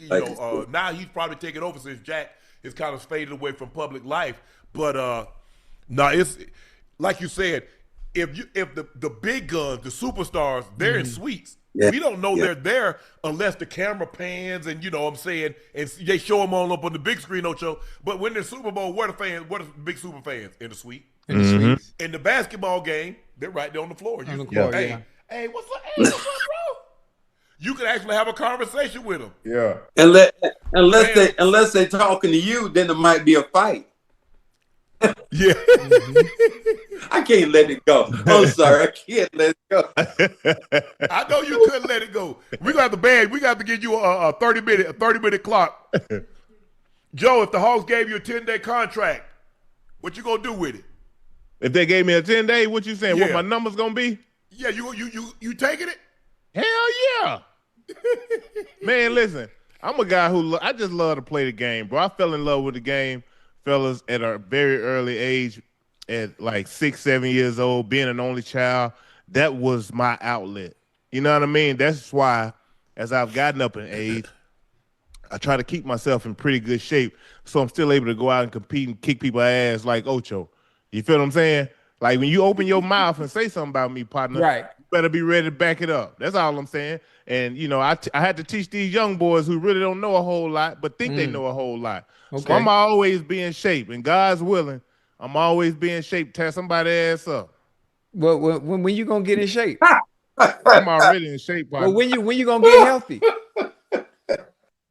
Now he's probably taking over since Jack is kind of faded away from public life. But it's like you said, if the big guns, the superstars, they're in suites. Yeah. We don't know they're there unless the camera pans and, you know what I'm saying, and they show them all up on the big screen, Ocho. But when they're Super Bowl, where the big super fans? In the suite. In the suites. In the basketball game, they're right there on the floor. On the court, Hey, what's up, bro? You can actually have a conversation with them. Yeah. Unless they talking to you, then it might be a fight. Yeah. I can't let it go. I'm sorry, I can't let it go. I know you couldn't let it go. We got the band. We got to give you a 30-minute clock. Joe, if the Hawks gave you a 10-day contract, what you gonna do with it? If they gave me a 10-day, what you saying? Yeah. What my number's gonna be? Yeah, you taking it? Hell yeah. Man, listen, I'm a guy who I just love to play the game, bro. I fell in love with the game, fellas, at a very early age, at like 6, 7 years old, being an only child. That was my outlet. You know what I mean? That's why, as I've gotten up in age, I try to keep myself in pretty good shape so I'm still able to go out and compete and kick people's ass like Ocho. You feel what I'm saying? Like when you open your mouth and say something about me, partner, Right. you better be ready to back it up. That's all I'm saying. And, you know, I had to teach these young boys who really don't know a whole lot but think they know a whole lot. Okay. So I'm always be in shape. And God's willing, I'm always be in shape to tear somebody's ass up. Well, when you gonna get in shape? I'm already in shape, partner. Well, when you gonna get healthy?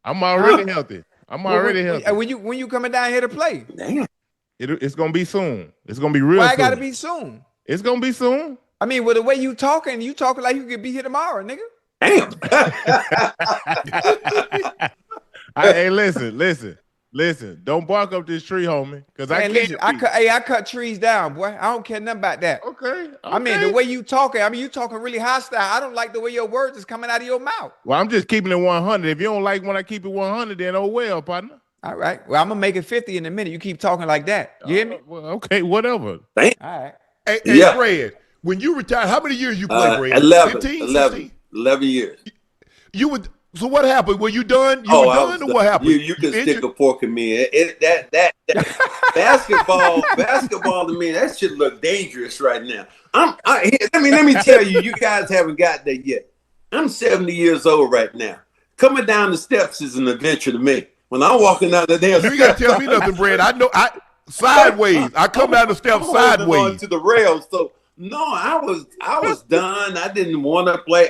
I'm already healthy. I'm already healthy. When you coming down here to play? Damn. It's gonna be soon. It's gonna be real Why soon. it gotta be soon? It's gonna be soon. I mean, with the way you talking like you could be here tomorrow, nigga. Damn. Hey, listen. Don't bark up this tree, homie, because I can't. Listen, I cut trees down, boy. I don't care nothing about that. Okay. I mean, the way you talking, you talking really hostile. I don't like the way your words is coming out of your mouth. Well, I'm just keeping it 100. If you don't like when I keep it 100, then oh well, partner. All right. Well, I'm gonna make it 50 in a minute. You keep talking like that. You hear me? Well, okay, whatever. Damn. All right. Hey, Fred, when you retired, how many years you played, Fred? 11, 15, 11 years. You would. So what happened? Were you done? You were done, or what happened? You can stick a fork in me. That basketball to me, that shit look dangerous right now. Let me tell you, you guys haven't got that yet. I'm 70 years old right now. Coming down the steps is an adventure to me. When I'm walking down the damn you got to tell me nothing, Brad. I know. Sideways. I come down the steps sideways to the rails. So no, I was done. I didn't want to play.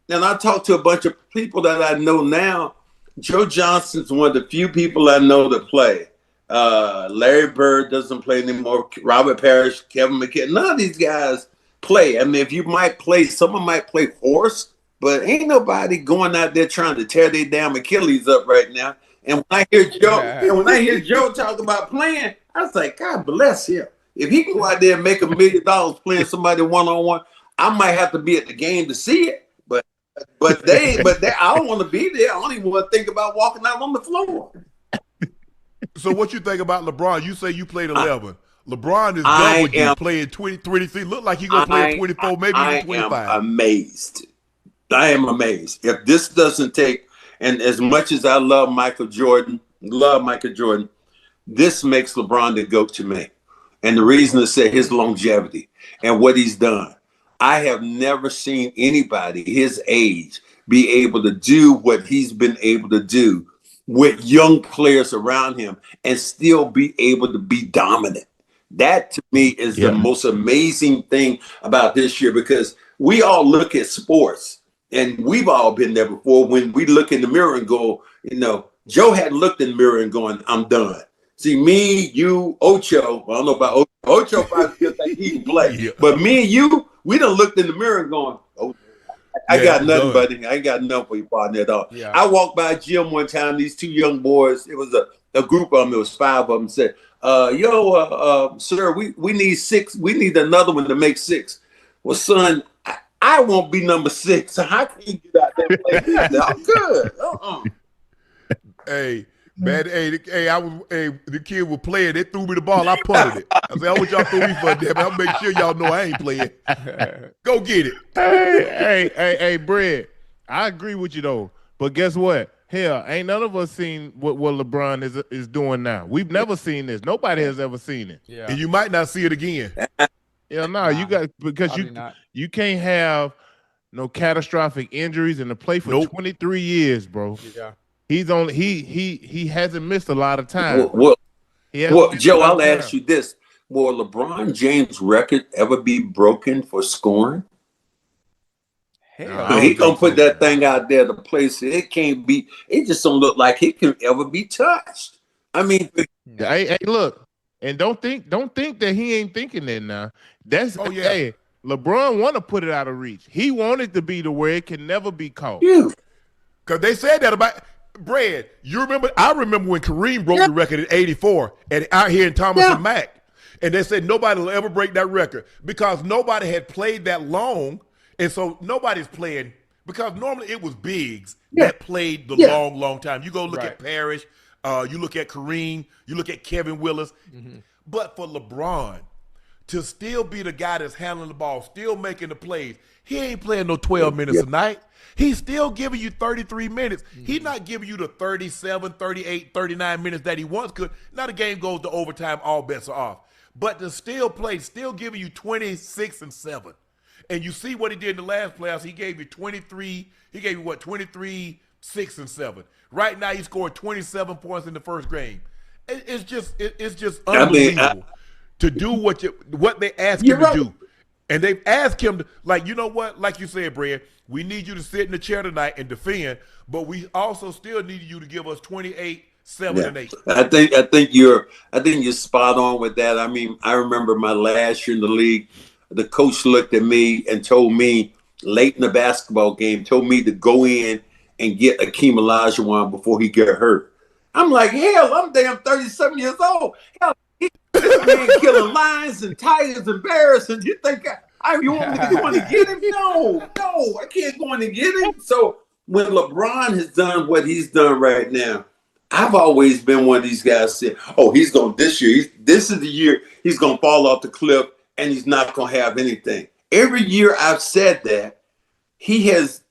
And I talked to a bunch of people that I know now. Joe Johnson's one of the few people I know that play. Larry Bird doesn't play anymore. Robert Parrish, Kevin McKinney. None of these guys play. I mean, if you might play, someone might play horse, but ain't nobody going out there trying to tear their damn Achilles up right now. And when I hear Joe talk about playing, I was like, God bless him. If he can go out there and make $1 million playing somebody one-on-one, I might have to be at the game to see it. But I don't want to be there. I don't even want to think about walking out on the floor. So what you think about LeBron? You say you played 11. LeBron is done with you playing 23. Look like he's going to play 24, maybe even 25. I am amazed. If this doesn't take, and as much as I love Michael Jordan, this makes LeBron the GOAT to me. And the reason is his longevity and what he's done. I have never seen anybody his age be able to do what he's been able to do with young players around him and still be able to be dominant. That to me is the most amazing thing about this year, because we all look at sports and we've all been there before when we look in the mirror and go, Joe hadn't looked in the mirror and going, I'm done. See, me, you, Ocho, I don't know about Ocho. Ocho probably feels like he can play. Yeah. But me and you, we done looked in the mirror and going, oh, I got nothing, buddy. I ain't got nothing for you, partner, at all. Yeah. I walked by a gym one time, these two young boys, it was a group of them, it was 5 of them, said, sir, we need 6. We need another one to make 6. Well, son, I won't be number 6. So how can you get out there and play? I'm good. Hey, man, the kid was playing. They threw me the ball. I punted it. I said, I want y'all throw me for that. I'll make sure y'all know I ain't playing. Go get it. Hey, Brad, I agree with you, though. But guess what? Hell, ain't none of us seen what LeBron is doing now. We've never seen this. Nobody has ever seen it. Yeah. And you might not see it again. Yeah, no, you got because you can't have no catastrophic injuries and to play for 23 years, bro. Yeah. He's only he hasn't missed a lot of time. Well, Joe, I'll ask you this: will LeBron James' record ever be broken for scoring? Hell, he gonna put that thing out there to place it. It can't be. It just don't look like it can ever be touched. I mean, hey, look, and don't think that he ain't thinking that now. That's hey, LeBron want to put it out of reach. He wanted to be to where it can never be caught. Yeah, because they said that about Brad. You remember? I remember when Kareem broke the record in '84, and out here in Thomas and Mack, and they said nobody will ever break that record because nobody had played that long. And so nobody's playing because normally it was bigs that played the long time. You go look at Parrish, you look at Kareem, you look at Kevin Willis. Mm-hmm. But for LeBron to still be the guy that's handling the ball, still making the plays, he ain't playing no 12 minutes a night. He's still giving you 33 minutes. Mm-hmm. He's not giving you the 37, 38, 39 minutes that he once could. Now the game goes to overtime, all bets are off. But to still play, still giving you 26 and 7. And you see what he did in the last playoffs. He gave you 23. He gave you 23, 6 and 7. Right now, he scored 27 points in the first game. It's just unbelievable to do what they ask him to do. And they've asked him to, like, you know what? Like you said, Brad, we need you to sit in the chair tonight and defend, but we also still need you to give us 28, 7 and 8. I think you're spot on with that. I mean, I remember my last year in the league. The coach looked at me and told me late in the basketball game, told me to go in and get Akeem Olajuwon before he get hurt. I'm like, hell, I'm damn 37 years old. Hell, this man killing lions and tigers and bears, and you think you want me to go in and get him? No, I can't go in and get him. So when LeBron has done what he's done right now, I've always been one of these guys said, oh, he's going this year. This is the year he's going to fall off the cliff. And he's not going to have anything. Every year I've said that, he has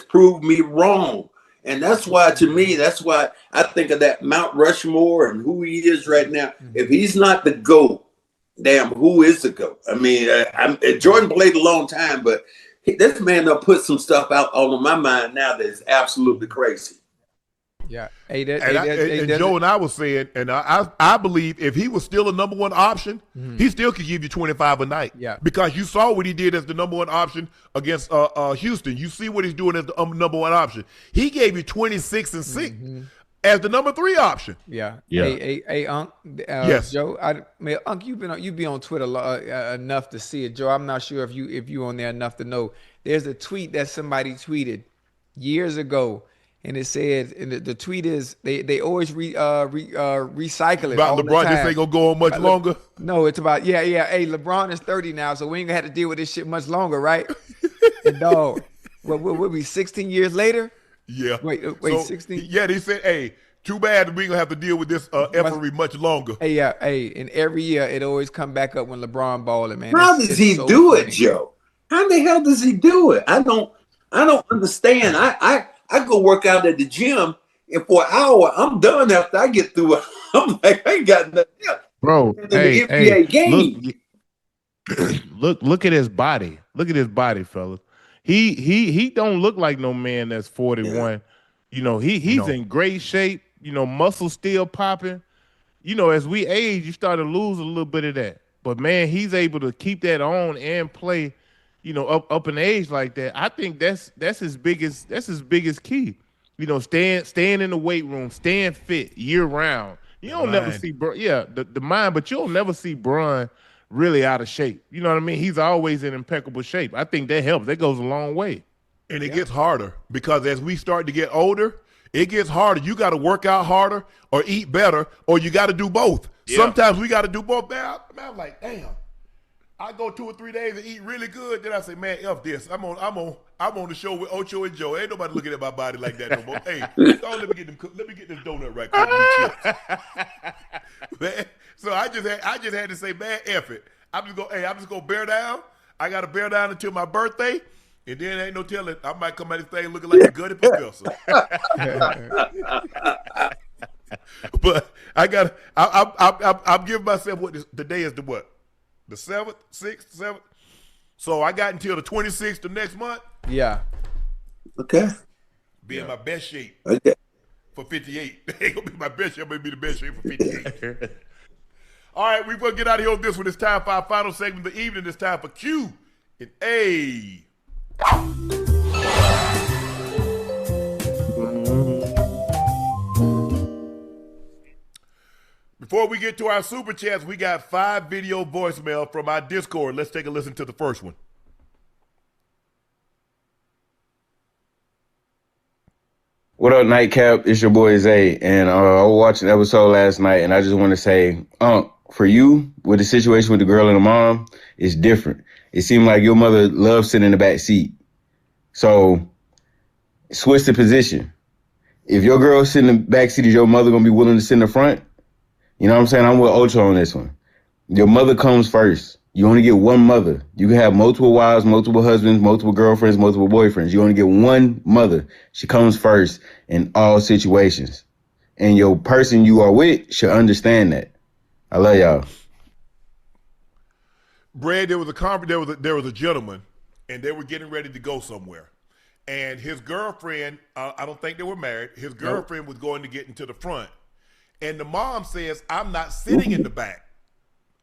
proved me wrong. And that's why, to me, that's why I think of that Mount Rushmore and who he is right now. If he's not the GOAT, damn, who is the GOAT? I mean, Jordan played a long time, but this man done put some stuff out on my mind now that is absolutely crazy. Yeah, Joe and I was saying, and I believe if he was still a number one option, he still could give you 25 a night. Yeah, because you saw what he did as the number one option against Houston. You see what he's doing as the number one option. He gave you 26 and 6 as the number 3 option. Yeah. Hey, Unc. Yes, Joe. Unc, you be on Twitter enough to see it. Joe, I'm not sure if you on there enough to know. There's a tweet that somebody tweeted years ago. And it said, and the tweet is, they always recycle it about all LeBron. The time. This ain't gonna go on much longer. No, it's about Hey, LeBron is 30 now, so we ain't gonna have to deal with this shit much longer, right? And dog, we'll be 16 years later. Yeah. Wait, 16. Yeah, they said, hey, too bad we ain't gonna have to deal with this effery much longer. Hey, and every year it always come back up when LeBron balling, man. How does he do it, Joe? How the hell does he do it? I don't understand. I go work out at the gym, and for an hour, I'm done after I get through it. I'm like, I ain't got nothing else. Bro, game. Look at his body. Look at his body, fellas. He don't look like no man that's 41. Yeah. You know, he's in great shape. You know, muscles still popping. You know, as we age, you start to lose a little bit of that. But man, he's able to keep that on and play. You know, up in age like that, I think that's his biggest key. You know, staying in the weight room, staying fit year round. You don't never see, the mind, but you'll never see Bron really out of shape. You know what I mean? He's always in impeccable shape. I think that helps. That goes a long way. And it gets harder because as we start to get older, it gets harder. You got to work out harder or eat better, or you got to do both. Yeah. Sometimes we got to do both. Man, I'm like, damn. I go 2 or 3 days and eat really good. Then I say, man, F this. I'm on the show with Ocho and Joe. Ain't nobody looking at my body like that no more. Hey, let me get this donut right quick. Man, so I just had to say, man, F it. I'm just gonna bear down. I gotta bear down until my birthday. And then ain't no telling, I might come out of this thing looking like a Gutty Professor. But I'm giving myself what today is the what? the 7th, 6th, 7th. So I got until the 26th of next month. Yeah. Okay. Be in my best shape. Okay. For 58. Ain't gonna be my best shape. I'm gonna be the best shape for 58. All right, we're gonna get out of here with this one. It's time for our final segment of the evening. It's time for Q and A. Before we get to our super chats, we got 5 video voicemail from our Discord. Let's take a listen to the first one. What up, Nightcap? It's your boy Zay, and I was watching the episode last night, and I just want to say, for you, with the situation with the girl and the mom, it's different. It seemed like your mother loves sitting in the back seat. So, switch the position. If your girl sitting in the back seat, is your mother going to be willing to sit in the front? You know what I'm saying? I'm with Ocho on this one. Your mother comes first. You only get one mother. You can have multiple wives, multiple husbands, multiple girlfriends, multiple boyfriends. You only get one mother. She comes first in all situations. And your person you are with should understand that. I love y'all. Brad, there was a gentleman, and they were getting ready to go somewhere. And his girlfriend, I don't think they were married, his girlfriend was going to get into the front. And the mom says, I'm not sitting in the back.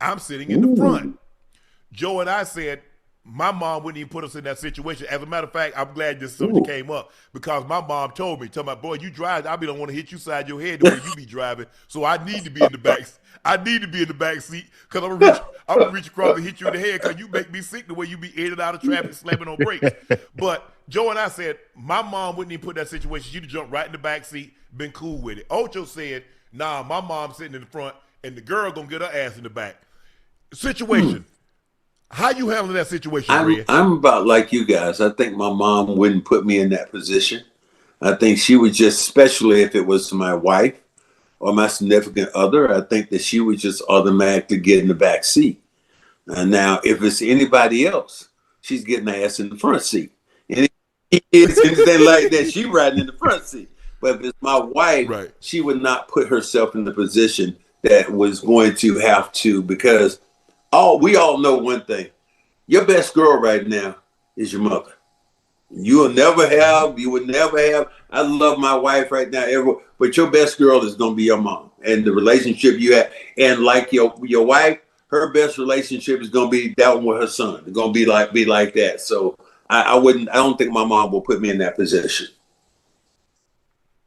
I'm sitting in the front. Joe and I said, my mom wouldn't even put us in that situation. As a matter of fact, I'm glad this subject came up because my mom told me, boy, you drive, I don't want to hit you side your head the way you be driving. So I need to be in the back. I need to be in the back seat because I'm gonna reach across and hit you in the head because you make me sick the way you be in and out of traffic slamming on brakes. But Joe and I said, my mom wouldn't even put that situation. She'd jump right in the back seat, been cool with it. Ocho said, nah, my mom's sitting in the front and the girl gonna get her ass in the back. Situation. How you handling that situation, Red? I'm about like you guys. I think my mom wouldn't put me in that position. I think she would just, especially if it was my wife or my significant other, I think that she would just automatically get in the back seat. And now, if it's anybody else, she's getting the ass in the front seat. And if it's anything like that, she riding in the front seat. But if it's my wife, she would not put herself in the position that was going to have to, because we all know one thing. Your best girl right now is your mother. You would never have, I love my wife right now, but your best girl is going to be your mom and the relationship you have. And like your wife, her best relationship is going to be that one with her son. It's going to be like that. So I don't think my mom will put me in that position.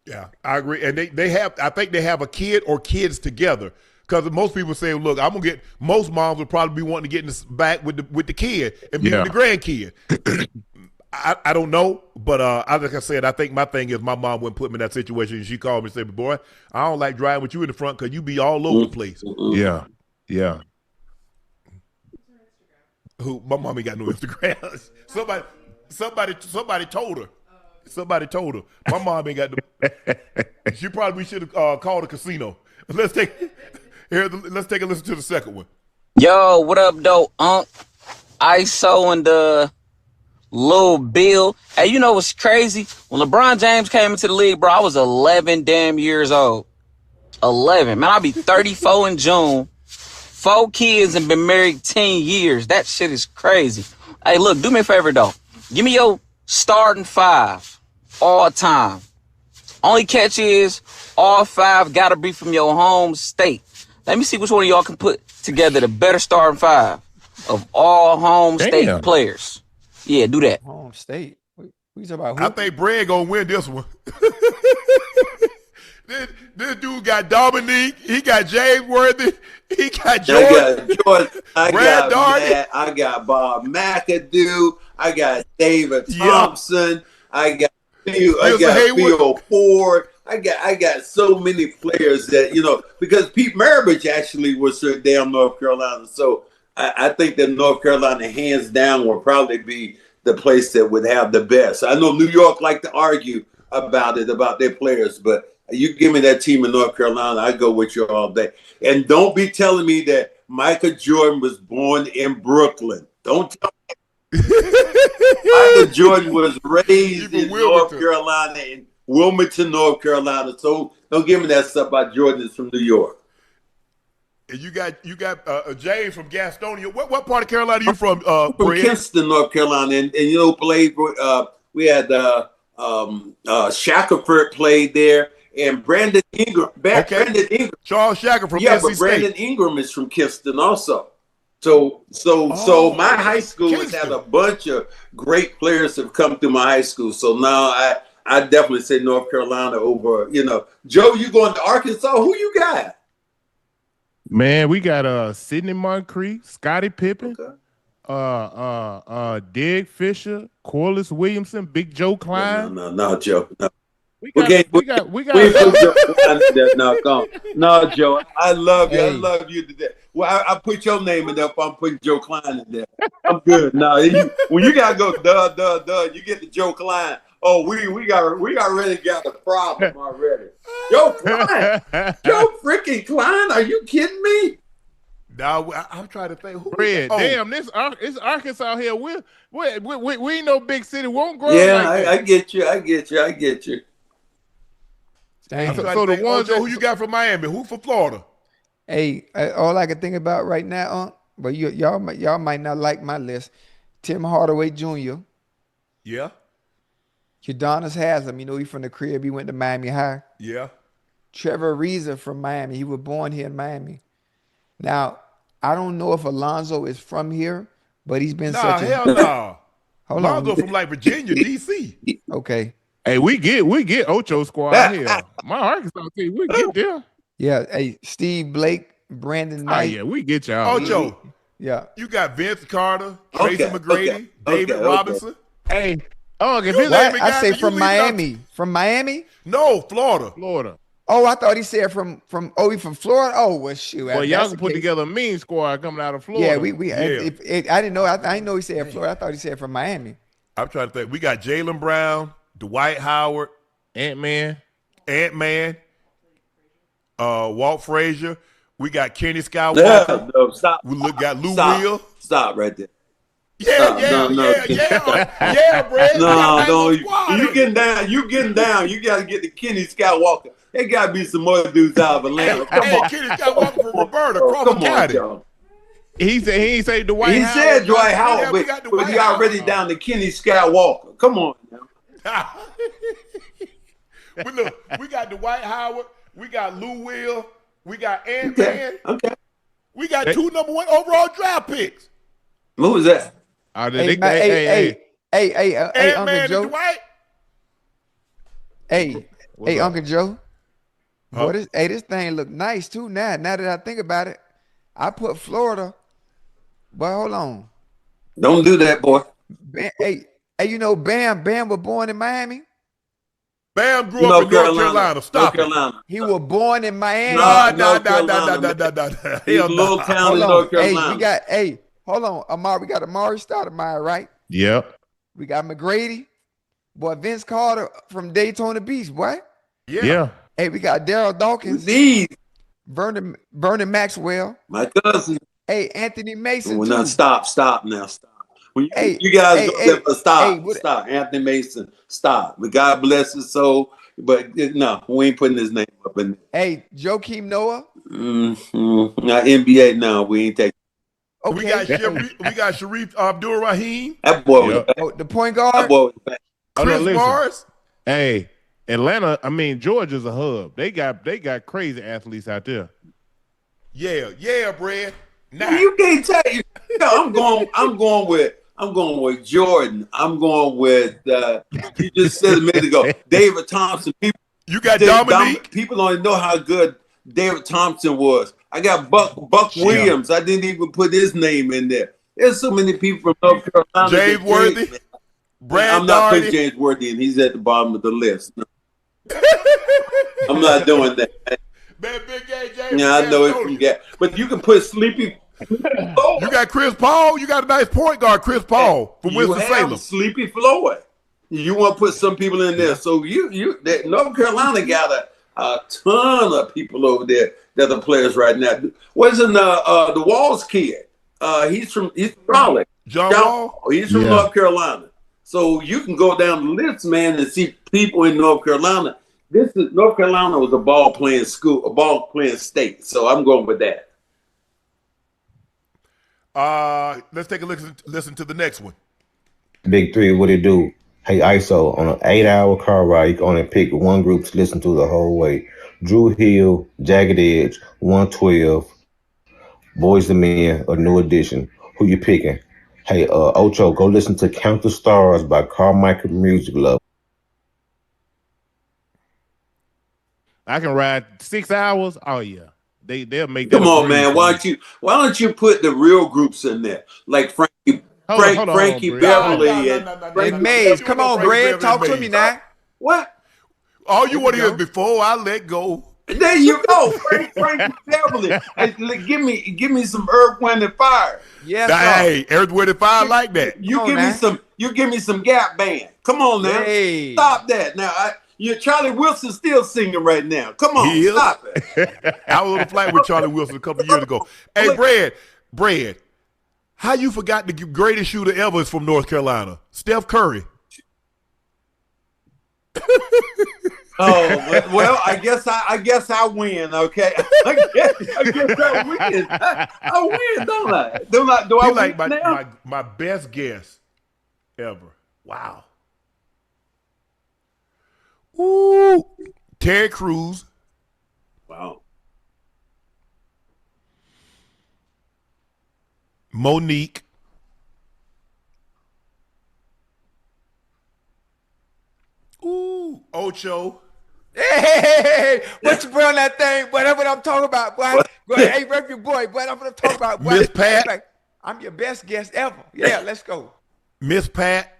Yeah, I agree. And I think they have a kid or kids together. Because most people say, look, most moms would probably be wanting to get in the back with the kid and be with the grandkid. I don't know, but like I said, I think my thing is my mom wouldn't put me in that situation. And she called me and said, boy, I don't like driving with you in the front because you be all over the place. Yeah, yeah. My mom ain't got no Instagram. Somebody told her. Somebody told her. My mom ain't got she probably should have called a casino. Let's take a listen to the second one. Yo, what up, though? Unc, Iso, and Lil Bill. Hey, you know what's crazy? When LeBron James came into the league, bro, I was 11 damn years old. 11. Man, I'll be 34 in June. 4 kids and been married 10 years. That shit is crazy. Hey, look, do me a favor, though. Give me your starting 5 all time. Only catch is all 5 gotta be from your home state. Let me see which one of y'all can put together the better starting 5 of all home state players. Yeah, do that. Home state? What you talking about? I think Brad gonna win this one. This dude got Dominique. He got James Worthy. He got Jordan. I got Bob McAdoo. I got David Thompson. I got Theo Ford. I got so many players that, because Pete Maravich actually was from damn North Carolina. So I think that North Carolina, hands down, will probably be the place that would have the best. I know New York like to argue about their players, but you give me that team in North Carolina, I go with you all day. And don't be telling me that Michael Jordan was born in Brooklyn. Don't tell me. Michael Jordan was raised in North Carolina, in Wilmington, North Carolina. So don't give me that stuff about Jordan is from New York. And you got James from Gastonia. What part of Carolina are you from? From Brad? Kinston, North Carolina, and played. We had Shackelford played there, and Brandon Ingram. Brandon Ingram. Charles Shacker from NC State. But Brandon Ingram is from Kinston also. So my high school has had a bunch of great players have come through my high school. So now I definitely say North Carolina over. Joe, you going to Arkansas? Who you got? Man, we got Sidney Moncrief, Scottie Pippen, Dig Fisher, Corliss Williamson, Big Joe Klein. No, Joe. No. We got. No, Joe. I love you. I love you today. Well, I put your name in there. If I'm putting Joe Klein in there, I'm good. No, when you gotta go, you get the Joe Klein. Oh, we already got a problem already. Joe Klein, Joe freaking Klein. Are you kidding me? Now I'm trying to think. Who damn, it's Arkansas here. We ain't no big city. We won't grow. Yeah, like that. I get you. Dang. So the ones who you got from Miami, who from Florida? Hey, all I can think about right now, but y'all might not like my list. Tim Hardaway Jr. Yeah. Udonis Haslam, he's from the crib. He went to Miami High. Yeah. Trevor Ariza from Miami. He was born here in Miami. Now, I don't know if Alonzo is from here, but he's been such a... hell no. Hold Alonzo on. from like Virginia, D.C. Okay. Hey, we get Ocho squad here. My Arkansas team, we get there. Yeah. Hey, Steve Blake, Brandon Knight. Yeah, we get y'all. Ocho. Yeah. You got Vince Carter, Tracy McGrady, David Robinson. Hey, if his I say from Miami. From Miami? No, Florida. Oh, I thought he said from he from Florida. Oh, well, shoot. Well, y'all can put together a mean squad coming out of Florida. Yeah, I didn't know. I didn't know he said Florida. I thought he said from Miami. I'm trying to think. We got Jaylen Brown, Dwight Howard, Ant-Man, Walt Frazier. We got Kenny Skywalker. No, stop. We got Lou Will. Stop right there. Yeah, Brad. No, you getting down. You got to get the Kenny Skywalker. There got to be some other dudes out of Atlanta. Come on. Kenny Skywalker from Roberta, Crawford County. He said Dwight Howard. He said Dwight Howard, but you already down to Kenny Skywalker. Come on now. But look, we got Dwight Howard. We got Lou Will. We got Ant-Man. Okay. We got 2 number 1 overall draft picks. Who was that? Hey, Uncle Joe. Dwight. Hey, Uncle Joe. Boy, this thing look nice too. Now that I think about it, I put Florida. But hold on. Don't do that, boy. Hey, Bam was born in Miami. Bam grew up in North Carolina. Stop it. He was born in Miami. No. He's a little town in North Carolina. Hold on. We got Amari Stoudemire, right? Yep. We got McGrady. Boy, Vince Carter from Daytona Beach, boy. Yeah. Hey, we got Daryl Dawkins. These. Vernon Maxwell. My cousin. Hey, Anthony Mason. Now stop now. When you guys stop. Anthony Mason, stop. But God bless his soul. But no, we ain't putting his name up in there. Hey, Joakim Noah. Not NBA now. We ain't taking. Okay. We got Sharif Abdul-Rahim. That boy was the point guard. That boy was back. Chris Morris. Hey, Georgia's a hub. They got crazy athletes out there. Yeah, Brad. Nah. You can't tell you. I'm going with Jordan. I'm going with you just said a minute ago, David Thompson. You got Dominique. People don't know how good David Thompson was. I got Buck Williams. I didn't even put his name in there. There's so many people from North Carolina. James Worthy. I'm not putting James Worthy in. He's at the bottom of the list. No. I'm not doing that. Man, Big James. Yeah, I know it from Gap. But you can put Sleepy. You got Chris Paul. You got a nice point guard, Chris Paul from Winston-Salem. Sleepy Floyd. You want to put some people in there. So North Carolina got a ton of people over there that are players right now. Wasn't the Walls kid? He's from Raleigh. John Wall. He's from North Carolina. So you can go down the list, man, and see people in North Carolina. North Carolina was a ball playing school, a ball playing state. So I'm going with that. Let's take a listen to the next one. Big Three, what it do? Hey, ISO, on an 8-hour car ride, you can only pick one group to listen to the whole way. Drew Hill, Jagged Edge, 112, Boys II Men, a New Edition. Who you picking? Hey, Ocho, go listen to Count the Stars by Carmichael Music Love. I can ride 6 hours. Oh yeah, they'll make that. Come on, man. Why don't you put the real groups in there, like Frankie Beverly and Maze? Come on, Brad, talk to me now. What? All you want to hear is Before I Let Go. There you go, Frankie Beverly. Hey, give me some Earth, Wind, and Fire. Yes, hey, Earth, Wind, and Fire like that. You give me some Gap Band. Come on now, stop that now. Charlie Wilson still singing right now. Come on, stop it. I was on a flight with Charlie Wilson a couple of years ago. Hey, Brad, how you forgot the greatest shooter ever is from North Carolina? Steph Curry. Oh well, I guess I win. Okay, I guess I win. I win, don't I? Do I like win now? my best guess ever? Wow. Ooh, Terry Crews. Wow. Monique. Ooh, Ocho. Hey, what you put on that thing? Whatever I'm talking about, boy. Hey, rep your boy, boy. I'm gonna talk about boy. Miss Pat. I'm your best guest ever. Yeah, let's go. Miss Pat.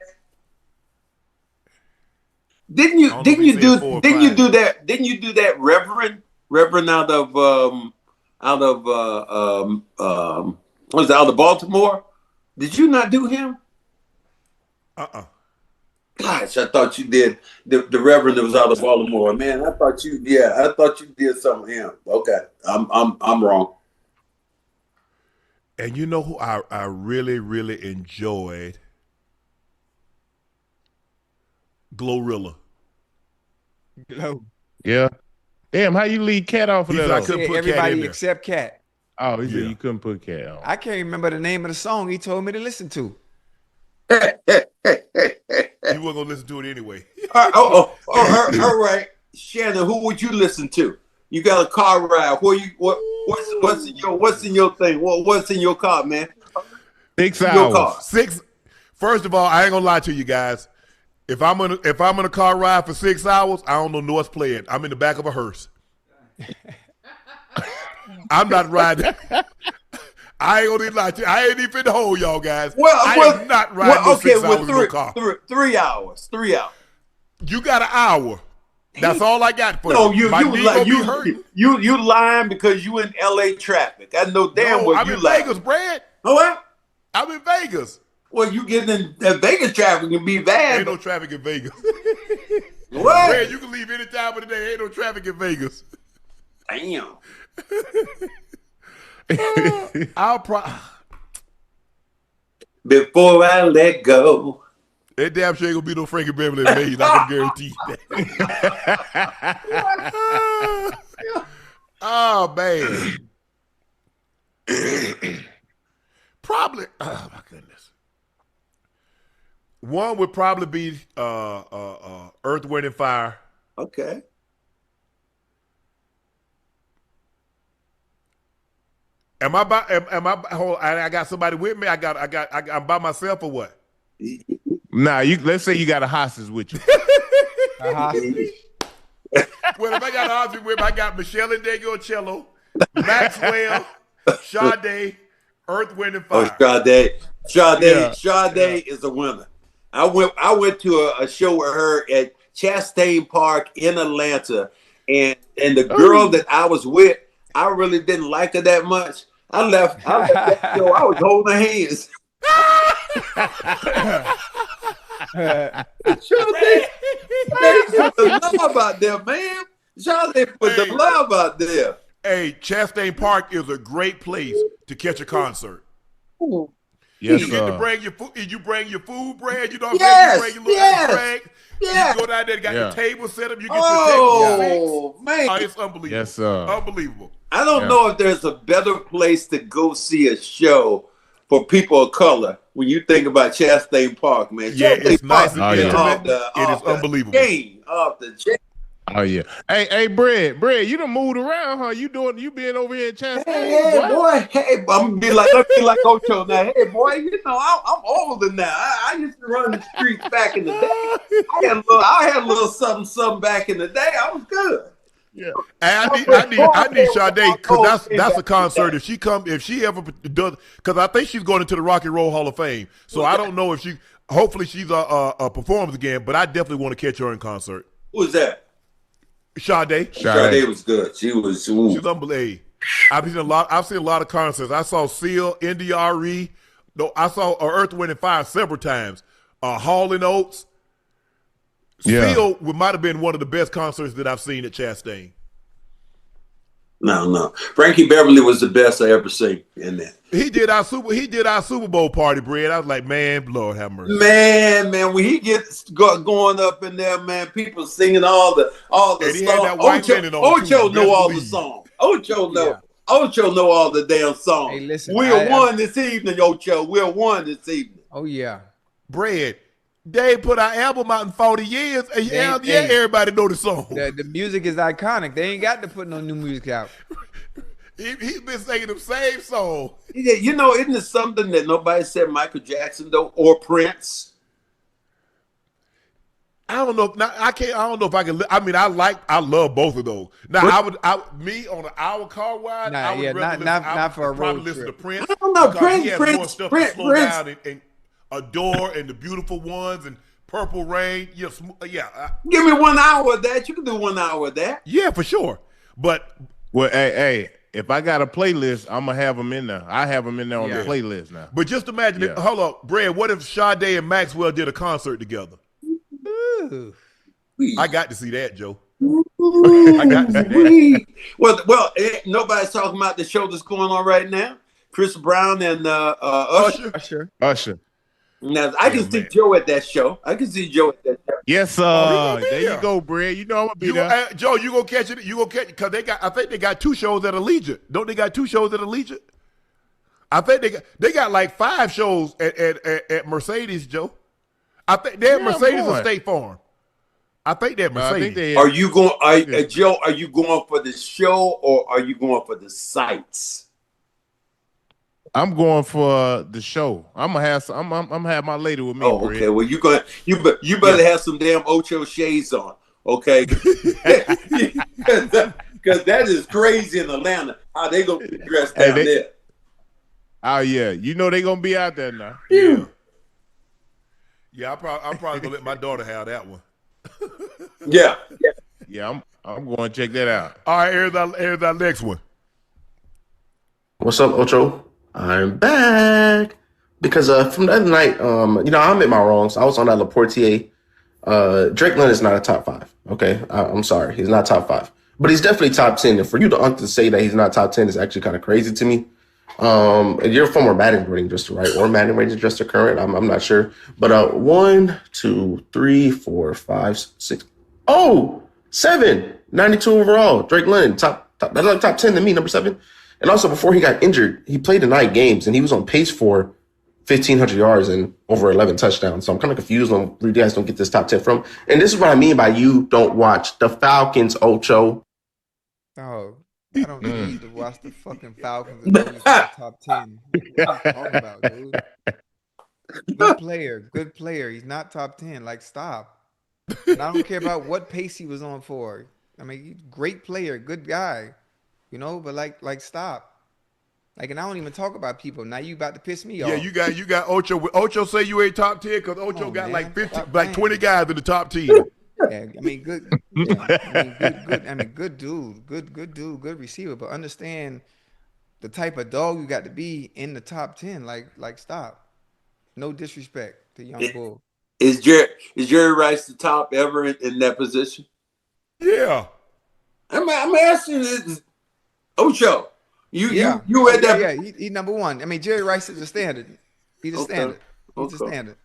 Didn't you do that Reverend out of was it out of Baltimore? Did you not do him? Gosh, I thought you did the Reverend that was out of Baltimore. Man, I thought you did some of him. Okay. I'm wrong. And you know who I really, really enjoyed? Glorilla. Yeah. Damn, how you leave Cat off of that? I couldn't put everybody Cat in there. except Cat. Oh, he said you couldn't put Cat on. I can't remember the name of the song he told me to listen to. You weren't gonna listen to it anyway. All right. Shannon, who would you listen to? You got a car ride. What's in your thing? What's in your car, man? 6 hours. First of all, I ain't gonna lie to you guys. If I'm in a car ride for 6 hours, I don't know what's playing. I'm in the back of a hearse. I'm not riding. I ain't gonna even lie to you. I ain't even finna hold y'all guys. I am not riding 6 hours in no car. 3 hours. 3 hours. You got an hour. That's all I got for you. You lying because you in LA traffic. I know damn well I'm you in lying. Vegas, Brad. What? I'm in Vegas. Well, you getting in Vegas traffic can be bad. Ain't no traffic in Vegas. What? Brad, you can leave any time of the day. Ain't no traffic in Vegas. Damn. Before I let go. That damn sure ain't gonna be no Frankie Beverly and Maze. I can guarantee that. Oh man. Probably. Oh my goodness. One would probably be Earth, Wind, and Fire. Okay. Am I got somebody with me? I'm by myself or what? Nah, let's say you got a hostage with you. A hostage? Well, if I got a hostage with me, I got Michelle and Diego Cello, Maxwell, Sade, Earth, Wind, and Fire. Oh, Sade is a winner. I went to a show with her at Chastain Park in Atlanta, and the girl that I was with, I really didn't like her that much. I left that show. I was holding her hands. Sade put the love out there, man. Sade put the love out there. Hey, Chastain Park is a great place to catch a concert. Ooh. Yes, you get to bring your food. You bring your food, bread. You know what I'm saying? You bring your little drag. Yeah. You go down there, got the table set up. You get your table fixed. Man. Oh, it's unbelievable. Yes, sir. Unbelievable. I don't know if there's a better place to go see a show for people of color when you think about Chastain Park, man. Yeah, it's nice and intimate. It is unbelievable. Off the chain. Oh yeah. Hey, Bread, you done moved around, huh? You being over here at Chastain? Hey, boy. Hey, I'm gonna be like Ocho now. Hey, boy, you know I'm older now. I used to run the streets back in the day. I had a little something back in the day. I was good. Yeah, I need Sade, because that's a concert. If she ever does, because I think she's going into the Rock and Roll Hall of Fame. So I don't know if hopefully she's performs again, but I definitely want to catch her in concert. Who was that? Sade. Sade was good. She's unbelievable. I've seen a lot of concerts. I saw Seal, NDRE. No, I saw Earth, Wind and Fire several times. Hall and Oates. Yeah. Seal might have been one of the best concerts that I've seen at Chastain. No. Frankie Beverly was the best I ever seen in that. He did our Super Bowl party, Bread. I was like, man, Lord have mercy. Man, when he gets going up in there, man, people singing all the songs. Ocho know all the songs. Ocho know all the damn songs. Hey, listen, we're one this evening, Ocho. We're one this evening. Oh yeah. Bread. They put our album out in 40 years. Everybody know the song. The music is iconic. They ain't got to put no new music out. He's been singing the same song. Yeah, isn't it something that nobody said Michael Jackson though, or Prince? I don't know. I don't know if I can. I mean, I love both of those. Now, me on an hour car ride. Nah, not for a road listen to trip. Prince. I don't know. Prince, more stuff to slow down and Adore and the Beautiful Ones and Purple Rain. Yeah. Give me 1 hour of that. You can do 1 hour of that. Yeah, for sure. But hey, if I got a playlist, I'm gonna have them in there. I have them in there on the playlist now. But just imagine, hold up, Brad. What if Sade and Maxwell did a concert together? Ooh. I got to see that, Joe. I got to see that. Well, nobody's talking about the show that's going on right now. Chris Brown and Usher. Now I can see Joe at that show. Yes, there you go, Brad. You know I'm gonna be there. Joe, you gonna catch it? You gonna catch it? Because I think they got 2 shows at Allegiant. Don't they got 2 shows at Allegiant? I think they got like 5 shows at Mercedes, Joe. I think they're Mercedes or State Farm. I think they're Mercedes. Are you going, Joe? Are you going for the show or are you going for the sights? I'm going for the show. I'm gonna have my lady with me. Oh, okay. Brad. Well, you better have some damn Ocho shades on, okay? Because that is crazy in Atlanta. How they gonna be dressed down there? Oh yeah, they gonna be out there now. Yeah, I'm probably gonna let my daughter have that one. Yeah. I'm going to check that out. All right, here's our next one. What's up, Ocho? I'm back because from the other night, I admit my wrongs. I was on that Laportier. Drake London is not a top 5. Okay, I'm sorry, he's not top 5, but he's definitely top 10. And for you to say that he's not top 10 is actually kind of crazy to me. You're a former Madden rating adjuster, right? Or Madden rating adjuster current. I'm not sure, but 1, 2, 3, 4, 5, 6. 7. 92 overall. Drake London, top. That's like top 10 to me, number 7. And also, before he got injured, he played the 9 games, and he was on pace for 1,500 yards and over 11 touchdowns. So I'm kind of confused on where you guys don't get this top 10 from. And this is what I mean by you don't watch the Falcons, Ocho. Oh, I don't need to watch the fucking Falcons and go into the top 10. What are you talking about, dude? Good player. He's not top 10. Like, stop. And I don't care about what pace he was on for. I mean, great player, good guy. But like stop. Like, and I don't even talk about people. Now you about to piss me off. Yeah, you got Ocho. Ocho say you ain't top 10 because Ocho got like 20 guys in the top 10. Yeah, I mean, good. Yeah, good. I mean, good dude, good dude, good receiver. But understand the type of dog you got to be in the top 10. Like stop. No disrespect to young bull. Is Jerry Rice the top ever in that position? Yeah. I'm asking this. Ocho, you at that? Yeah, he number 1. I mean, Jerry Rice is a standard. He's a standard. He's a standard.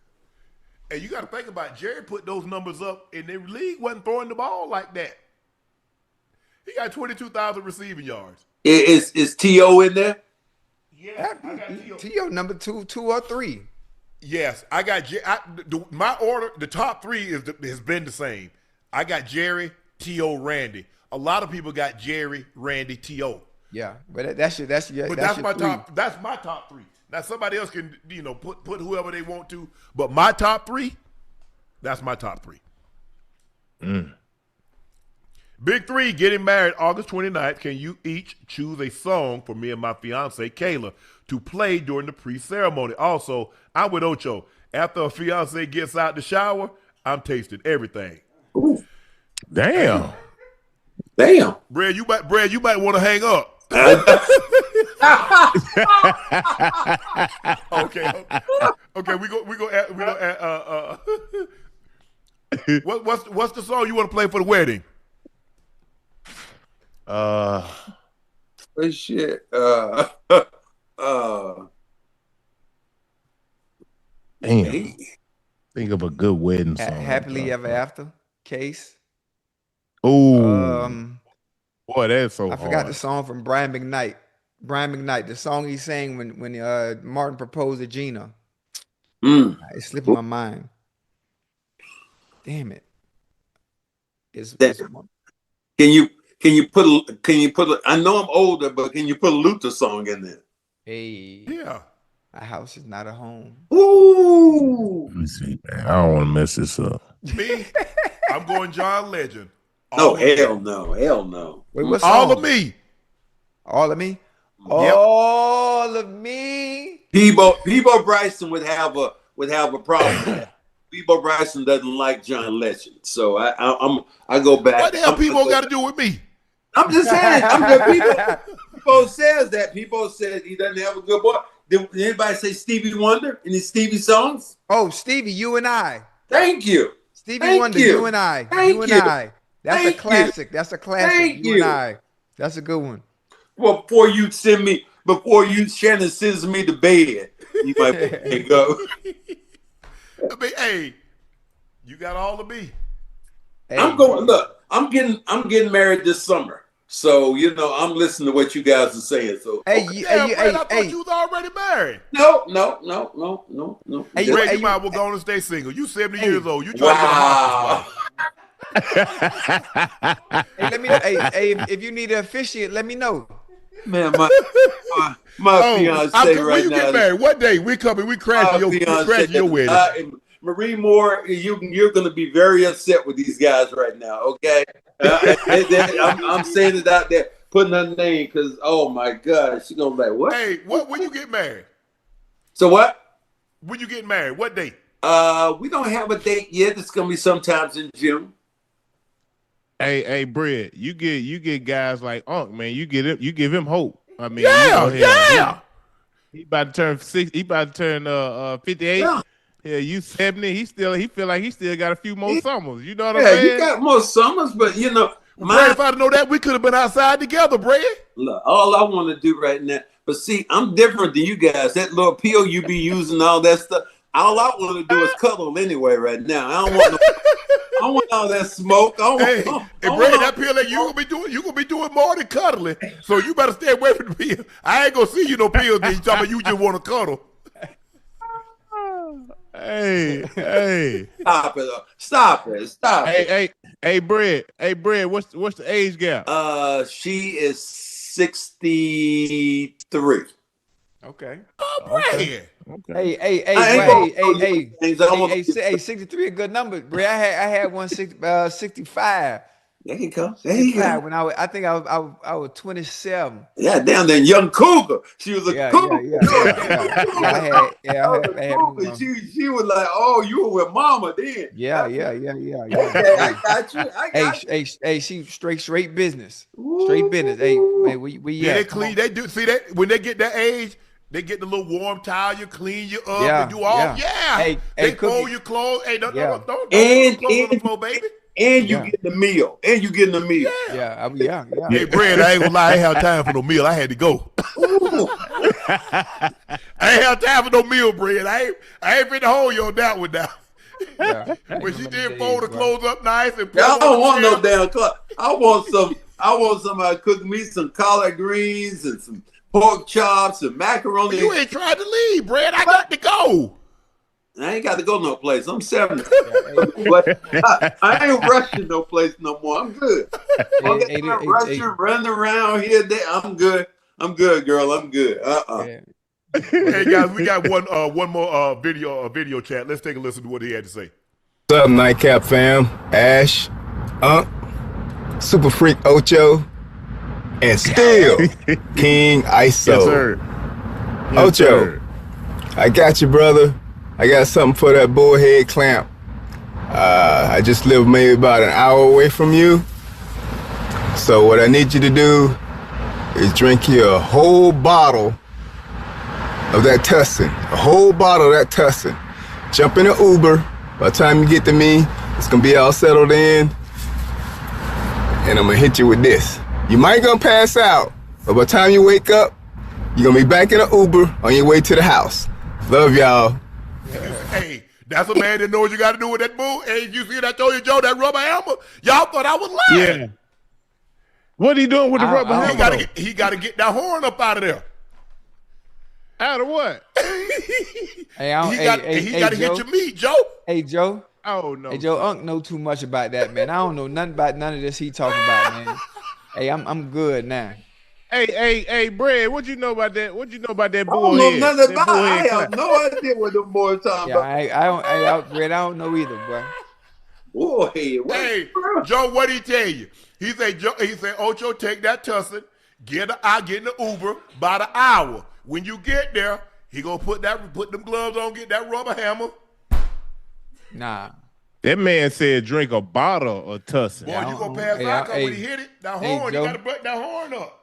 And you got to think about it. Jerry put those numbers up, and the league wasn't throwing the ball like that. He got 22,000 receiving yards. Is T.O. in there? Yes, I got T.O. T.O. number two or three. Yes, I got my order. The top three has been the same. I got Jerry, T.O., Randy. A lot of people got Jerry, Randy, T.O. Yeah, but that's my three. top. That's my top three. Now somebody else can put whoever they want to, but my top three. That's my top three. Big three, getting married August 29th. Can you each choose a song for me and my fiance, Kayla, to play during the pre-ceremony? Also, I'm with Ocho. After a fiance gets out the shower, I'm tasting everything. Ooh. Damn. Brad, you might want to hang up. Okay. We go add, what's the song you want to play for the wedding? Shit. Damn. Think of a good wedding song. Happily Ever After. Case. Oh. Boy, that's so hard. I forgot the song from Brian McKnight. The song he sang when Martin proposed to Gina. It slipped my mind. Damn it. Can you put I know I'm older, but can you put a Luther song in there? Hey. Yeah. A house is not a home. Ooh. Let me see, man. I don't want to mess this up. Me? I'm going John Legend. No, hell no. Wait, what All song? of me. All of me? Yep. All of me. Peebo Bryson would have a problem. Peebo Bryson doesn't like John Legend, so I go back. What the hell people got to do with me? I'm just saying. People says that. People said he doesn't have a good voice. Did anybody say Stevie Wonder? Any Stevie songs? Oh, Stevie, You and I. Thank you. Stevie Wonder, You and I. Thank you. I. That's a classic. That's a classic. Thank you and I. That's a good one. Well, before Shannon sends me to bed, you might go. I mean, hey, you got all of me. Hey, I'm getting married this summer. So, I'm listening to what you guys are saying. So, I thought you was already married. No. Hey, Ray, you might well go on and stay single. You 70 years old. You trying to get a house. Hey, let me know. Hey, if you need to officiate, let me know. Man, my fiance right when you now. Get married? What day? We coming. We crashing your wedding. Marie Moore, you're going to be very upset with these guys right now, okay? I'm saying it out there, putting her name, because, oh, my God, she's going to be like, what? Hey, when you get married? So what? When you get married, what date? We don't have a date yet. It's going to be sometimes in June. Hey, Brad, you get guys like Unc, man. You give him hope. I mean, yeah. He about to turn 60. He about to turn 58. Yeah, you 70. He feel like he still got a few more summers. You know what I'm saying? Yeah, you got more summers, but Brad, if I'd know that, we could have been outside together, Brad. Look, all I want to do right now, but see, I'm different than you guys. That little pill you be using, all that stuff. All I want to do is cuddle anyway right now. I don't want all that smoke. Brad, that pill that you gonna be doing more than cuddling. So you better stay away from the pill. I ain't gonna see you no pills. Then you talking about you just want to cuddle. Hey. Stop it. Hey, Brad, what's the age gap? She is 63. Okay. Oh, Brad. Okay. Hey, 63 a good number, Brad. I had 65. There you go. When I was 27. Yeah, down there, young cougar. She was a cougar. I had She was like, oh, you were with mama then. Yeah. Okay, I got you. Hey, she straight business. Straight business. Hey, we They clean. They do. See that when they get that age, they get the little warm towel. You clean you up and do all. Yeah. They fold your clothes. Hey, don't clothes on the floor, baby. And you get the meal. Yeah. Hey, Brad, I ain't gonna lie. I ain't have time for no meal. I had to go. I ain't have time for no meal, Brad. I ain't finna hold you on that one now. Yeah. When she did fold the clothes up nice and I don't want no damn clothes. I want somebody to cook me some collard greens and some pork chops and macaroni. You ain't trying to leave, Brad. I got to go. I ain't got to go no place. I'm 70. But I ain't rushing no place no more. I'm good. I'm rushing, running around here. There. I'm good. I'm good, girl. I'm good. Hey guys, we got one more video chat. Let's take a listen to what he had to say. What's up, Nightcap fam? Ash, Unc, Super Freak Ocho, and still King Iso. Yes, sir. Yes, Ocho, sir. I got you, brother. I got something for that bullhead clamp. I just live maybe about an hour away from you. So what I need you to do is drink you a whole bottle of that Tussin. A whole bottle of that Tussin. Jump in an Uber. By the time you get to me, it's gonna be all settled in. And I'm gonna hit you with this. You might gonna pass out, but by the time you wake up, you're gonna be back in an Uber on your way to the house. Love y'all. Hey, that's a man that knows you got to do with that bull. Hey, you see what I told you, Joe, that rubber hammer? Y'all thought I was lying. Yeah. What he doing with the rubber hammer? He got to get that horn up out of there. Out of what? He got to hit your meat, Joe. Hey, Joe. Oh, no. Hey, Joe, Unc know too much about that, man. I don't know nothing about none of this he talking about, man. Hey, I'm good now. Hey, Brad, what you know about that? What you know about that bullhead? I don't know nothing about it. I have clap? no idea what them boys talking about. Brad, I don't know either, bro. Boy, hey, Joe, what he tell you? He said, Ocho, take that Tussin, I get in the Uber about an hour. When you get there, he gonna put them gloves on, get that rubber hammer. Nah. That man said drink a bottle of Tussin. Boy, you gonna pass out when he hit it. That horn, you gotta break that horn up.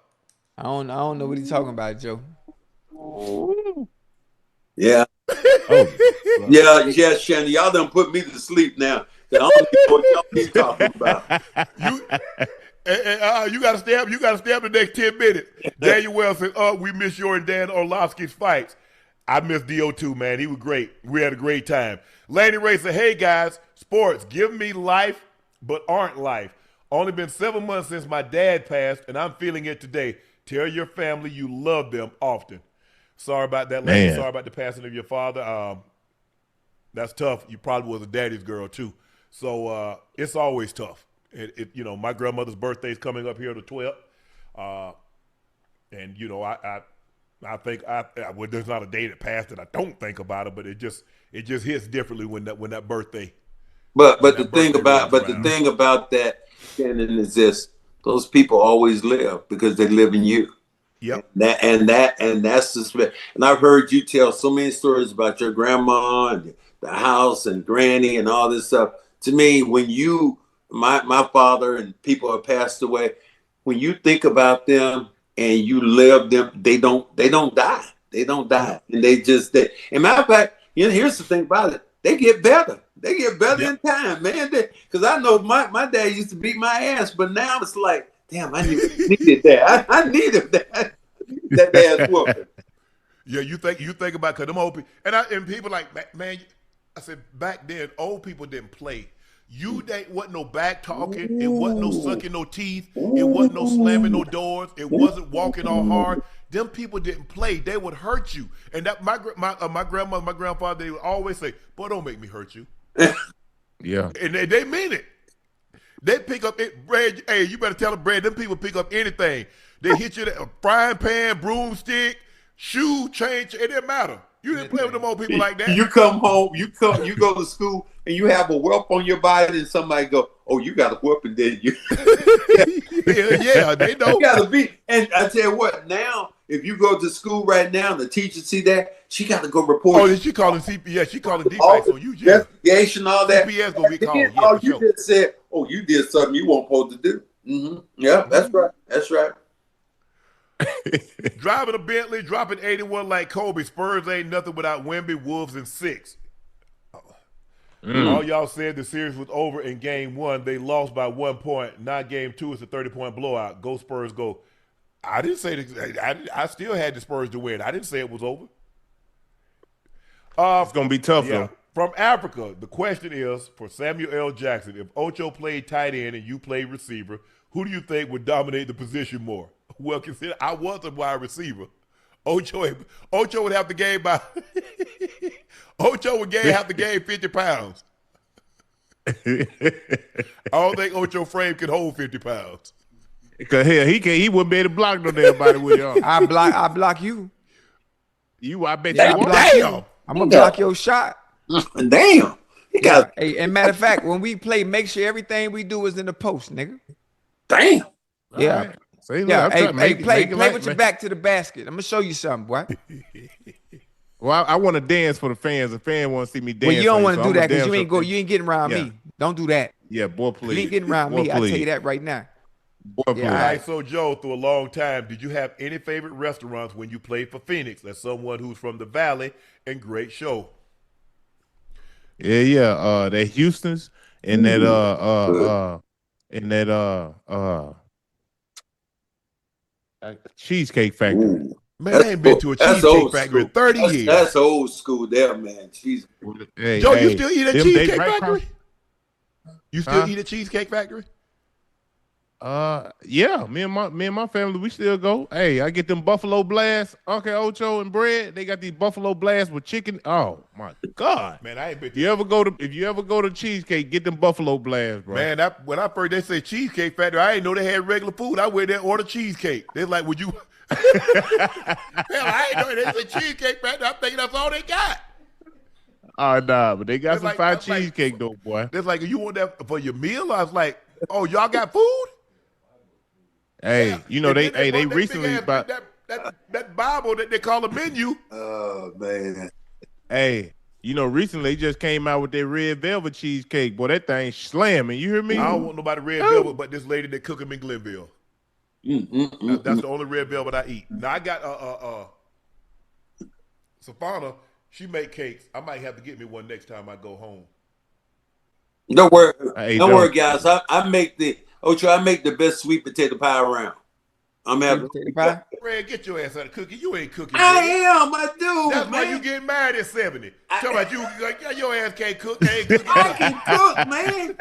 I don't know what he's talking about, Joe. Yeah. Yeah, Shannon. Y'all done put me to sleep now. I don't know what y'all be talking about. You gotta stay up. You gotta stay up the next 10 minutes. Daniel Wells said, we miss your and Dan Orlovsky's fights. I miss D.O. too, man. He was great. We had a great time. Laney Ray said, hey guys, sports give me life but aren't life. Only been 7 months since my dad passed and I'm feeling it today. Tell your family you love them often. Sorry about that, Laney. Sorry about the passing of your father. That's tough. You probably was a daddy's girl too. So it's always tough. My grandmother's birthday is coming up here the 12th. And I think there's not a day that passed that I don't think about it, but it just hits differently when that birthday. But the thing about that, Shannon, is this: those people always live because they live in you. Yep. And that's the. And I've heard you tell so many stories about your grandma and the house and granny and all this stuff. To me, when my father and people have passed away, when you think about them and you live them, they don't die. They don't die. And and matter of fact, here's the thing about it. They get better. They get better in time, man. Because I know my dad used to beat my ass, but now it's like, damn, I needed that. I needed that. That ass whooping. Yeah, you think about, because them old people, and people like, man, I said back then, old people didn't play. Wasn't no back talking. It wasn't no sucking no teeth. It wasn't no slamming no doors. It wasn't walking all hard. Them people didn't play. They would hurt you. And that my grandmother, my grandfather, they would always say, boy, don't make me hurt you. Yeah. And they mean it. They pick up it, Brad. Hey, you better tell them, Brad, them people pick up anything. They hit you with a frying pan, broomstick, shoe, change. It didn't matter. You didn't play with them old people like that. You come home, you go to school, and you have a whelp on your body, and somebody go, "Oh, you got a whooping, didn't you?" yeah, they know. You gotta be. And I tell you what, now if you go to school right now, and the teacher see that, she got to go report. Oh, she calling CPS. She calling defects on you, yeah. Investigation, all that. CPS gonna be calling. Yeah, you just said, "Oh, you did something you weren't supposed to do." Mm-hmm. Yeah, that's right. That's right. Driving a Bentley, dropping 81 like Kobe. Spurs ain't nothing without Wemby, Wolves, and 6. All y'all said the series was over in game 1. They lost by 1 point. Now game 2 is a 30-point blowout. Go Spurs, go. I didn't say that. I still had the Spurs to win. I didn't say it was over. It's going to be tough, though. From Africa, the question is, for Samuel L. Jackson, if Ocho played tight end and you played receiver, who do you think would dominate the position more? Well, consider I was a wide receiver. Ocho would have to gain by Ocho would have to gain 50 pounds. I don't think Ocho frame could hold 50 pounds. Cause hell, he wouldn't be able to block no damn body with y'all. I block you. I bet Yeah, you I won't. block you. I'm gonna block your shot. Damn. You got Hey, and matter of fact, when we play, make sure everything we do is in the post, nigga. damn. Yeah. Right. See, look, Yeah. I'm Hey, trying to make play it like, with your man. back to the basket. I'm gonna show you something, boy. Well, I want to dance for the fans. The fan want to see me dance. Well, you don't for want to so do I'ma that because dance you ain't getting around Yeah. me. Don't do that. Yeah, boy, please. You ain't getting around Boy, me. I tell please. you that right now. Boy, Yeah, please. All right, so Joe, through a long time, did you have any favorite restaurants when you played for Phoenix? As someone who's from the Valley, and great show. Yeah. That Houston's and that Cheesecake Factory. Ooh. Man, I ain't been to a That's Cheesecake old Factory in school. 30 years. That's old school there, man. Jeez. Hey, Joe, you hey, still eat at them Cheesecake days right Factory? You still Huh? eat at Cheesecake Factory? Yeah, me and my family, we still go. Hey, I get them buffalo blasts, Unc and Ocho and bread. They got these buffalo blasts with chicken. Oh my God. Man, I ain't been If you ever go to Cheesecake, get them buffalo blasts, bro. Man, when I first they say Cheesecake Factory, I didn't know they had regular food. I went there and ordered cheesecake. They're like, would you? Hell, I ain't know they said Cheesecake Factory. I'm thinking that's all they got. Oh nah, but they got That's some like- fried that's like- cheesecake though, boy. They're like, you want that for your meal? I was like, oh, y'all got food? Hey, you know And they then brought that recently big ass- that Bible that they call a menu. Oh man. hey, recently they just came out with their red velvet cheesecake. Boy, that thing slamming. You hear me? I don't want nobody red velvet, but this lady that cook them in Glenville. That's the only red velvet I eat. Now I got Safana. She make cakes. I might have to get me one next time I go home. Don't worry. Hey, Don't don't. worry, guys. I make the best sweet potato pie around. I'm having Potato pie? Red, get your ass out of cooking. You ain't cooking. I Red. am. I do. That's why man. you getting married at 70. Talking about you, like, yeah, your ass can't cook. Can't cook. I can cook, man.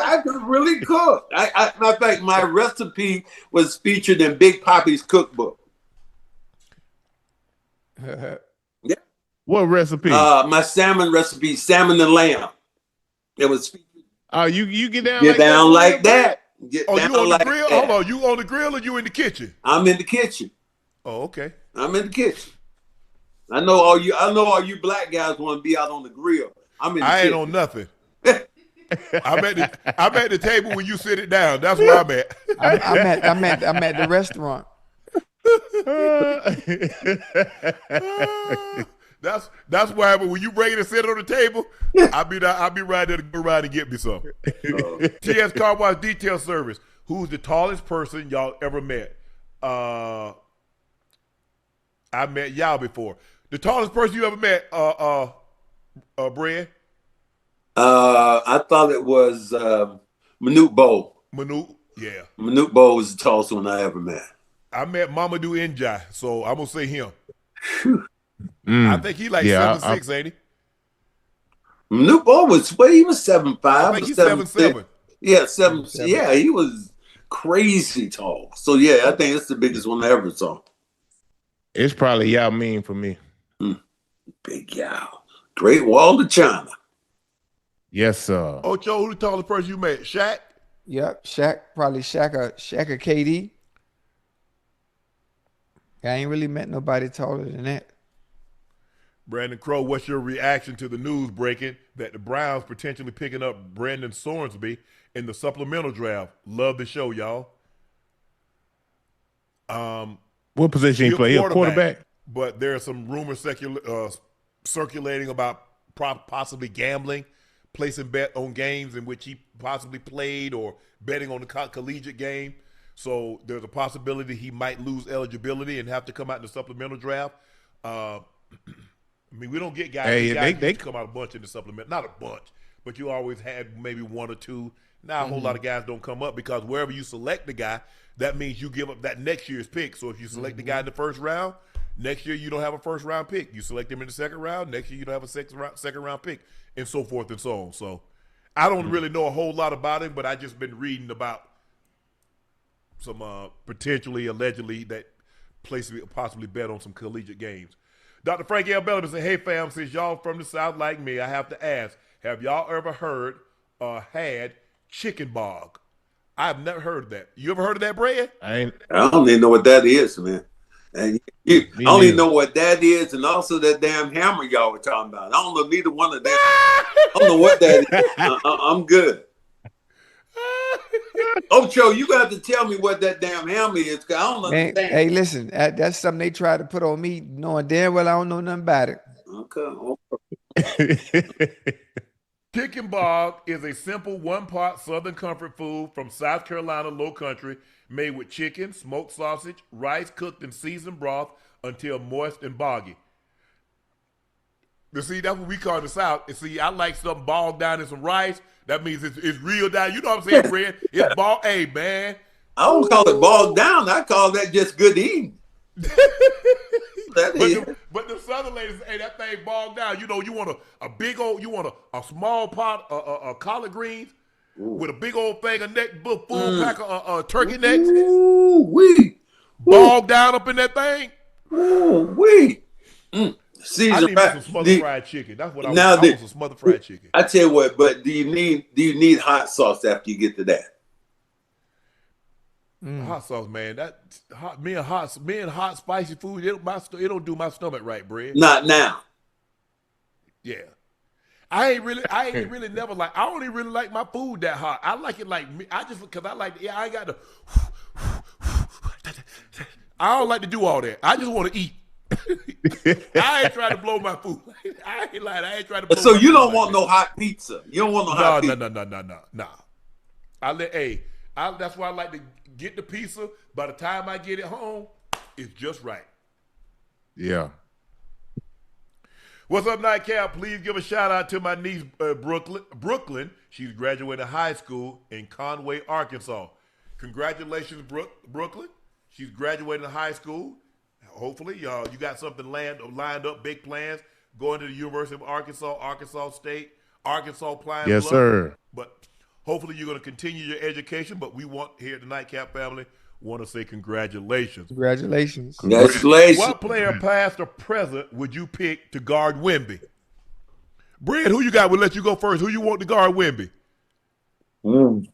I can really cook. Matter of fact, my recipe was featured in Big Poppy's cookbook. What recipe? My salmon recipe, salmon and lamb. It was featured. Oh, you get down Get like down that, like that. Get Oh, down you on like the grill? that. Hold on, you on the grill or you in the kitchen? I'm in the kitchen. Oh, okay. I'm in the kitchen. I know all you black guys want to be out on the grill. I'm in the I ain't kitchen. on nothing. I'm at the table when you sit it down. That's where I'm at. I'm at the restaurant. That's why when you bring it and sit it on the table, I'll be right there to go around and get me some. TS Car Wash Detail Service. Who's the tallest person y'all ever met? I met y'all before. The tallest person you ever met, Brad? I thought it was Manute Bowl. Manute? Yeah. Manute Bowl was the tallest one I ever met. I met Mamadou Njai, so I'm gonna say him. I think he like 7'6", ain't he? Manute Bowl was he was 7'5". I think he's 7'7". Yeah, 7'7". Yeah, he was crazy tall. So yeah, I think it's the biggest one I ever saw. It's probably Yao Ming for me. Big Yao. Great Wall of China. Yes, sir. Ocho, who the tallest person you met? Shaq? Yep, Shaq, probably Shaq or KD. I ain't really met nobody taller than that. Brandon Crow, what's your reaction to the news breaking that the Browns potentially picking up Brandon Sorensby in the supplemental draft? Love the show, y'all. What position he play? He a quarterback. But there's some rumors circulating about possibly gambling, placing bet on games in which he possibly played or betting on the collegiate game. So there's a possibility he might lose eligibility and have to come out in the supplemental draft. I mean, we don't get guys. Hey, They come out a bunch in the supplement. Not a bunch, but you always had maybe one or two. Now a whole lot of guys don't come up because wherever you select the guy, that means you give up that next year's pick. So if you select the guy in the first round, next year you don't have a first round pick. You select him in the second round, next year you don't have a second round pick, and so forth and so on. So I don't really know a whole lot about him, but I just been reading about some potentially, allegedly, that possibly bet on some collegiate games. Dr. Frank L. Bellamy said, hey, fam, since y'all from the South like me, I have to ask, have y'all ever heard or had chicken bog? I've never heard of that. You ever heard of that, Brad? I don't even know what that is, man. And I don't even know what that is, and also that damn hammer y'all were talking about. I don't know neither one of them. I don't know what that is. I'm good. Ocho, you got to tell me what that damn hammer is, because I don't understand. Hey, listen, that's something they try to put on me, knowing damn well I don't know nothing about it. Okay. Chicken bog is a simple one-pot Southern comfort food from South Carolina low country made with chicken, smoked sausage, rice cooked in seasoned broth until moist and boggy. You see, that's what we call it in the South. And see, I like something bogged down in some rice. That means it's real down. You know what I'm saying, Fred? It's bogged. Hey, man. I don't call it bogged down. I call that just good eating. But the Southern ladies, hey, that thing bogged down. You know, you want a big old, you want a small pot of collard greens with a big old thing of full pack of turkey necks. Bogged down up in that thing. Season I need some smothered fried chicken. That's what I want some smothered fried chicken. I tell you what, but do you need hot sauce after you get to that? Hot sauce, man. Me and hot spicy food. It don't do my stomach right, Brad. Not now. Yeah, I ain't really never like. I don't even really like my food that hot. I like it like I just because I like. Yeah, I ain't got to. I don't like to do all that. I just want to eat. I ain't trying to blow my food. I ain't lying. I ain't trying to. Blow So my you food don't like want that. no hot pizza. You don't want no hot pizza. No. That's why I like to get the pizza. By the time I get it home, it's just right. Yeah. What's up, Nightcap? Please give a shout out to my niece, Brooklyn. She's graduating high school in Conway, Arkansas. Congratulations, Brooklyn. She's graduating high school. Hopefully, you got something lined up, big plans, going to the University of Arkansas, Arkansas State, Arkansas Pine Yes, Bluff. sir. But hopefully you're going to continue your education. But we want here at the Nightcap family want to say congratulations. Congratulations. Congratulations. What player, past or present, would you pick to guard Wemby? Brad, who you got? We'll let you go first. Who you want to guard Wemby? I'm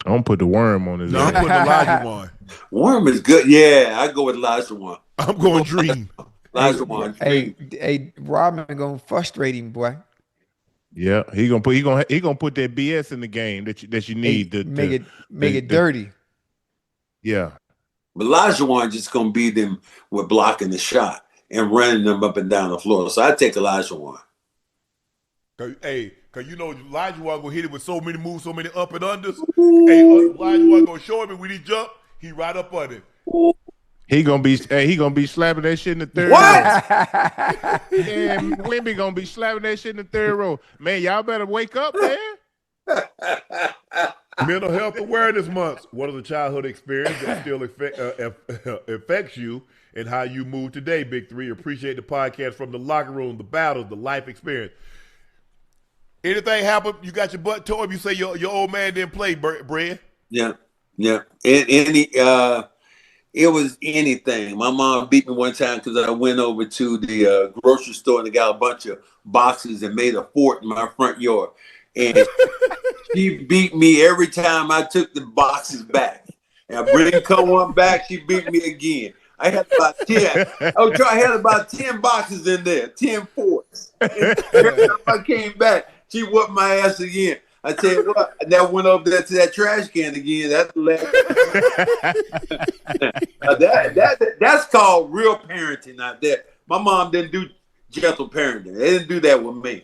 gonna put the worm on his. No, I'm putting Elijah one. Worm is good. Yeah, I go with Elijah one. I'm going Dream. Elijah one. Hey, Rodman gonna frustrate him, boy. Yeah, he gonna put that BS in the game that you need to make it dirty. Yeah, But Elijah one just gonna beat them with blocking the shot and running them up and down the floor. So I take Elijah one. Cause you know Elijah one gonna hit it with so many moves, so many up and unders. Hey, Elijah one gonna show him, and when he jump, he right up on it. he gonna be slapping that shit in the third What? row. Yeah, Wemby gonna be slapping that shit in the third row. Man, y'all better wake up, man. Mental Health Awareness Month. What is a childhood experience that still affects you and how you move today, Big Three? Appreciate the podcast from the locker room, the battles, the life experience. Anything happen, you got your butt tore up, you say your old man didn't play, Brad? Yeah. It was anything. My mom beat me one time because I went over to the grocery store and they got a bunch of boxes and made a fort in my front yard. And she beat me every time I took the boxes back. And I bring one back, she beat me again. I had about 10. I had about 10 boxes in there, 10 forts. And every time I came back, she whooped my ass again. I tell you what, I never went over there to that trash can again. That's called real parenting out there. My mom didn't do gentle parenting. They didn't do that with me.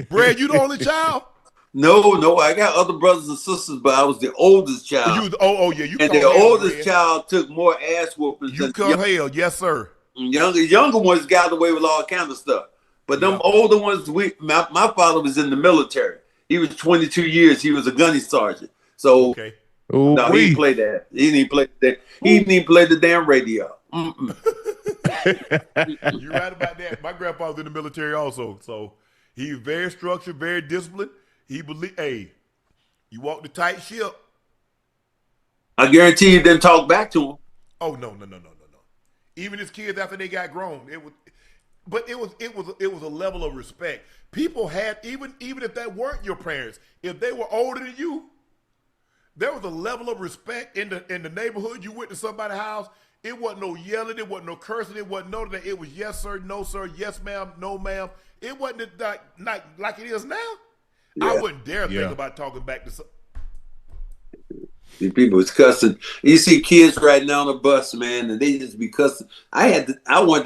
Brad, you the only child? No, I got other brothers and sisters, but I was the oldest child. You and the oldest child took more ass whoopings. You come hell, yes, sir. Younger ones got away with all kinds of stuff. But them older ones, my father was in the military. He was 22 years. He was a gunny sergeant. So okay. No, he didn't play that. He didn't play that. He didn't even play the damn radio. You're right about that. My grandpa was in the military also. So he's very structured, very disciplined. He believe, hey, you walk the tight ship. I guarantee you didn't talk back to him. Oh no. Even his kids after they got grown, it was a level of respect. People had even if that weren't your parents, if they were older than you, there was a level of respect in the neighborhood. You went to somebody's house. It wasn't no yelling. It wasn't no cursing. It wasn't no that. It was yes sir, no sir, yes ma'am, no ma'am. It wasn't like it is now. Yeah. I wouldn't dare think about talking back to some. These people was cussing. You see kids right now on the bus, man, and they just be cussing. I wanted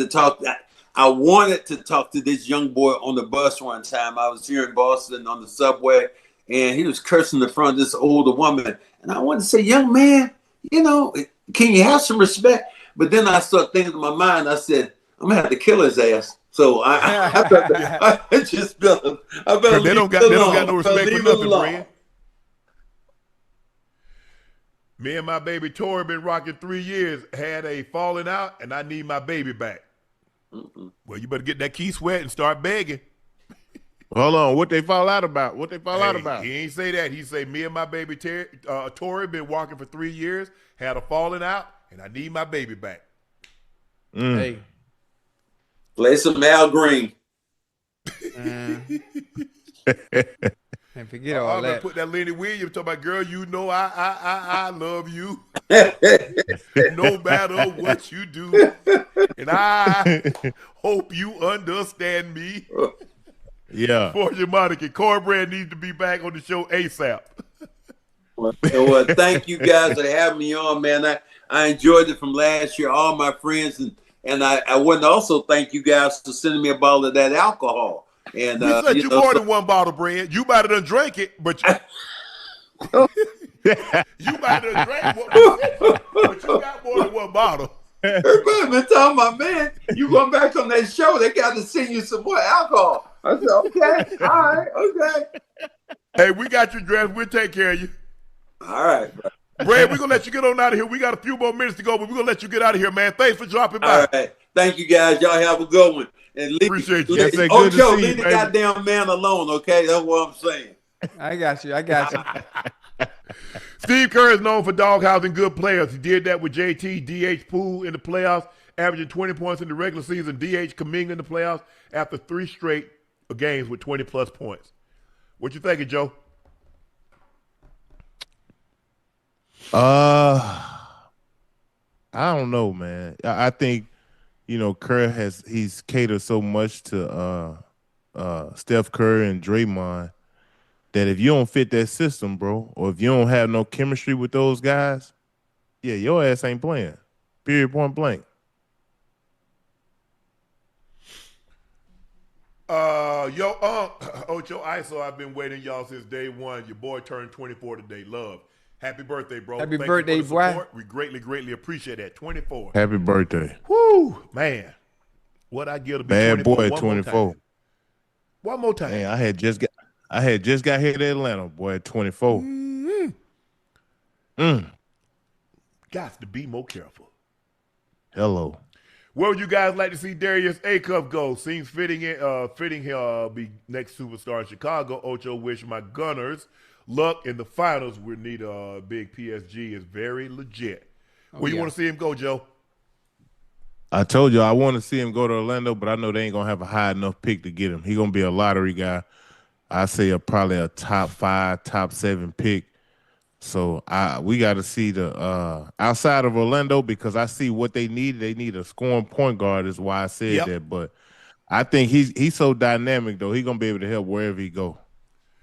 to talk to this young boy on the bus one time. I was here in Boston on the subway, and he was cursing in front of this older woman. And I wanted to say, young man, can you have some respect? But then I started thinking in my mind, I said, I'm gonna have to kill his ass. So I just better. They don't got no respect for nothing, Brad. Me and my baby Tori been rocking 3 years. Had a falling out, and I need my baby back. Well, you better get that key sweat and start begging. Hold on, what they fall out about? He ain't say that. He say me and my baby Tori been walking for 3 years. Had a falling out, and I need my baby back. Hey, play some Al Green. And forget all that. Put that Lenny Williams talking about, girl, I love you no matter what you do, and I hope you understand me. Yeah. For your Monica, Cornbread needs to be back on the show ASAP. Well, thank you guys for having me on, man. I enjoyed it from last year. All my friends and I want to also thank you guys for sending me a bottle of that alcohol. And we said you more than one bottle, Brad. You might have done drank it, but you might have done drank one, but you got more than one bottle. Everybody been talking about, man, you going back on that show, they got to send you some more alcohol. I said, okay, all right, okay. Hey, we got you dressed. We'll take care of you. All right, bro. Brad, we're going to let you get on out of here. We got a few more minutes to go, but we're going to let you get out of here, man. Thanks for dropping by. All right. Thank you, guys. Y'all have a good one. And appreciate you. Ocho, leave the goddamn man alone, okay? That's what I'm saying. I got you. Steve Kerr is known for doghousing good players. He did that with JT, DH Poole in the playoffs, averaging 20 points in the regular season. DH Kuminga in the playoffs after 3 straight games with 20-plus points. What you thinking, Joe? I don't know, man. I think, Kerr he's catered so much to Steph Curry and Draymond that if you don't fit that system, bro, or if you don't have no chemistry with those guys, yeah, your ass ain't playing. Period, point blank. Ocho Iso, I've been waiting y'all since day one. Your boy turned 24 today. Love. Happy birthday, bro. Happy birthday, boy. We greatly appreciate that. 24. Happy birthday. Woo, man. What I give to be bad 24. Boy, 24. One more time. Man, I had just got here to Atlanta, boy, at 24. Got to be more careful. Hello. Where would you guys like to see Darius Acuff go? Seems fitting he'll be next superstar in Chicago. Ocho wish my Gunners luck in the finals. We need a big PSG is very legit. Where you want to see him go, Joe? I told you I want to see him go to Orlando, but I know they ain't gonna have a high enough pick to get him. He's gonna be a lottery guy. I say probably a top 5, top 7 pick. So we got to see the outside of Orlando because I see what they need. They need a scoring point guard. Is why I said that. But I think he's so dynamic though. He's gonna be able to help wherever he go.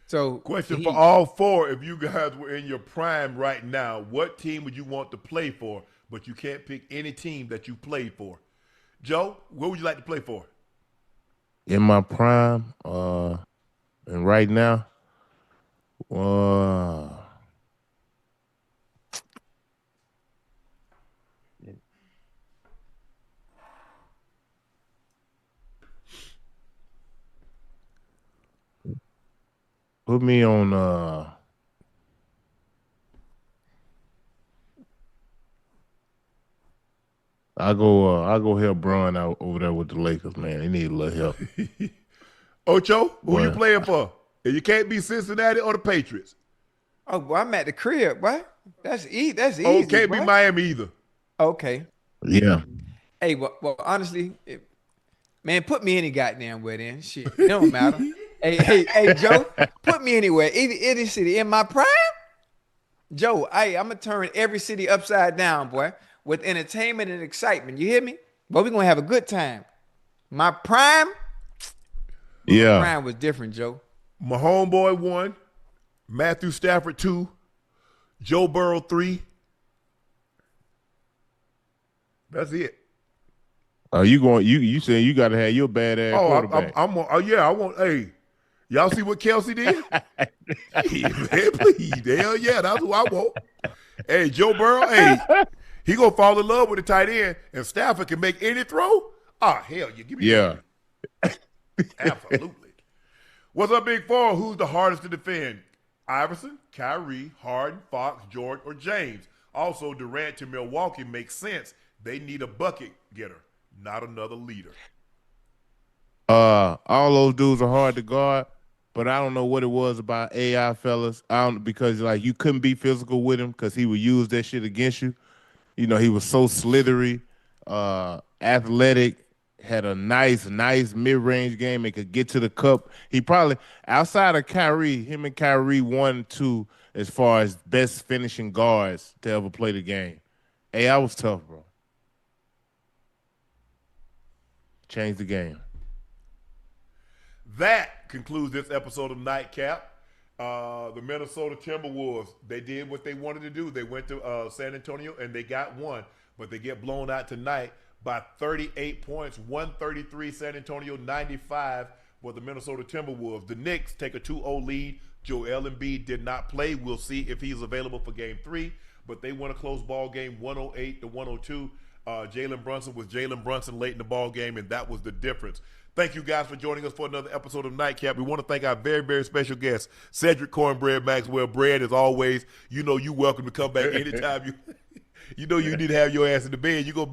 So question for all four: if you guys were in your prime right now, what team would you want to play for? But you can't pick any team that you played for. Joe, what would you like to play for? In my prime, and right now, put me on I'll go help Bron out over there with the Lakers, man. He need a little help. Ocho, who you playing for? If you can't be Cincinnati or the Patriots. Oh, boy, I'm at the crib, boy. That's easy. That's easy. Oh, can't be bro. Miami either. Okay. Yeah. Hey, well, honestly, man, put me any goddamn where then. Shit, it don't matter. Hey, Joe, put me anywhere. Any city in my prime. Joe, I'm gonna turn every city upside down, boy, with entertainment and excitement. You hear me? But we're gonna have a good time. My prime, Yeah. prime was different, Joe. My homeboy 1, Matthew Stafford 2, Joe Burrow 3. That's it. Oh, you saying you got to have your badass quarterback? I want. Hey, y'all see what Kelsey did? Yeah, man, please, hell yeah, that's who I want. Hey, Joe Burrow, hey, he gonna fall in love with the tight end, and Stafford can make any throw. Ah, hell, you give me absolutely. What's up, Big Four? Who's the hardest to defend? Iverson, Kyrie, Harden, Fox, George, or James? Also, Durant to Milwaukee makes sense. They need a bucket getter, not another leader. All those dudes are hard to guard, but I don't know what it was about AI fellas. Because like you couldn't be physical with him because he would use that shit against you. You know, he was so slithery, athletic, had a nice mid-range game and could get to the cup. He probably, outside of Kyrie, him and Kyrie 1 and 2 as far as best finishing guards to ever play the game. AI was tough, bro. Changed the game. That concludes this episode of Nightcap. The Minnesota Timberwolves, they did what they wanted to do. They went to San Antonio and they got one, but they get blown out tonight by 38 points, 133 San Antonio, 95 for the Minnesota Timberwolves. The Knicks take a 2-0 lead. Joel Embiid did not play. We'll see if he's available for game 3, but they won a close ball game, 108-102. Jaylen Brunson was Jaylen Brunson late in the ball game, and that was the difference. Thank you guys for joining us for another episode of Nightcap. We want to thank our very, very special guest, Cedric Cornbread Maxwell. Bread, as always, you know you're welcome to come back anytime you know you need to have your ass in the bed. You're gonna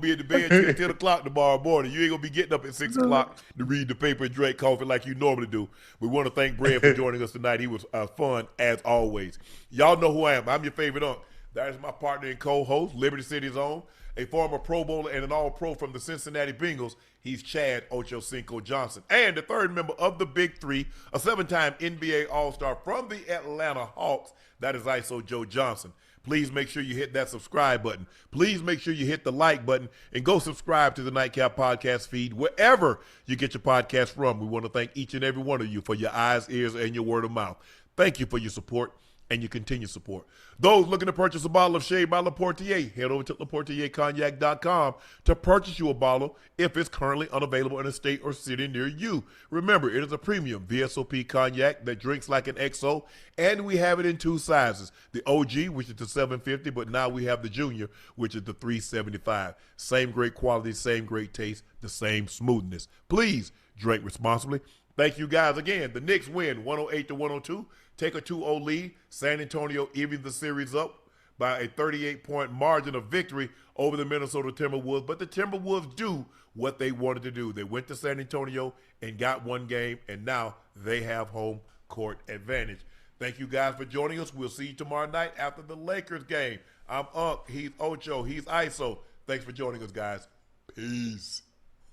be in the bed till 10 o'clock tomorrow morning. You ain't gonna be getting up at 6 o'clock to read the paper and drink coffee like you normally do. We want to thank Bread for joining us tonight. He was fun as always. Y'all know who I am. I'm your favorite Unc. That is my partner and co-host, Liberty City's own, a former Pro Bowler and an All-Pro from the Cincinnati Bengals. He's Chad Ochocinco Johnson. And the third member of the Big Three, a 7-time NBA All-Star from the Atlanta Hawks, that is Iso Joe Johnson. Please make sure you hit that subscribe button. Please make sure you hit the like button and go subscribe to the Nightcap podcast feed wherever you get your podcast from. We want to thank each and every one of you for your eyes, ears, and your word of mouth. Thank you for your support and your continued support. Those looking to purchase a bottle of Shade by Laportier, head over to LaportierCognac.com to purchase you a bottle if it's currently unavailable in a state or city near you. Remember, it is a premium VSOP cognac that drinks like an XO, and we have it in 2 sizes. The OG, which is the $750, but now we have the Junior, which is the $375. Same great quality, same great taste, the same smoothness. Please drink responsibly. Thank you guys again. The Knicks win 108-102. Take a 2-0 lead. San Antonio even the series up by a 38-point margin of victory over the Minnesota Timberwolves. But the Timberwolves do what they wanted to do. They went to San Antonio and got one game, and now they have home court advantage. Thank you guys for joining us. We'll see you tomorrow night after the Lakers game. I'm Unc. He's Ocho. He's Iso. Thanks for joining us, guys. Peace.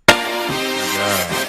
Yeah.